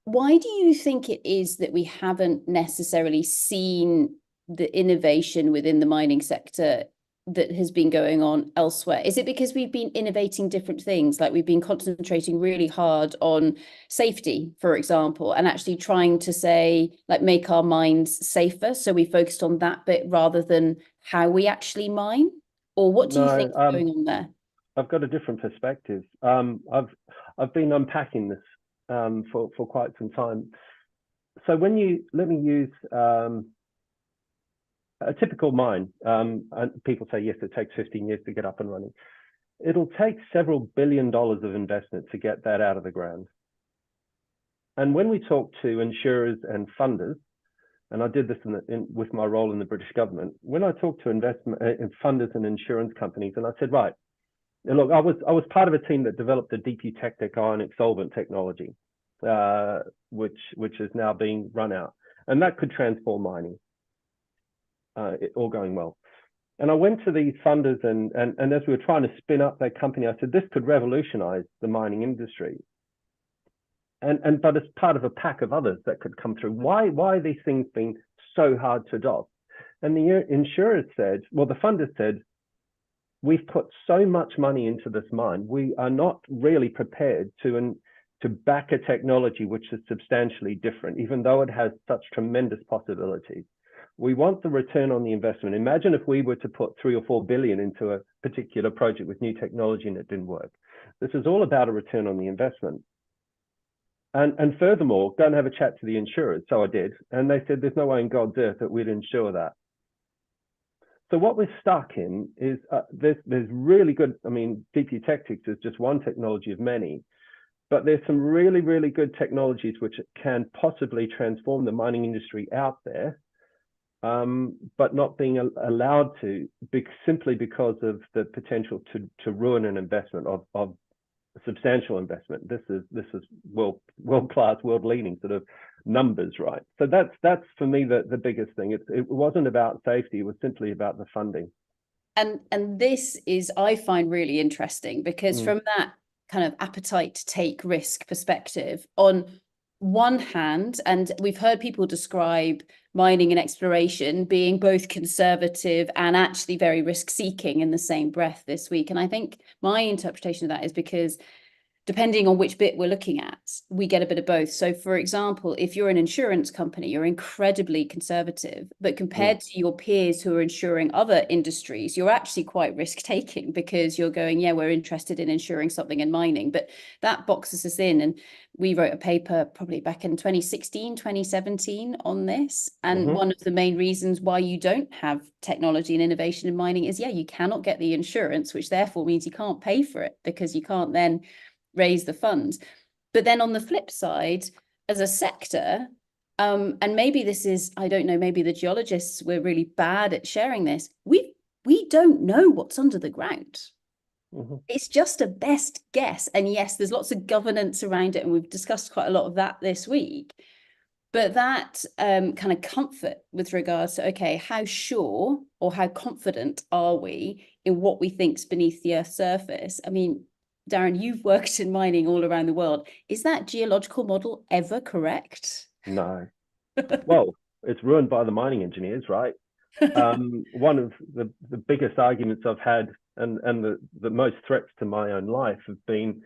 do you think it is that we haven't necessarily seen the innovation within the mining sector that has been going on elsewhere? Is it because we've been innovating different things, like we've been concentrating really hard on safety, for example, and actually trying to say, like, make our mines safer, so we focused on that bit rather than how we actually mine? Or what do you think is going on there? I've got a different perspective. I've been unpacking this for quite some time. So let me use a typical mine, and people say, yes, it takes 15 years to get up and running. It'll take several $1 billion of investment to get that out of the ground. And when we talk to insurers and funders, and I did this with my role in the British government, when I talked to funders and insurance companies, and I said, right, look, I was part of a team that developed the deep eutectic ionic solvent technology, which is now being run out, and that could transform mining. All going well. And I went to these funders and as we were trying to spin up that company, I said, this could revolutionize the mining industry. But as part of a pack of others that could come through, why are these things being so hard to adopt? And the insurers said, well, the funders said, we've put so much money into this mine, we are not really prepared to back a technology which is substantially different, even though it has such tremendous possibilities. We want the return on the investment. Imagine if we were to put 3 or 4 billion into a particular project with new technology and it didn't work. This is all about a return on the investment. And furthermore, go and have a chat to the insurers. So I did. And they said, there's no way in God's earth that we'd insure that. So what we're stuck in is there's really good, I mean, deep eutectics is just one technology of many, but there's some really, really good technologies which can possibly transform the mining industry out there. But not being allowed to, simply because of the potential to ruin an investment of substantial investment. This is world-class, world-leading sort of numbers, right? So that's for me the biggest thing. It wasn't about safety; it was simply about the funding. And this is, I find, really interesting because from that kind of appetite to take risk perspective, on one hand, and we've heard people describe mining and exploration being both conservative and actually very risk-seeking in the same breath this week. And I think my interpretation of that is because depending on which bit we're looking at, we get a bit of both. So for example, if you're an insurance company, you're incredibly conservative, but compared to your peers who are insuring other industries, you're actually quite risk-taking because you're going, yeah, we're interested in insuring something in mining, but that boxes us in. And we wrote a paper probably back in 2016, 2017 on this. And one of the main reasons why you don't have technology and innovation in mining is, yeah, you cannot get the insurance, which therefore means you can't pay for it because you can't then raise the funds. But then on the flip side, as a sector, and maybe this is, I don't know, maybe the geologists were really bad at sharing this, we don't know what's under the ground. It's just a best guess. And yes, there's lots of governance around it, and we've discussed quite a lot of that this week. But that kind of comfort with regards to, okay, how sure or how confident are we in what we think's beneath the Earth's surface? I mean, Darren, you've worked in mining all around the world. Is that geological model ever correct? No. Well, it's ruined by the mining engineers, right? One of the biggest arguments I've had and the most threats to my own life have been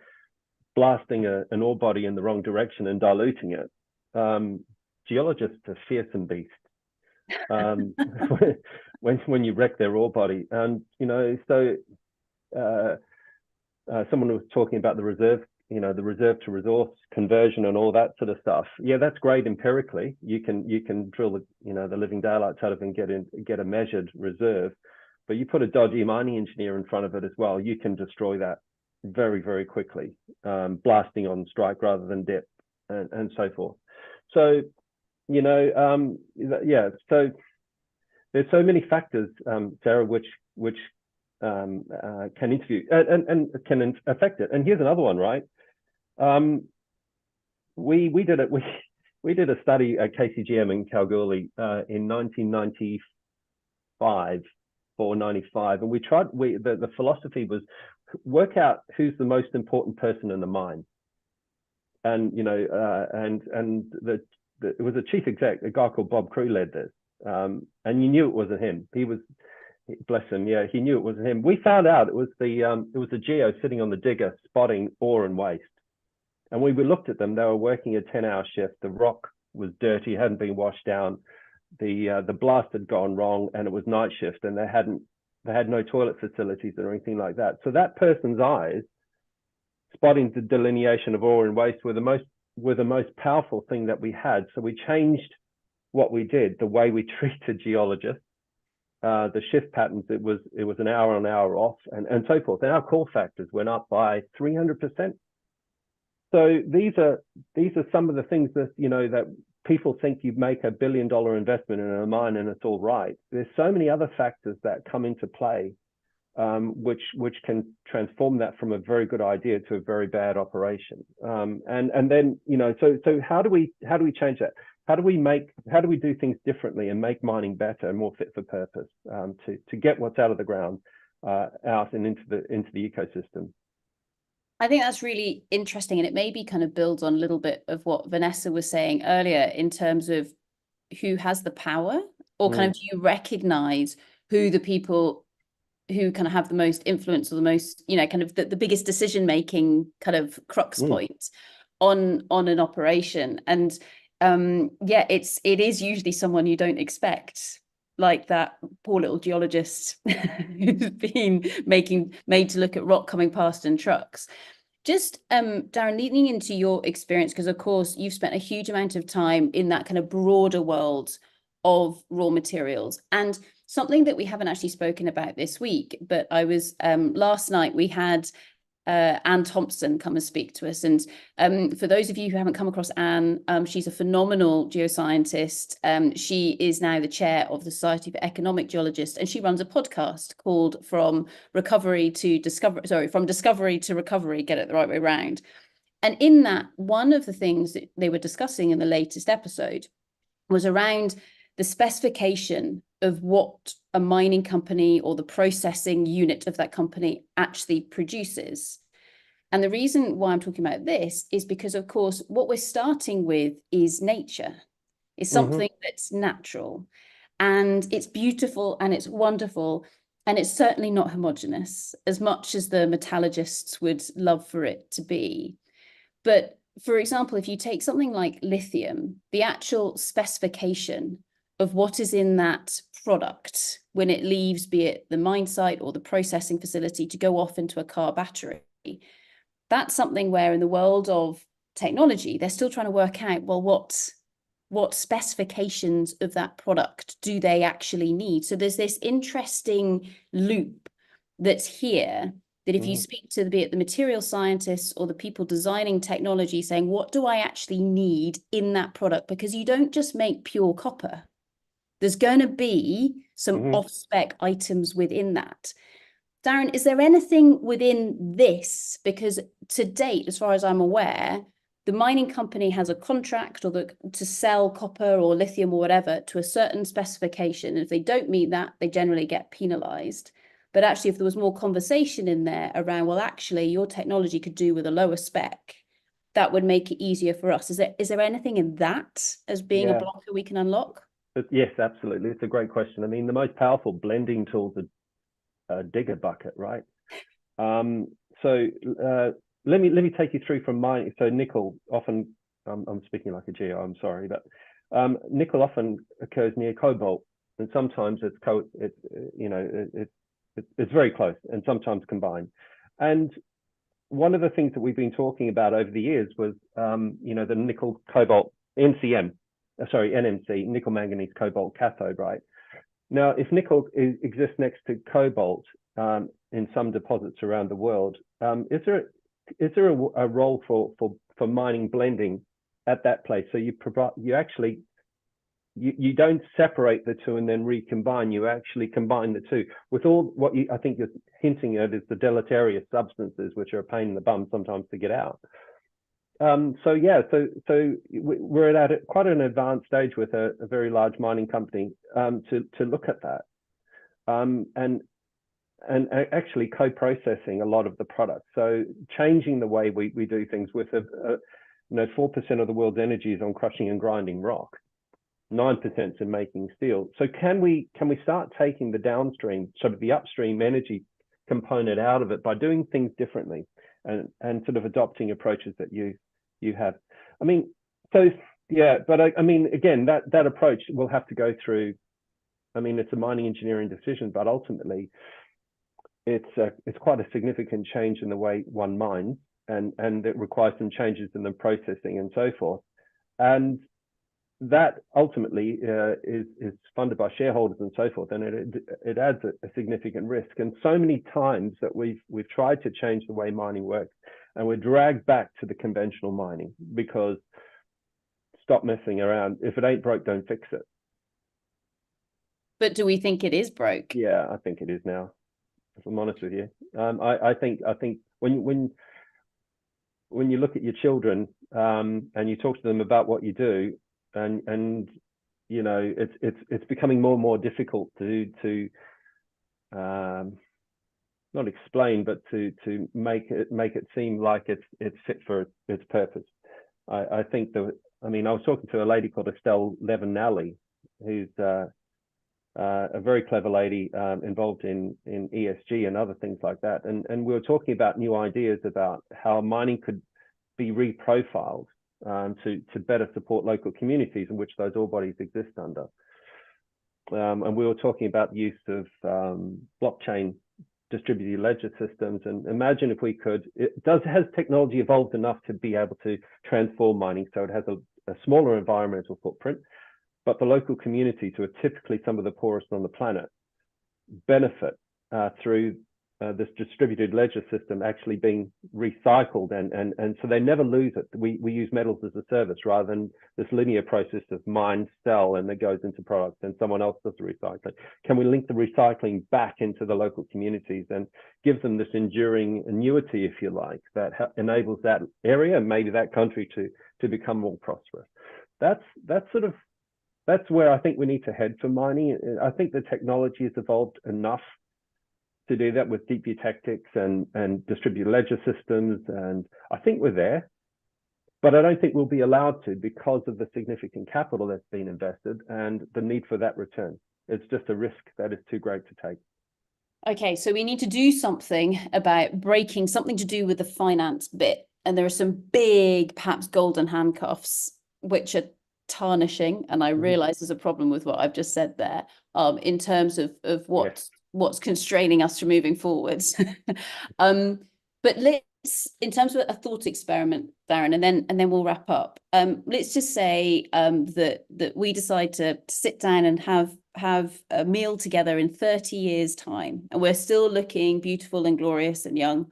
blasting an ore body in the wrong direction and diluting it. Geologists are fearsome beasts. When you wreck their ore body, and so someone was talking about the reserve to resource conversion and all that sort of stuff. Yeah, that's great empirically. You can drill the living daylights out of it and get a measured reserve, but you put a dodgy mining engineer in front of it as well, you can destroy that very, very quickly, blasting on strike rather than dip, and so forth. So yeah, so there's so many factors, Sarah, which can interview and can affect it. And here's another one, right? We did a study at KCGM in Kalgoorlie in 1995 or 95, and the philosophy was work out who's the most important person in the mine, and it was a chief exec, a guy called Bob Crew led this, and you knew it wasn't him. He was, bless him, yeah, he knew it wasn't him. We found out it was the geo sitting on the digger spotting ore and waste. And when we looked at them, they were working a 10-hour shift. The rock was dirty, hadn't been washed down. The blast had gone wrong, and it was night shift, and they had no toilet facilities or anything like that. So that person's eyes spotting the delineation of ore and waste were the most powerful thing that we had. So we changed what we did, the way we treated geologists, the shift patterns. It was an hour on, hour off, and so forth. And our call factors went up by 300%. So these are some of the things that that people think you make $1 billion investment in a mine and it's all right. There's so many other factors that come into play, which can transform that from a very good idea to a very bad operation. And then so how do we change that? How do we do things differently and make mining better and more fit for purpose, to get what's out of the ground out and into the ecosystem? I think that's really interesting, and it maybe kind of builds on a little bit of what Vanessa was saying earlier in terms of who has the power, or kind of do you recognize who the people who kind of have the most influence or the most, kind of the biggest decision-making kind of crux point on an operation. And yeah, it is usually someone you don't expect, like that poor little geologist who's been made to look at rock coming past in trucks. Just Darren, leading into your experience, because of course you've spent a huge amount of time in that kind of broader world of raw materials, and something that we haven't actually spoken about this week, but I was last night we had Anne Thompson come and speak to us. And for those of you who haven't come across Anne, she's a phenomenal geoscientist. She is now the chair of the Society for Economic Geologists, and she runs a podcast called From Discovery to Recovery, get it the right way around. And in that, one of the things that they were discussing in the latest episode was around the specification of what a mining company or the processing unit of that company actually produces. And the reason why I'm talking about this is because, of course, what we're starting with is nature. It's something that's natural, and it's beautiful and it's wonderful, and it's certainly not homogeneous as much as the metallurgists would love for it to be. But for example, if you take something like lithium, the actual specification of what is in that product when it leaves, be it the mine site or the processing facility, to go off into a car battery, that's something where in the world of technology, they're still trying to work out, well, what specifications of that product do they actually need? So there's this interesting loop that's here, that if you speak to be it the material scientists or the people designing technology, saying, what do I actually need in that product? Because you don't just make pure copper. There's going to be some off-spec items within that. Darren, is there anything within this? Because to date, as far as I'm aware, the mining company has a contract to sell copper or lithium or whatever to a certain specification. And if they don't meet that, they generally get penalized. But actually, if there was more conversation in there around, well, actually, your technology could do with a lower spec, that would make it easier for us. Is there anything in that as being a blocker we can unlock? Yes, absolutely. It's a great question. I mean, the most powerful blending tools digger bucket, right? So let me take you through from mining. So nickel often, I'm speaking like a geo, I'm sorry, but nickel often occurs near cobalt, and sometimes it's very close, and sometimes combined. And one of the things that we've been talking about over the years was the nickel cobalt NMC, nickel manganese cobalt cathode, right? Now, if nickel exists next to cobalt in some deposits around the world, is there a role for mining blending at that place? So you don't separate the two and then recombine. You actually combine the two with all what I think you're hinting at is the deleterious substances, which are a pain in the bum sometimes to get out. So we're at quite an advanced stage with a very large mining company to look at that, and actually co-processing a lot of the products. So changing the way we do things with 4% of the world's energy is on crushing and grinding rock. 9% in making steel. So can we start taking the downstream, sort of the upstream energy component out of it by doing things differently and sort of adopting approaches that you have? I mean, so yeah, but I mean, again, that approach will have to go through. I mean, it's a mining engineering decision, but ultimately, it's quite a significant change in the way one mines, and it requires some changes in the processing and so forth. And that ultimately is funded by shareholders and so forth, and it adds a significant risk. And so many times that we've tried to change the way mining works, and we're dragged back to the conventional mining because stop messing around. If it ain't broke, don't fix it. But do we think it is broke? Yeah, I think it is now. If I'm honest with you, I think when you look at your children and you talk to them about what you do. And you know, it's becoming more and more difficult to not explain, but to make it seem like it's fit for its purpose. I think I was talking to a lady called Estelle Levin-Nally, who's a very clever lady involved in ESG and other things like that. And we were talking about new ideas about how mining could be reprofiled to better support local communities in which those ore bodies exist under. And we were talking about the use of blockchain distributed ledger systems. And imagine if we could, has technology evolved enough to be able to transform mining so it has a smaller environmental footprint, but the local communities, who are typically some of the poorest on the planet, benefit through this distributed ledger system actually being recycled, and so they never lose it. We use metals as a service rather than this linear process of mine, sell, and it goes into products and someone else does the recycling. Can we link the recycling back into the local communities and give them this enduring annuity, if you like, that enables that area and maybe that country to become more prosperous? That's where I think we need to head for mining. I think the technology has evolved enough to do that with deep eutectics and distributed ledger systems, and I think we're there, but I don't think we'll be allowed to because of the significant capital that's been invested and the need for that return. It's just a risk that is too great to take. Okay, so we need to do something about breaking something to do with the finance bit, and there are some big, perhaps golden handcuffs, which are tarnishing, and I realize there's a problem with what I've just said there, in terms of what's constraining us from moving forwards. But let's, in terms of a thought experiment, Darren, and then we'll wrap up. Let's just say that we decide to sit down and have a meal together in 30 years' time, and we're still looking beautiful and glorious and young.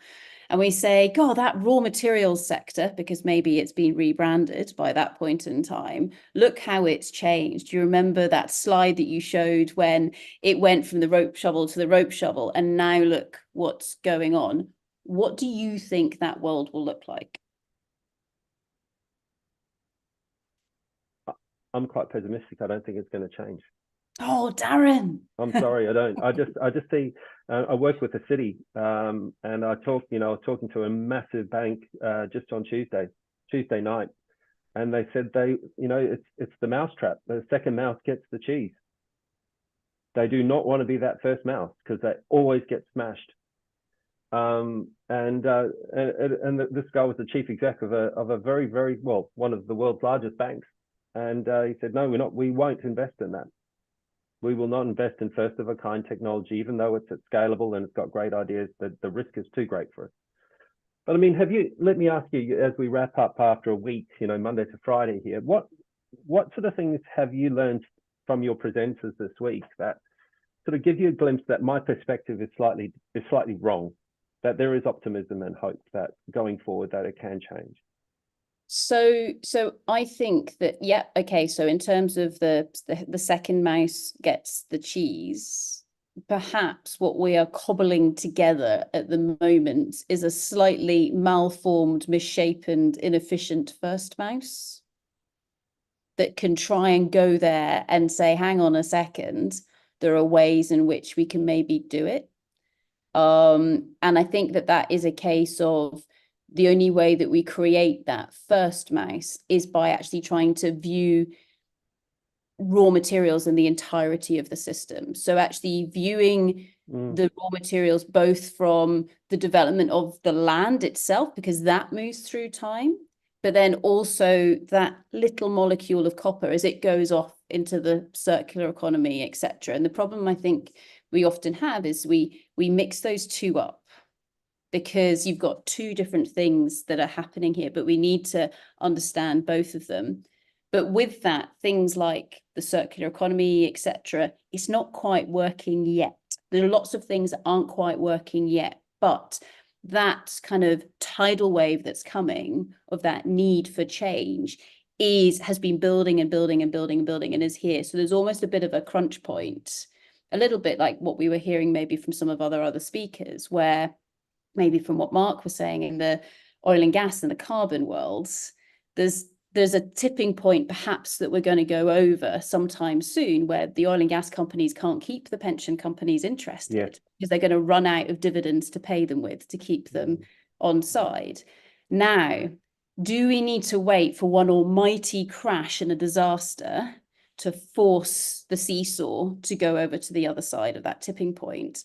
And we say, God, that raw materials sector, because maybe it's been rebranded by that point in time, look how it's changed. Do you remember that slide that you showed when it went from the rope shovel to the rope shovel? And now look what's going on. What do you think that world will look like? I'm quite pessimistic. I don't think it's going to change. Oh, Darren. I'm sorry, I don't. I just see. I work with the city, and I was talking to a massive bank just on Tuesday night, and they said it's the mousetrap. The second mouse gets the cheese. They do not want to be that first mouse because they always get smashed. And this guy was the chief exec of a very, very, well, one of the world's largest banks. And he said, no, we won't invest in that. We will not invest in first of a kind technology, even though it's scalable and it's got great ideas, the risk is too great for us. But I mean, let me ask you, as we wrap up after a week, Monday to Friday here, what sort of things have you learned from your presenters this week that sort of give you a glimpse that my perspective is slightly wrong, that there is optimism and hope that going forward that it can change? So I think that, yeah, okay, so in terms of the second mouse gets the cheese, perhaps what we are cobbling together at the moment is a slightly malformed, misshapen, inefficient first mouse that can try and go there and say, hang on a second, there are ways in which we can maybe do it. And I think that is a case of the only way that we create that first mouse is by actually trying to view raw materials in the entirety of the system. So actually viewing the raw materials both from the development of the land itself, because that moves through time, but then also that little molecule of copper as it goes off into the circular economy, etc. And the problem I think we often have is we mix those two up, because you've got two different things that are happening here, but we need to understand both of them. But with that, things like the circular economy, etc., it's not quite working yet. There are lots of things that aren't quite working yet, but that kind of tidal wave that's coming of that need for change has been building and building and building and building and is here. So there's almost a bit of a crunch point, a little bit like what we were hearing maybe from some of other speakers, where maybe from what Mark was saying in the oil and gas and the carbon worlds, there's a tipping point perhaps that we're going to go over sometime soon, where the oil and gas companies can't keep the pension companies interested because they're going to run out of dividends to pay them with to keep them on side. Now, do we need to wait for one almighty crash and a disaster to force the seesaw to go over to the other side of that tipping point?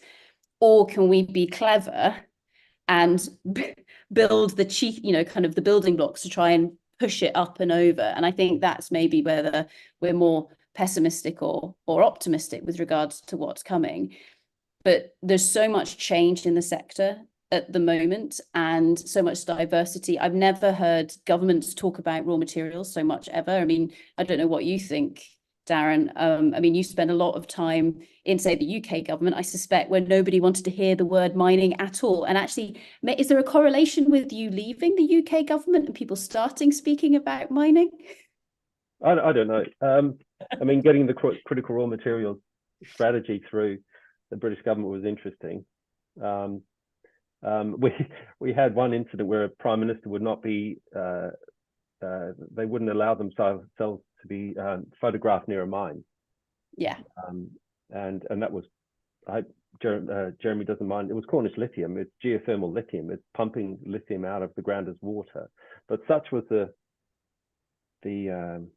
Or can we be clever and build the chief, kind of the building blocks to try and push it up and over? And I think that's maybe whether we're more pessimistic or optimistic with regards to what's coming. But there's so much change in the sector at the moment and so much diversity. I've never heard governments talk about raw materials so much ever. I mean, I don't know what you think, Darren. I mean, you spend a lot of time in, say, the UK government, I suspect, where nobody wanted to hear the word mining at all. And actually, is there a correlation with you leaving the UK government and people starting speaking about mining? I don't know. I mean, getting the critical raw materials strategy through the British government was interesting. We had one incident where a prime minister would not be, they wouldn't allow themselves to be photographed near a mine. Yeah. And that was, I hope Jeremy doesn't mind, it was Cornish lithium. It's geothermal lithium. It's pumping lithium out of the ground as water. But such was the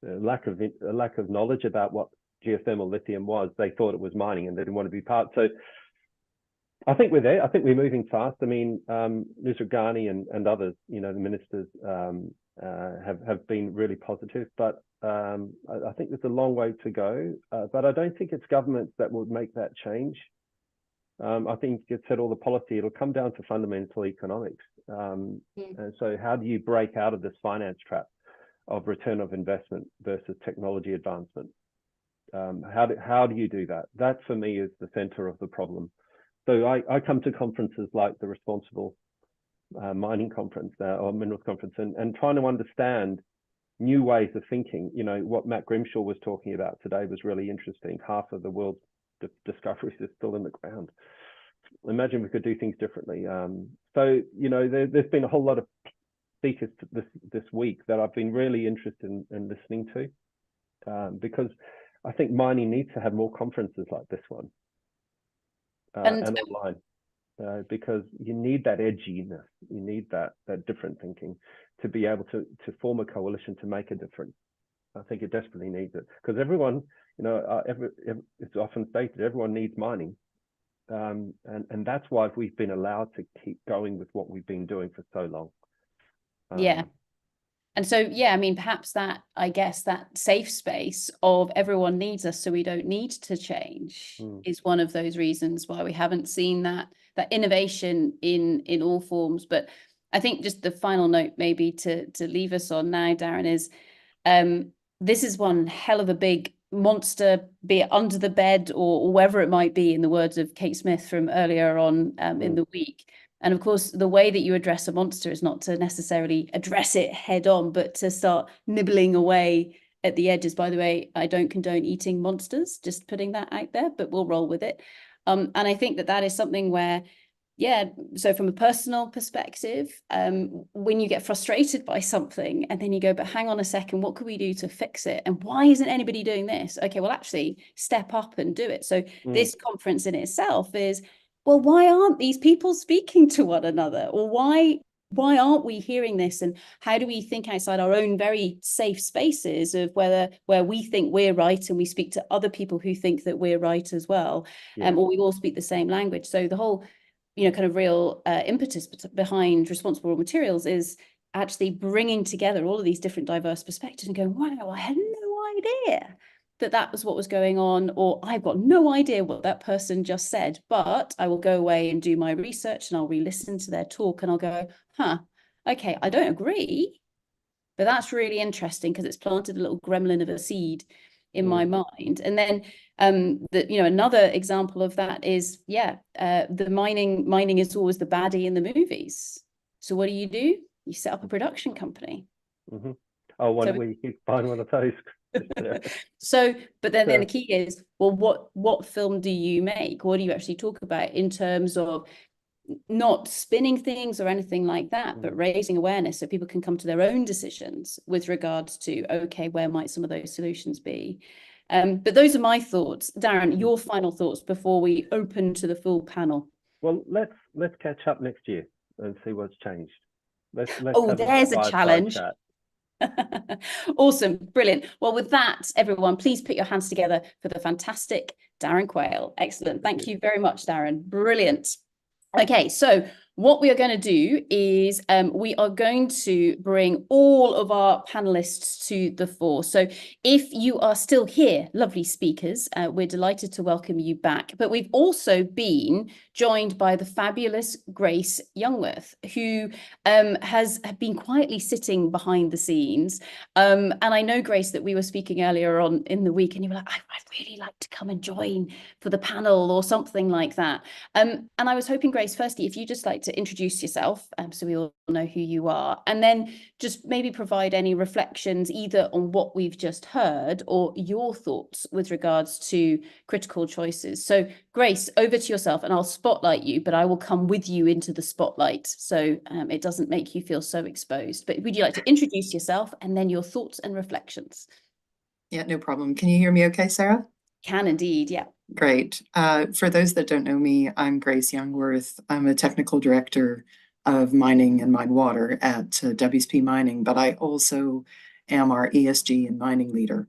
lack of knowledge about what geothermal lithium was. They thought it was mining and they didn't want to be part. So I think we're there. I think we're moving fast. I mean, Nusrat Ghani and others, the ministers have been really positive, but I think there's a long way to go. But I don't think it's governments that will make that change. I think you said all the policy, it'll come down to fundamental economics. And so how do you break out of this finance trap of return of investment versus technology advancement? How do you do that? That for me is the center of the problem. So I come to conferences like the Responsible Mining Conference or Minerals Conference and trying to understand new ways of thinking. What Matt Grimshaw was talking about today was really interesting. Half of the world's discoveries is still in the ground. Imagine we could do things differently. So, there's been a whole lot of speakers this week that I've been really interested in listening to, because I think mining needs to have more conferences like this one and online, because you need that edginess, you need that different thinking to be able to form a coalition to make a difference. I think it desperately needs it, because everyone, you know, it's often stated, everyone needs mining. And that's why we've been allowed to keep going with what we've been doing for so long. Yeah. And so, yeah, I mean, perhaps that, I guess, that safe space of everyone needs us, so we don't need to change is one of those reasons why we haven't seen that innovation in all forms. But I think just the final note maybe to leave us on now, Darren, is this is one hell of a big monster, be it under the bed or wherever it might be, in the words of Kate Smith from earlier on in the week. And of course, the way that you address a monster is not to necessarily address it head on, but to start nibbling away at the edges. By the way, I don't condone eating monsters, just putting that out there, but we'll roll with it. And I think that is something where, yeah, so from a personal perspective, when you get frustrated by something and then you go, but hang on a second, what could we do to fix it? And why isn't anybody doing this? Okay, well, actually step up and do it. So this conference in itself is, well, why aren't these people speaking to one another? Or why aren't we hearing this? And how do we think outside our own very safe spaces of where we think we're right and we speak to other people who think that we're right as well, or we all speak the same language? So the whole, kind of real impetus behind responsible raw materials is actually bringing together all of these different diverse perspectives and going, wow, I had no idea that was what was going on, or I've got no idea what that person just said, but I will go away and do my research and I'll re-listen to their talk and I'll go, okay, I don't agree, but that's really interesting because it's planted a little gremlin of a seed in my mind. And then another example of that is, the mining is always the baddie in the movies. So what do? You set up a production company. Oh, where you keep buying one of those. So, but then the key is, well, what film do you make? What do you actually talk about in terms of not spinning things or anything like that, but raising awareness so people can come to their own decisions with regards to, okay, where might some of those solutions be? But those are my thoughts. Darren, your final thoughts before we open to the full panel. Well, let's catch up next year and see what's changed. Let's there's a challenge. Awesome, brilliant. Well, with that, everyone, please put your hands together for the fantastic Darren Quayle. Excellent. Thank you very much, Darren. Brilliant. Okay, so what we are going to do is we are going to bring all of our panelists to the fore. So if you are still here, lovely speakers, we're delighted to welcome you back. But we've also been joined by the fabulous Grace Youngworth, who has been quietly sitting behind the scenes. And I know, Grace, that we were speaking earlier on in the week and you were like, I'd really like to come and join for the panel or something like that. And I was hoping, Grace, firstly, if you just like to introduce yourself so we all know who you are, and then just maybe provide any reflections either on what we've just heard or your thoughts with regards to critical choices. So Grace, over to yourself, and I'll spotlight you, but I will come with you into the spotlight so it doesn't make you feel so exposed. But would you like to introduce yourself and then your thoughts and reflections? Yeah, no problem. Can you hear me okay, Sarah? Can indeed, yeah. Great. For those that don't know me, I'm Grace Youngworth. I'm a technical director of mining and mine water at WSP Mining, but I also am our ESG and mining leader.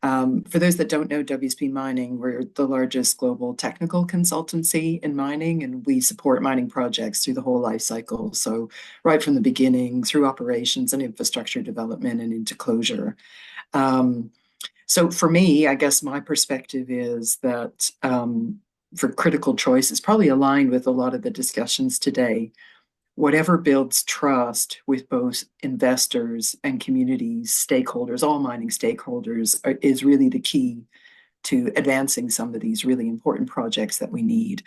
For those that don't know WSP Mining, we're the largest global technical consultancy in mining, and we support mining projects through the whole life cycle. So right from the beginning, through operations and infrastructure development and into closure. So for me, I guess my perspective is that for critical choice, it's probably aligned with a lot of the discussions today. Whatever builds trust with both investors and communities, stakeholders, all mining stakeholders, is really the key to advancing some of these really important projects that we need.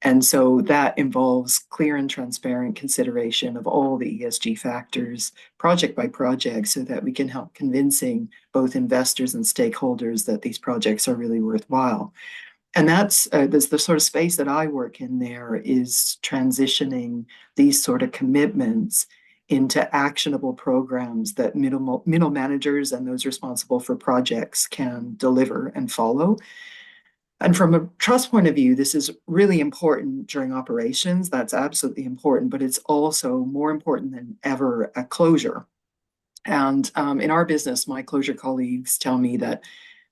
And so that involves clear and transparent consideration of all the ESG factors, project by project, so that we can help convincing both investors and stakeholders that these projects are really worthwhile. And that's the sort of space that I work in there, is transitioning these sort of commitments into actionable programs that middle managers and those responsible for projects can deliver and follow. And from a trust point of view, this is really important during operations. That's absolutely important, but it's also more important than ever at closure. And in our business, my closure colleagues tell me that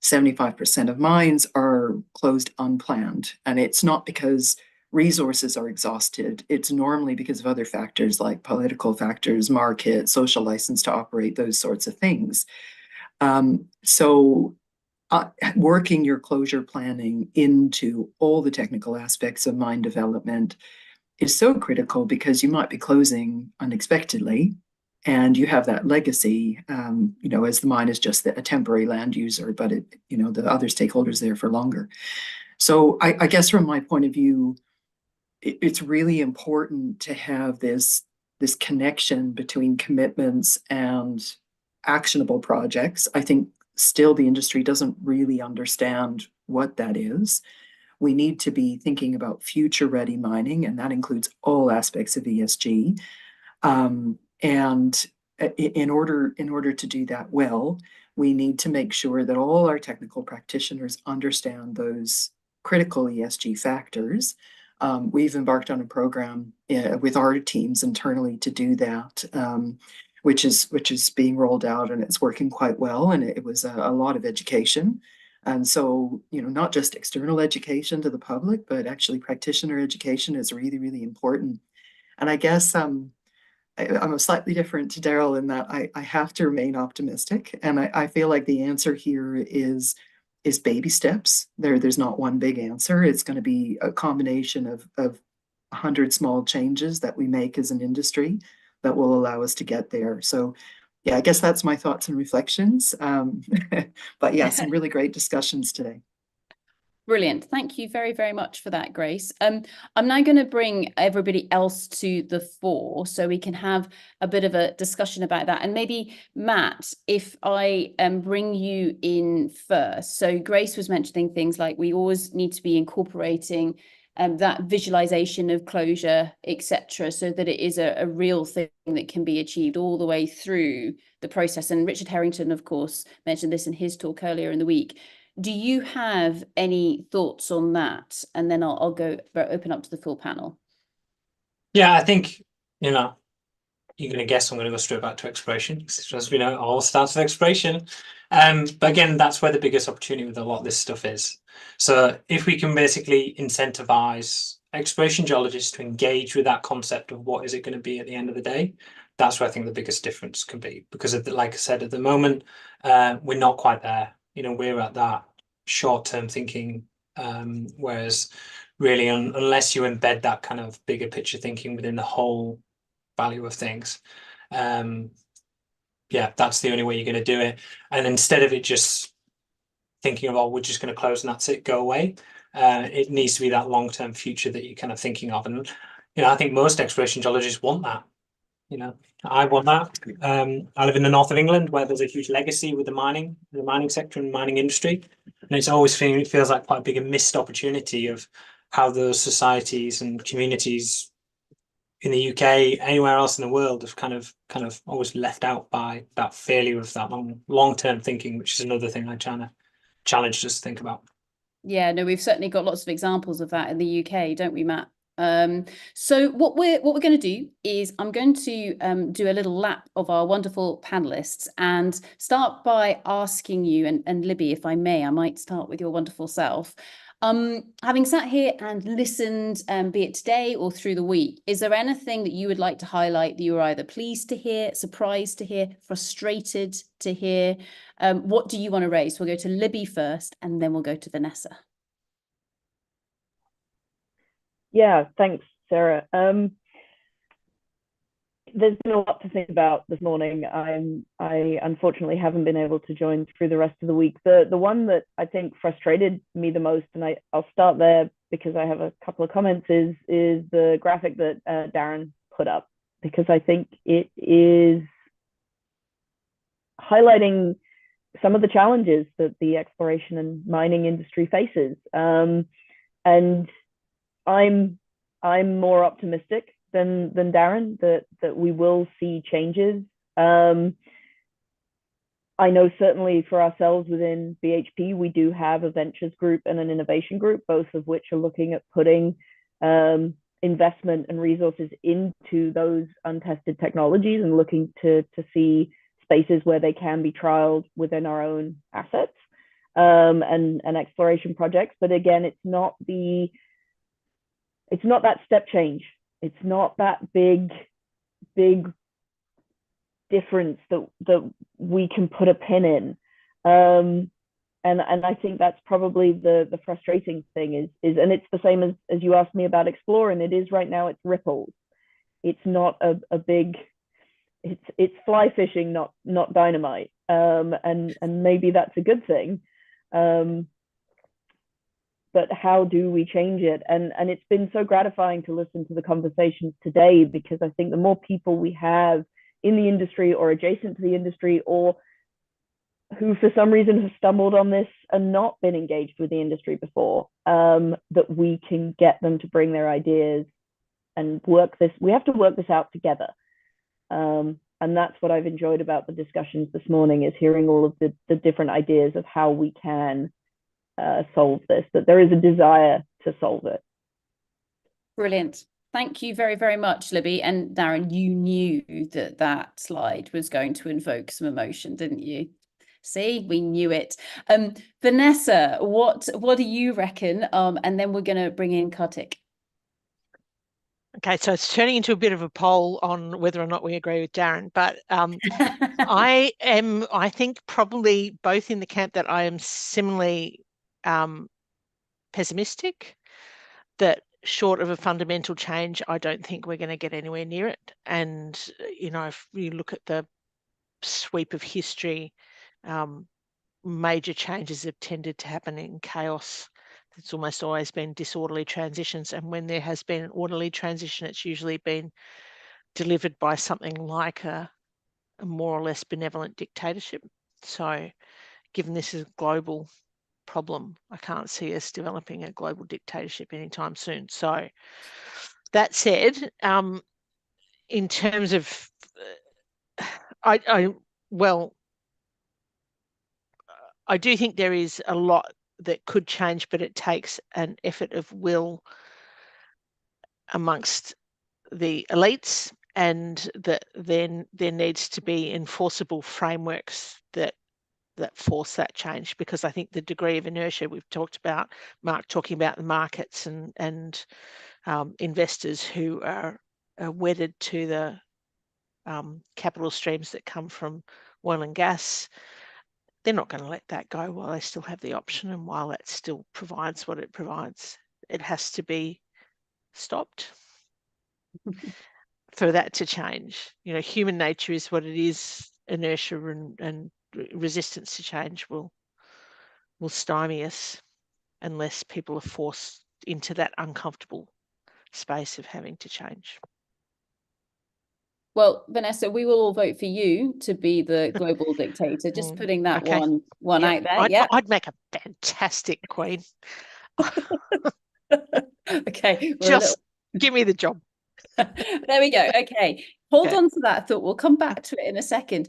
75% of mines are closed unplanned. And it's not because resources are exhausted. It's normally because of other factors like political factors, market, social license to operate, those sorts of things. So working your closure planning into all the technical aspects of mine development is so critical, because you might be closing unexpectedly and you have that legacy, you know, as the mine is just a temporary land user, but it, you know, the other stakeholders there for longer. So I guess from my point of view, it's really important to have this connection between commitments and actionable projects. I think still the industry doesn't really understand what that is. We need to be thinking about future ready mining, and that includes all aspects of ESG. And in order to do that well, we need to make sure that all our technical practitioners understand those critical ESG factors. We've embarked on a program with our teams internally to do that, which is being rolled out, and it's working quite well. And it was a lot of education. And so, you know, not just external education to the public, but actually practitioner education is really, really important. And I guess I'm slightly different to Daryl in that I have to remain optimistic. And I feel like the answer here is baby steps. There's not one big answer. It's going to be a combination of 100 small changes that we make as an industry that will allow us to get there. So yeah, I guess that's my thoughts and reflections. But yeah, some really great discussions today. Brilliant. Thank you very, very much for that, Grace. I'm now going to bring everybody else to the fore so we can have a bit of a discussion about that. And maybe, Matt, if I bring you in first. So Grace was mentioning things like we always need to be incorporating that visualization of closure, etc., so that it is a real thing that can be achieved all the way through the process. And Richard Harrington, of course, mentioned this in his talk earlier in the week. Do you have any thoughts on that? And then I'll go open up to the full panel. Yeah, I think, you know, you're going to guess I'm going to go straight back to exploration, because as we know, it all starts with exploration. But again, that's where the biggest opportunity with a lot of this stuff is. So if we can basically incentivize exploration geologists to engage with that concept of what is it going to be at the end of the day, that's where I think the biggest difference can be. Because like I said, at the moment, we're not quite there. You know, we're at that short-term thinking, whereas really, unless you embed that kind of bigger picture thinking within the whole value of things, yeah, that's the only way you're going to do it. And instead of it just thinking of, oh, we're just going to close and that's it, go away, it needs to be that long-term future that you're kind of thinking of. And you know, I think most exploration geologists want that. You know, I want that. I live in the north of England, where there's a huge legacy with the mining sector and mining industry, and it's always feels like quite a big missed opportunity of how those societies and communities in the UK, anywhere else in the world, have kind of always left out by that failure of that long-term thinking, which is another thing I challenge us to think about. Yeah, no, we've certainly got lots of examples of that in the UK, don't we, Matt? So what we're going to do is I'm going to do a little lap of our wonderful panelists and start by asking you, and Libby, if I may, I might start with your wonderful self. Having sat here and listened, be it today or through the week, is there anything that you would like to highlight that you were either pleased to hear, surprised to hear, frustrated to hear? What do you want to raise? We'll go to Libby first, and then we'll go to Vanessa. Yeah, thanks, Sarah. There's been a lot to think about this morning. I unfortunately haven't been able to join through the rest of the week. The one that I think frustrated me the most, and I'll start there because I have a couple of comments, is the graphic that Darren put up, because I think it is highlighting some of the challenges that the exploration and mining industry faces. And I'm more optimistic than Darren that we will see changes. I know certainly for ourselves within BHP, we do have a ventures group and an innovation group, both of which are looking at putting investment and resources into those untested technologies and looking to see spaces where they can be trialed within our own assets and exploration projects. But again, it's not that step change. It's not that big difference that we can put a pin in. And I think that's probably the frustrating thing is, and it's the same as you asked me about exploring. It is right now, it's ripples. It's not a big, it's fly fishing, not dynamite. And maybe that's a good thing. But how do we change it? And it's been so gratifying to listen to the conversations today, because I think the more people we have in the industry or adjacent to the industry, or who for some reason have stumbled on this and not been engaged with the industry before, that we can get them to bring their ideas and we have to work this out together. And that's what I've enjoyed about the discussions this morning, is hearing all of the different ideas of how we can solve this, that there is a desire to solve it. Brilliant. Thank you very, very much, Libby. And Darren, you knew that slide was going to invoke some emotion, didn't you? See, we knew it. Vanessa, what do you reckon? And then we're going to bring in Kartik. Okay, so it's turning into a bit of a poll on whether or not we agree with Darren, but I think probably both in the camp that I am similarly pessimistic, that short of a fundamental change, I don't think we're going to get anywhere near it. And, you know, if you look at the sweep of history, major changes have tended to happen in chaos. It's almost always been disorderly transitions. And when there has been an orderly transition, it's usually been delivered by something like a more or less benevolent dictatorship. So given this is a global problem, I can't see us developing a global dictatorship anytime soon. So that said, in terms of, I do think there is a lot that could change, but it takes an effort of will amongst the elites, and that then there needs to be enforceable frameworks that force that change, because I think the degree of inertia we've talked about, Mark talking about the markets and investors who are wedded to the capital streams that come from oil and gas, they're not going to let that go while they still have the option, and while that still provides what it provides. It has to be stopped for that to change. You know, human nature is what it is. Inertia and resistance to change will stymie us unless people are forced into that uncomfortable space of having to change. Well, Vanessa, we will all vote for you to be the global dictator. Just putting that okay. one Yep. out there. Yeah, I'd make a fantastic queen. Okay, just give me the job. There we go. Okay, hold Okay. on to that thought. We'll come back to it in a second.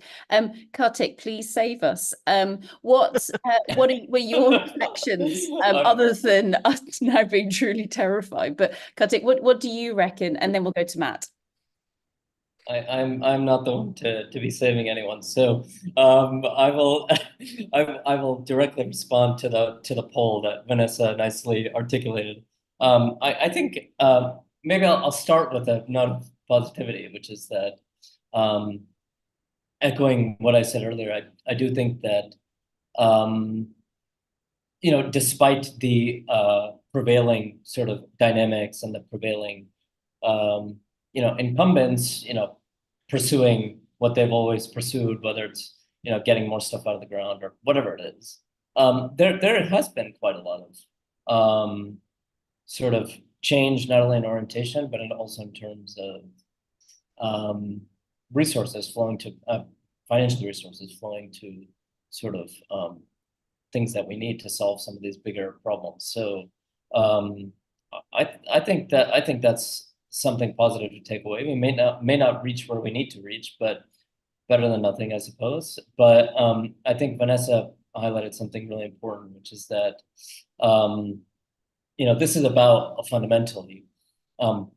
Kartik, please save us. What were your reflections other than us now being truly terrified? But Kartik, what do you reckon? And then we'll go to Matt. I'm not the one to be saving anyone, so I will directly respond to the poll that Vanessa nicely articulated. I think maybe I'll start with a note of positivity, which is that echoing what I said earlier, I do think that you know, despite the prevailing sort of dynamics and the prevailing you know, incumbents, you know, pursuing what they've always pursued, whether it's, you know, getting more stuff out of the ground or whatever it is, there has been quite a lot of sort of change, not only in orientation, but also in terms of resources flowing to, financial resources flowing to sort of things that we need to solve some of these bigger problems. So I think that's something positive to take away. We may not reach where we need to reach, but better than nothing, I suppose. But I think Vanessa highlighted something really important, which is that you know, this is about fundamentally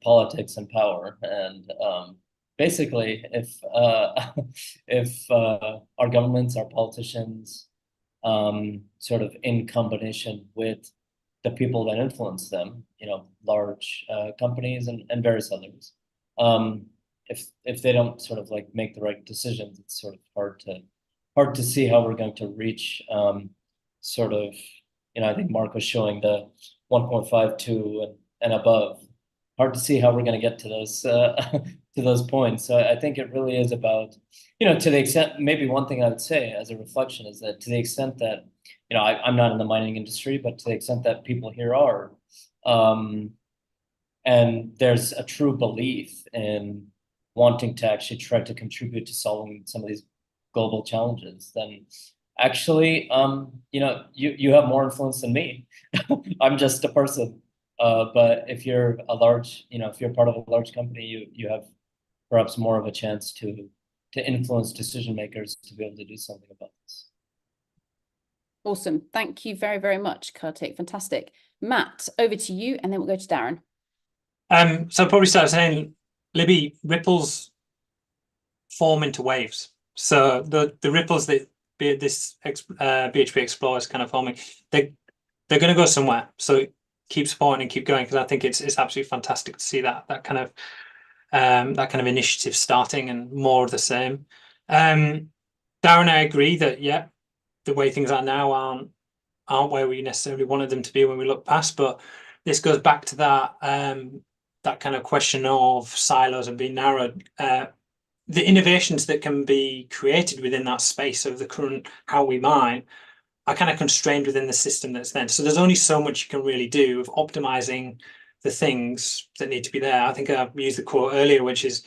politics and power, and basically, if our governments, our politicians, sort of in combination with the people that influence them, large companies and various others, if they don't sort of like make the right decisions, it's sort of hard to see how we're going to reach sort of, I think Mark was showing the 1.52 and above. Hard to see how we're going to get to those points. So I think it really is about, to the extent, maybe one thing I would say as a reflection is that to the extent that, I'm not in the mining industry, but to the extent that people here are, and there's a true belief in wanting to actually try to contribute to solving some of these global challenges, then actually, you have more influence than me. I'm just a person. But if you're if you're part of a large company, you have perhaps more of a chance to influence decision makers to be able to do something about this. Awesome. Thank you very, very much, Kartik. Fantastic. Matt, over to you, and then we'll go to Darren. So I'll probably start saying, Libby, ripples form into waves. So the ripples that this BHP Explore is kind of forming, they're going to go somewhere. So keep supporting and keep going, because I think it's absolutely fantastic to see that kind of initiative starting and more of the same. Darren, I agree that the way things are now aren't where we necessarily wanted them to be when we look past, but this goes back to that kind of question of silos and being narrowed. The innovations that can be created within that space of the current how we mine are kind of constrained within the system that's there. So there's only so much you can really do of optimizing the things that need to be there. I think I used the quote earlier, which is,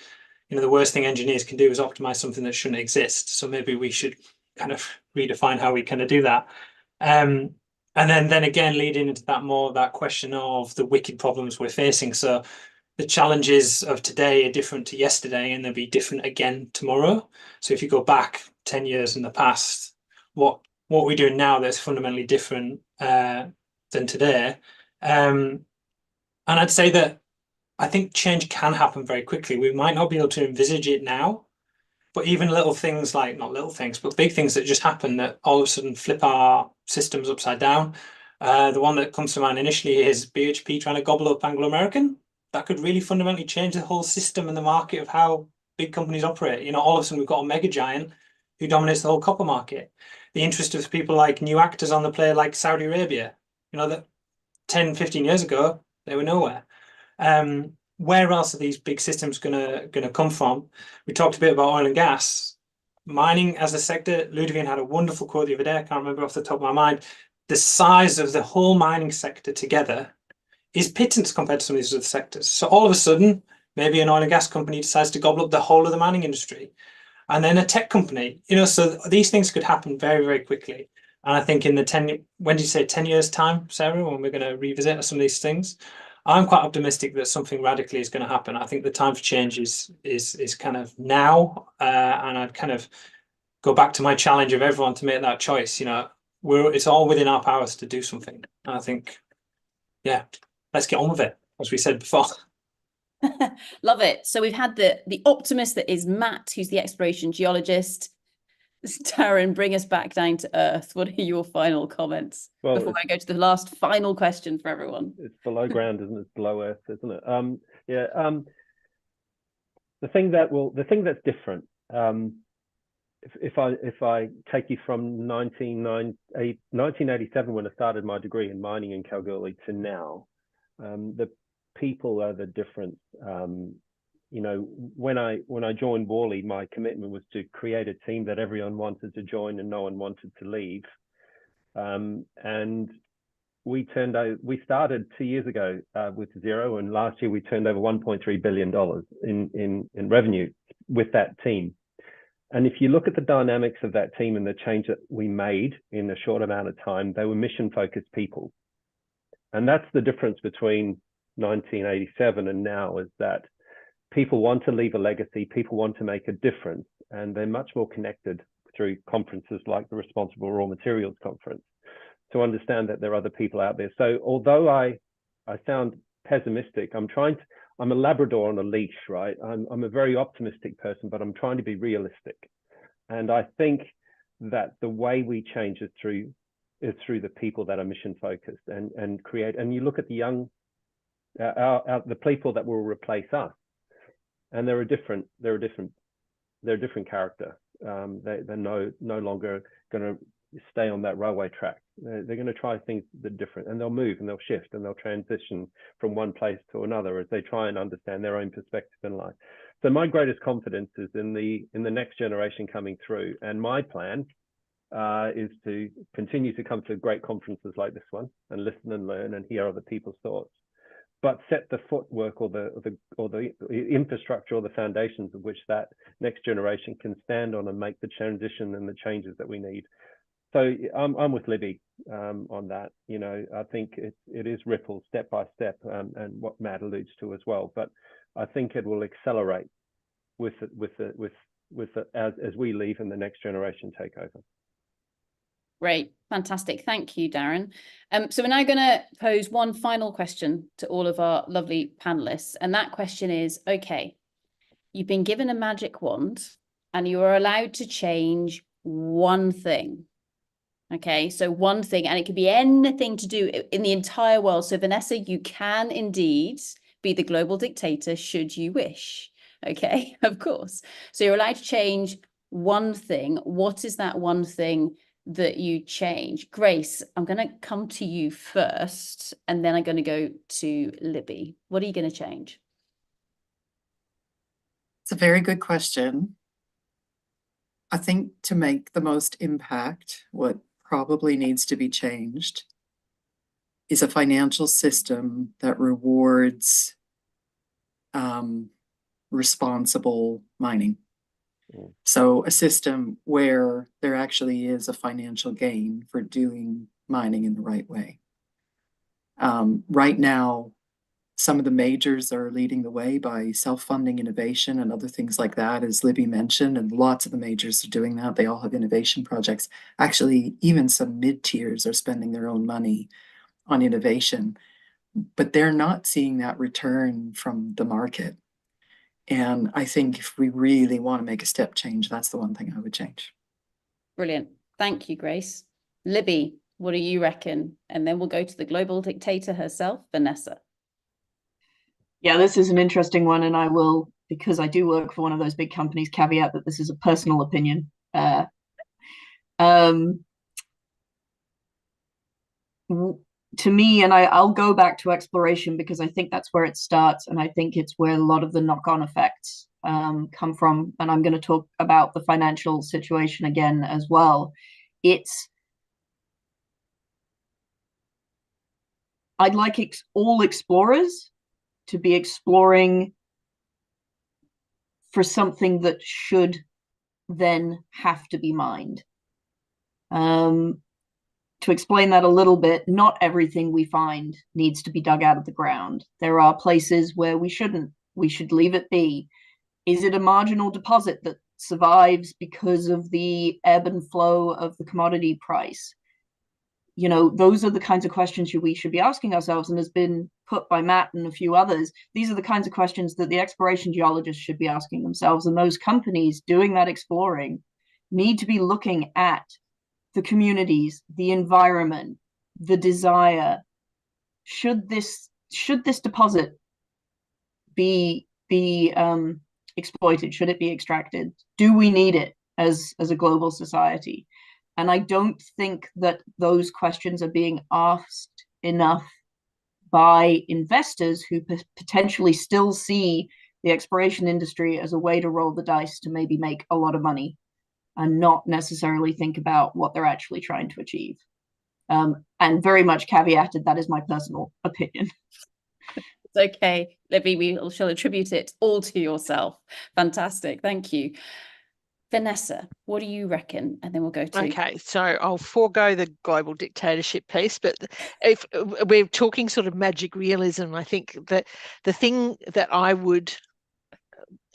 the worst thing engineers can do is optimize something that shouldn't exist. So maybe we should kind of redefine how we kind of do that. And then again, leading into that question of the wicked problems we're facing. So the challenges of today are different to yesterday, and they'll be different again tomorrow. So if you go back 10 years in the past, what we're doing now that's fundamentally different than today. And I'd say that I think change can happen very quickly. We might not be able to envisage it now, but even little things like, not little things, but big things that just happen that all of a sudden flip our systems upside down. The one that comes to mind initially is BHP trying to gobble up Anglo American. That could really fundamentally change the whole system and the market of how big companies operate. All of a sudden we've got a mega giant who dominates the whole copper market. The interest of people like new actors on the play, like Saudi Arabia, that 10, 15 years ago, they were nowhere. Where else are these big systems gonna come from? We talked a bit about oil and gas. Mining as a sector, Ludovian had a wonderful quote the other day, I can't remember off the top of my mind. The size of the whole mining sector together is pittance compared to some of these other sectors. So all of a sudden, maybe an oil and gas company decides to gobble up the whole of the mining industry. And then a tech company, so these things could happen very, very quickly. And I think in when did you say 10 years time, Sarah, when we're going to revisit some of these things, I'm quite optimistic that something radically is going to happen. I think the time for change is kind of now. And I'd kind of go back to my challenge of everyone to make that choice. It's all within our powers to do something. And I think, let's get on with it, as we said before. Love it. So we've had the optimist that is Matt, who's the exploration geologist. Darren, bring us back down to earth. What are your final comments before I go to the last final question for everyone? It's below ground, isn't it? It's below earth, isn't it? The thing that's different. If I take you from 1987, when I started my degree in mining in Kalgoorlie, to now, the people are the difference. When I joined Worley, my commitment was to create a team that everyone wanted to join and no one wanted to leave. And we started 2 years ago with zero, and last year we turned over $1.3 billion in revenue with that team. And if you look at the dynamics of that team and the change that we made in a short amount of time, they were mission-focused people. And that's the difference between 1987 and now, is that people want to leave a legacy, people want to make a difference, and they're much more connected through conferences like the Responsible Raw Materials Conference to understand that there are other people out there. So although I sound pessimistic, I'm a Labrador on a leash, right? I'm a very optimistic person, but I'm trying to be realistic. And I think that the way we change is through the people that are mission focused and create. And you look at the young, the people that will replace us, and they're a different character. They're no longer going to stay on that railway track. They're going to try things that are different, and they'll move and they'll shift and they'll transition from one place to another as they try and understand their own perspective in life. So my greatest confidence is in the next generation coming through, and my plan is to continue to come to great conferences like this one and listen and learn and hear other people's thoughts, but set the footwork or the infrastructure or the foundations of which that next generation can stand on and make the transition and the changes that we need. So I'm with Libby on that. You know, I think it is ripples step by step, and what Matt alludes to as well. But I think it will accelerate as we leave and the next generation take over. Great, fantastic. Thank you, Darren. So we're now going to pose one final question to all of our lovely panelists. And that question is, okay, you've been given a magic wand and you are allowed to change one thing. Okay, so one thing, and it could be anything to do in the entire world. So Vanessa, you can indeed be the global dictator should you wish. Okay, of course. So you're allowed to change one thing. What is that one thing that you change? Grace, I'm going to come to you first, and then I'm going to go to Libby. What are you going to change? It's a very good question. I think to make the most impact, what probably needs to be changed is a financial system that rewards responsible mining. So a system where there actually is a financial gain for doing mining in the right way. Right now, some of the majors are leading the way by self-funding innovation and other things like that, as Libby mentioned, and lots of the majors are doing that. They all have innovation projects. Actually, even some mid-tiers are spending their own money on innovation, but they're not seeing that return from the market. And I think if we really want to make a step change, that's the one thing I would change. Brilliant. Thank you, Grace. Libby, what do you reckon? And then we'll go to the global dictator herself, Vanessa. Yeah, this is an interesting one, and I will, because I do work for one of those big companies, caveat that this is a personal opinion. To me, and I'll go back to exploration because I think that's where it starts, and I think it's where a lot of the knock-on effects come from. And I'm going to talk about the financial situation again as well. I'd like all explorers to be exploring for something that should then have to be mined. To explain that a little bit, not everything we find needs to be dug out of the ground. There are places where we shouldn't. We should leave it be. Is it a marginal deposit that survives because of the ebb and flow of the commodity price? You know, those are the kinds of questions we should be asking ourselves, and has been put by Matt and a few others. These are the kinds of questions that the exploration geologists should be asking themselves, and those companies doing that exploring need to be looking at the communities, the environment, the desire. Should this deposit be exploited? Should it be extracted? Do we need it as a global society? And I don't think that those questions are being asked enough by investors who potentially still see the exploration industry as a way to roll the dice to maybe make a lot of money and not necessarily think about what they're actually trying to achieve. And very much caveated, that is my personal opinion. It's okay, Libby, we shall attribute it all to yourself. Fantastic, thank you. Vanessa, what do you reckon? And then we'll go to... Okay, so I'll forego the global dictatorship piece, but if we're talking sort of magic realism, I think that the thing that I would,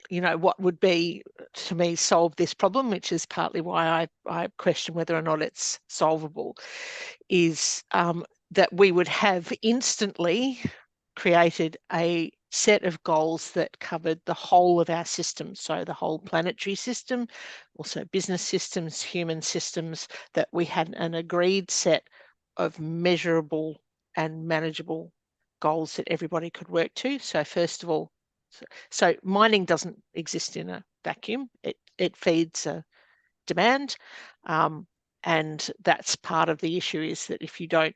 you know, what would be, to me, solve this problem, which is partly why I question whether or not it's solvable, is that we would have instantly created a set of goals that covered the whole of our system. So the whole planetary system, also business systems, human systems, that we had an agreed set of measurable and manageable goals that everybody could work to. So first of all, so mining doesn't exist in a vacuum. It feeds a demand. And that's part of the issue, is that if you don't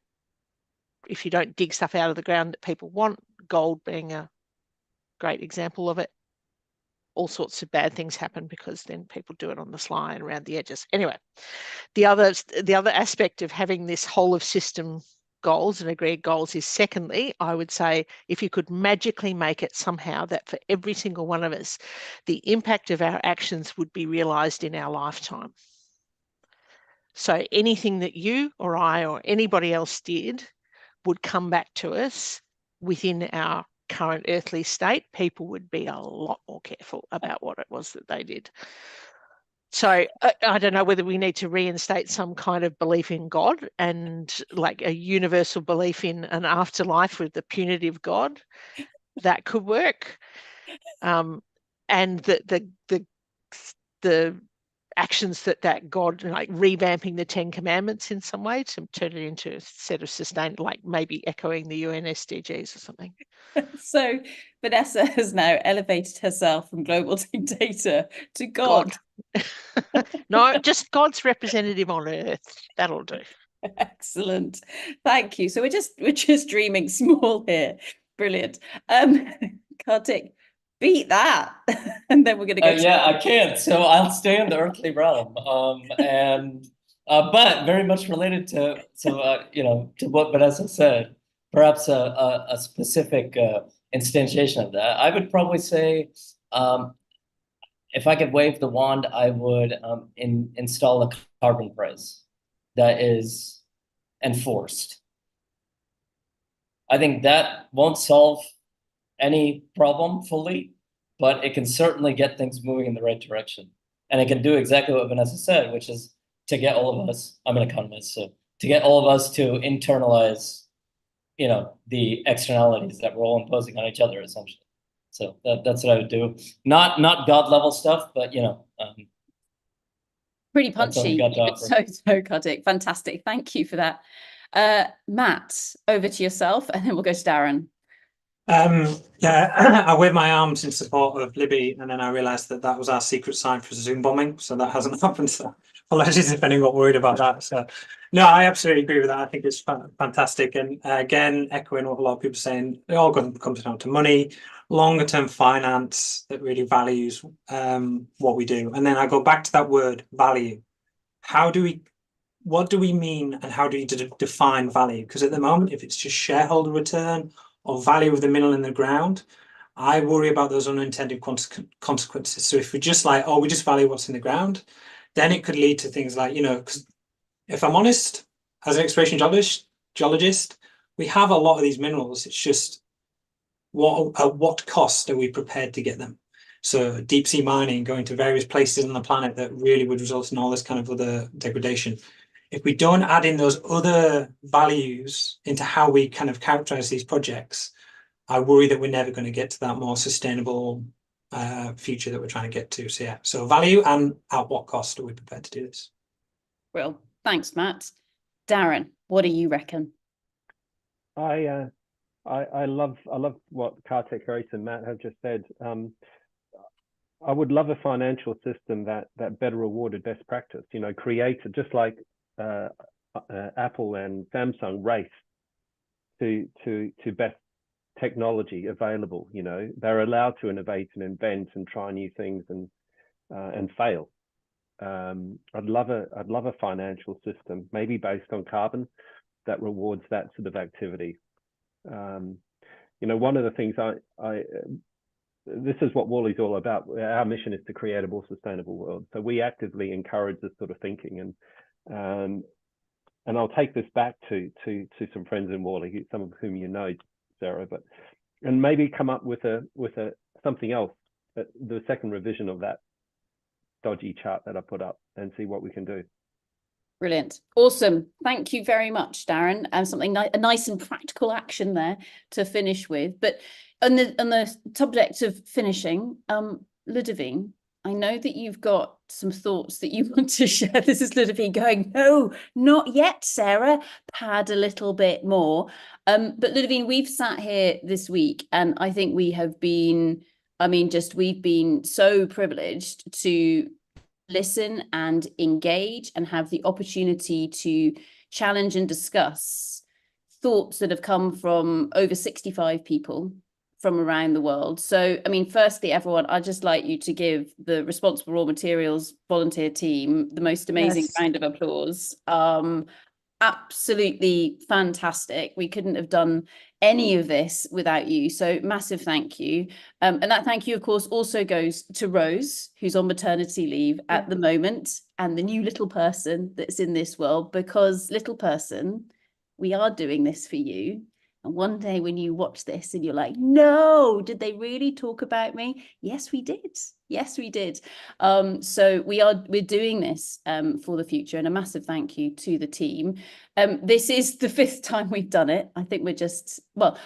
dig stuff out of the ground that people want, gold being a great example of it, all sorts of bad things happen, because then people do it on the sly and around the edges. Anyway, the other aspect of having this whole of system goals and agreed goals is, secondly, I would say, if you could magically make it somehow that for every single one of us, the impact of our actions would be realised in our lifetime. So anything that you or I or anybody else did would come back to us within our current earthly state. People would be a lot more careful about what it was that they did. So I don't know whether we need to reinstate some kind of belief in God, and like a universal belief in an afterlife with the punitive God. That could work. And the actions that God, like revamping the 10 Commandments in some way to turn it into a set of like maybe echoing the UN SDGs or something. So Vanessa has now elevated herself from global team data to God. No, just God's representative on Earth. That'll do. Excellent. Thank you. So we're just dreaming small here. Brilliant. Kartik, beat that. And then we're going to go. Yeah, I can't. So I'll stay in the earthly realm. But very much related to what Vanessa said, perhaps a specific instantiation of that. I would probably say, if I could wave the wand, I would install a carbon price that is enforced. I think that won't solve any problem fully, but it can certainly get things moving in the right direction. And it can do exactly what Vanessa said, which is to get all of us, I'm an economist, so to get all of us to internalize, the externalities that we're all imposing on each other, essentially. So that's what I would do. Not God level stuff, but pretty punchy. So Kartik, fantastic. Thank you for that. Matt, over to yourself, and then we'll go to Darren. Yeah, I waved my arms in support of Libby, and then I realised that was our secret sign for Zoom bombing, so that hasn't happened. So apologies if anyone got worried about that. So no, I absolutely agree with that. I think it's fantastic, and again, echoing what a lot of people are saying, it all comes down to money, longer term finance that really values what we do. And then I go back to that word value. What do we mean, and how do you define value? Because at the moment, if it's just shareholder return or value of the mineral in the ground, I worry about those unintended consequences. So if we're just like, we just value what's in the ground, then it could lead to things like, because if I'm honest, as an exploration geologist, we have a lot of these minerals. It's just at what cost are we prepared to get them? So deep sea mining, going to various places on the planet that really would result in all this kind of other degradation. If we don't add in those other values into how we kind of characterize these projects, I worry that we're never going to get to that more sustainable future that we're trying to get to. So yeah, so value, and at what cost are we prepared to do this? Well, thanks, Matt. Darren, what do you reckon? I love what Kartik, Grace, and Matt have just said. I would love a financial system that better rewarded best practice. Created just like Apple and Samsung race to best technology available. They're allowed to innovate and invent and try new things and fail. I'd love a financial system, maybe based on carbon, that rewards that sort of activity. One of the things this is what Worley's all about. Our mission is to create a more sustainable world. So we actively encourage this sort of thinking, and I'll take this back to some friends in Worley, some of whom you know, Sarah, and maybe come up with something else, the second revision of that dodgy chart that I put up, and see what we can do. Brilliant. Awesome. Thank you very much, Darren. And a nice and practical action there to finish with. But on the subject of finishing, Ludovine, I know that you've got some thoughts that you want to share. This is Ludovine going, no, not yet, Sarah. Pad a little bit more. But Ludovine, we've sat here this week, and I think we have been, we've been so privileged to listen and engage and have the opportunity to challenge and discuss thoughts that have come from over 65 people from around the world. So, firstly, everyone, I'd just like you to give the Responsible Raw Materials volunteer team the most amazing round of applause. Absolutely fantastic. We couldn't have done any of this without you. So massive thank you. And that thank you, of course, also goes to Rose, who's on maternity leave at the moment, and the new little person that's in this world, because little person, we are doing this for you. And one day when you watch this and you're like, no, did they really talk about me? Yes, we did. Yes, we did. So we're doing this for the future, and a massive thank you to the team. This is the 5th time we've done it. I think we're just, well,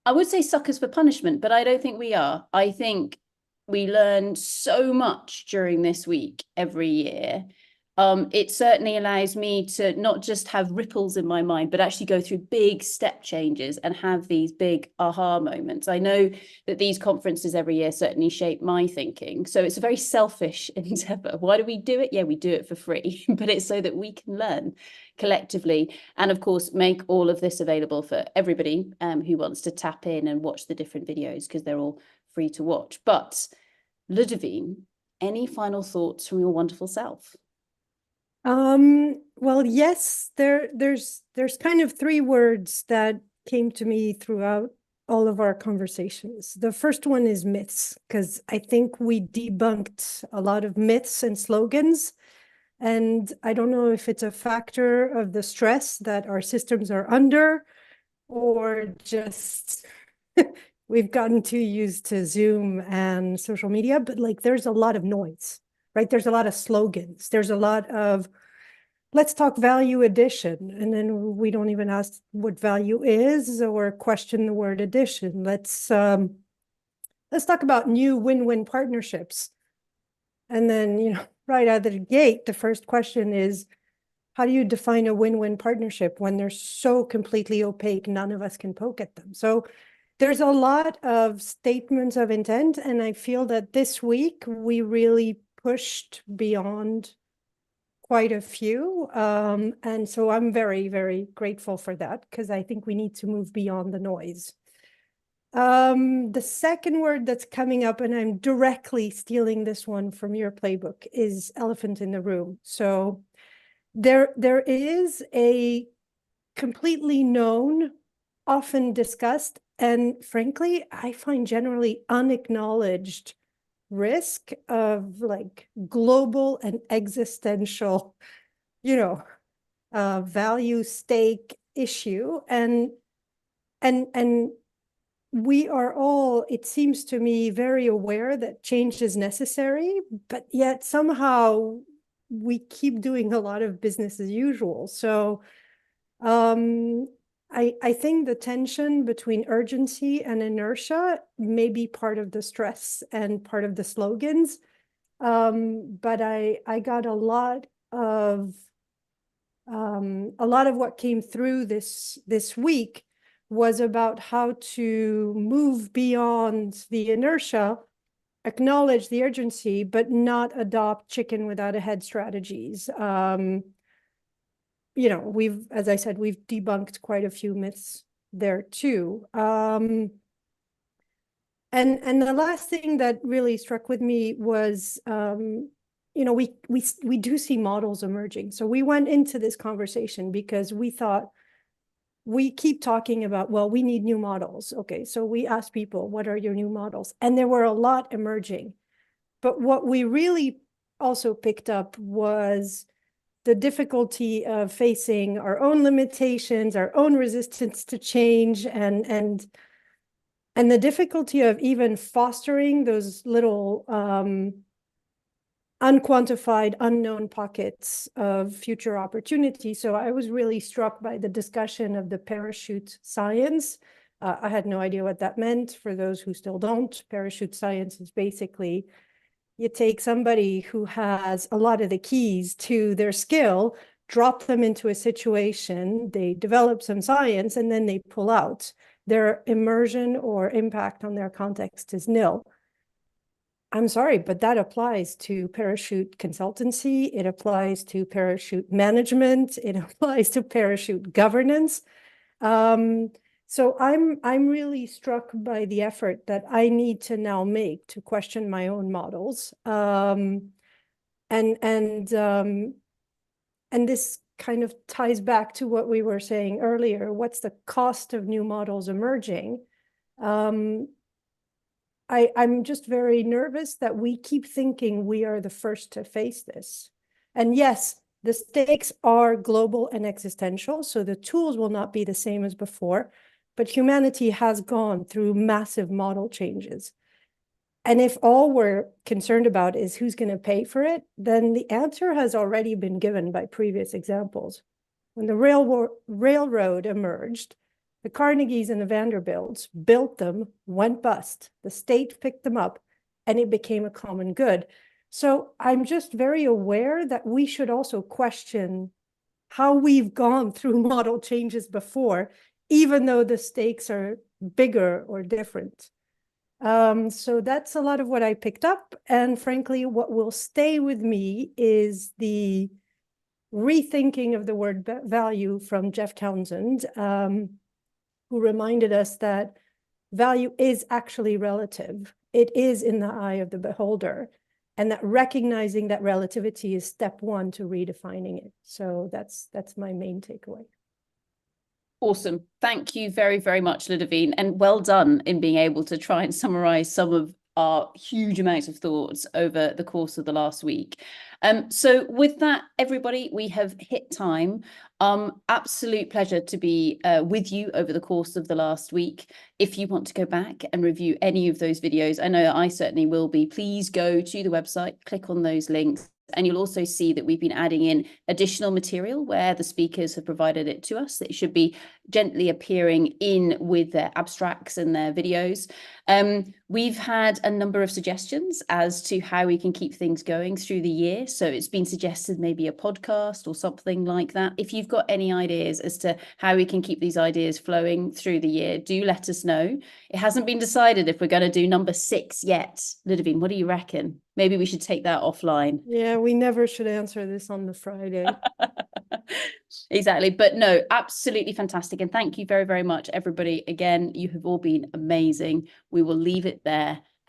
I would say suckers for punishment, but I don't think we are. I think we learn so much during this week every year. It certainly allows me to not just have ripples in my mind, but actually go through big step changes and have these big aha moments. I know that these conferences every year certainly shape my thinking. So it's a very selfish endeavor. Why do we do it? Yeah, we do it for free, but it's so that we can learn collectively. And of course, make all of this available for everybody who wants to tap in and watch the different videos, because they're all free to watch. But Ludovine, any final thoughts from your wonderful self? Well, yes, there's kind of 3 words that came to me throughout all of our conversations. The first one is myths, because I think we debunked a lot of myths and slogans. And I don't know if it's a factor of the stress that our systems are under, or just we've gotten too used to Zoom and social media, but like there's a lot of noise, right? There's a lot of slogans. There's a lot of, let's talk value addition. And then we don't even ask what value is or question the word addition. Let's talk about new win-win partnerships. And then, right out of the gate, the first question is, how do you define a win-win partnership when they're so completely opaque, none of us can poke at them? So there's a lot of statements of intent, and I feel that this week we really pushed beyond quite a few. And so I'm very, very grateful for that, because I think we need to move beyond the noise. The second word that's coming up, and I'm directly stealing this one from your playbook, is elephant in the room. So there is a completely known, often discussed, and frankly, I find generally unacknowledged risk of like global and existential, value stake issue. And we are all, it seems to me, very aware that change is necessary, but yet somehow we keep doing a lot of business as usual. So I think the tension between urgency and inertia may be part of the stress and part of the slogans. But I got a lot of what came through this week was about how to move beyond the inertia, acknowledge the urgency, but not adopt chicken without a head strategies. As I said, we've debunked quite a few myths there too. And the last thing that really struck with me was, we do see models emerging. So we went into this conversation because we thought, we keep talking about, well, we need new models. Okay, so we asked people, what are your new models? And there were a lot emerging. But what we really also picked up was the difficulty of facing our own limitations, our own resistance to change, and the difficulty of even fostering those little unquantified, unknown pockets of future opportunity. So I was really struck by the discussion of the parachute science I had no idea what that meant. For those who still don't, parachute science is basically you take somebody who has a lot of the keys to their skill, drop them into a situation, they develop some science, and then they pull out. Their immersion or impact on their context is nil. I'm sorry, but that applies to parachute consultancy. It applies to parachute management. It applies to parachute governance. So I'm really struck by the effort that I need to now make to question my own models. And this kind of ties back to what we were saying earlier. What's the cost of new models emerging? I'm just very nervous that we keep thinking we are the first to face this. And yes, the stakes are global and existential, so the tools will not be the same as before, but humanity has gone through massive model changes. And if all we're concerned about is who's going to pay for it, then the answer has already been given by previous examples. When the railroad emerged, the Carnegies and the Vanderbilts built them, went bust. The state picked them up, and it became a common good. So I'm just very aware that we should also question how we've gone through model changes before, even though the stakes are bigger or different. So that's a lot of what I picked up. And frankly, what will stay with me is the rethinking of the word value from Jeff Townsend, who reminded us that value is actually relative. It is in the eye of the beholder, and that recognizing that relativity is step one to redefining it. So that's my main takeaway. Awesome. Thank you very, very much, Ludovine, and well done in being able to try and summarize some of our huge amounts of thoughts over the course of the last week. So with that, everybody, we have hit time. Absolute pleasure to be with you over the course of the last week. If you want to go back and review any of those videos, I know I certainly will be, please go to the website, click on those links, and you'll also see that we've been adding in additional material where the speakers have provided it to us. It should be gently appearing in with their abstracts and their videos. We've had a number of suggestions as to how we can keep things going through the year. So it's been suggested maybe a podcast or something like that. If you've got any ideas as to how we can keep these ideas flowing through the year, do let us know. It hasn't been decided if we're going to do number 6 yet. Ludovine, what do you reckon? Maybe we should take that offline. Yeah, we never should answer this on the Friday. Exactly. But no, absolutely fantastic. And thank you very, very much, everybody. Again, you have all been amazing. We will leave it there.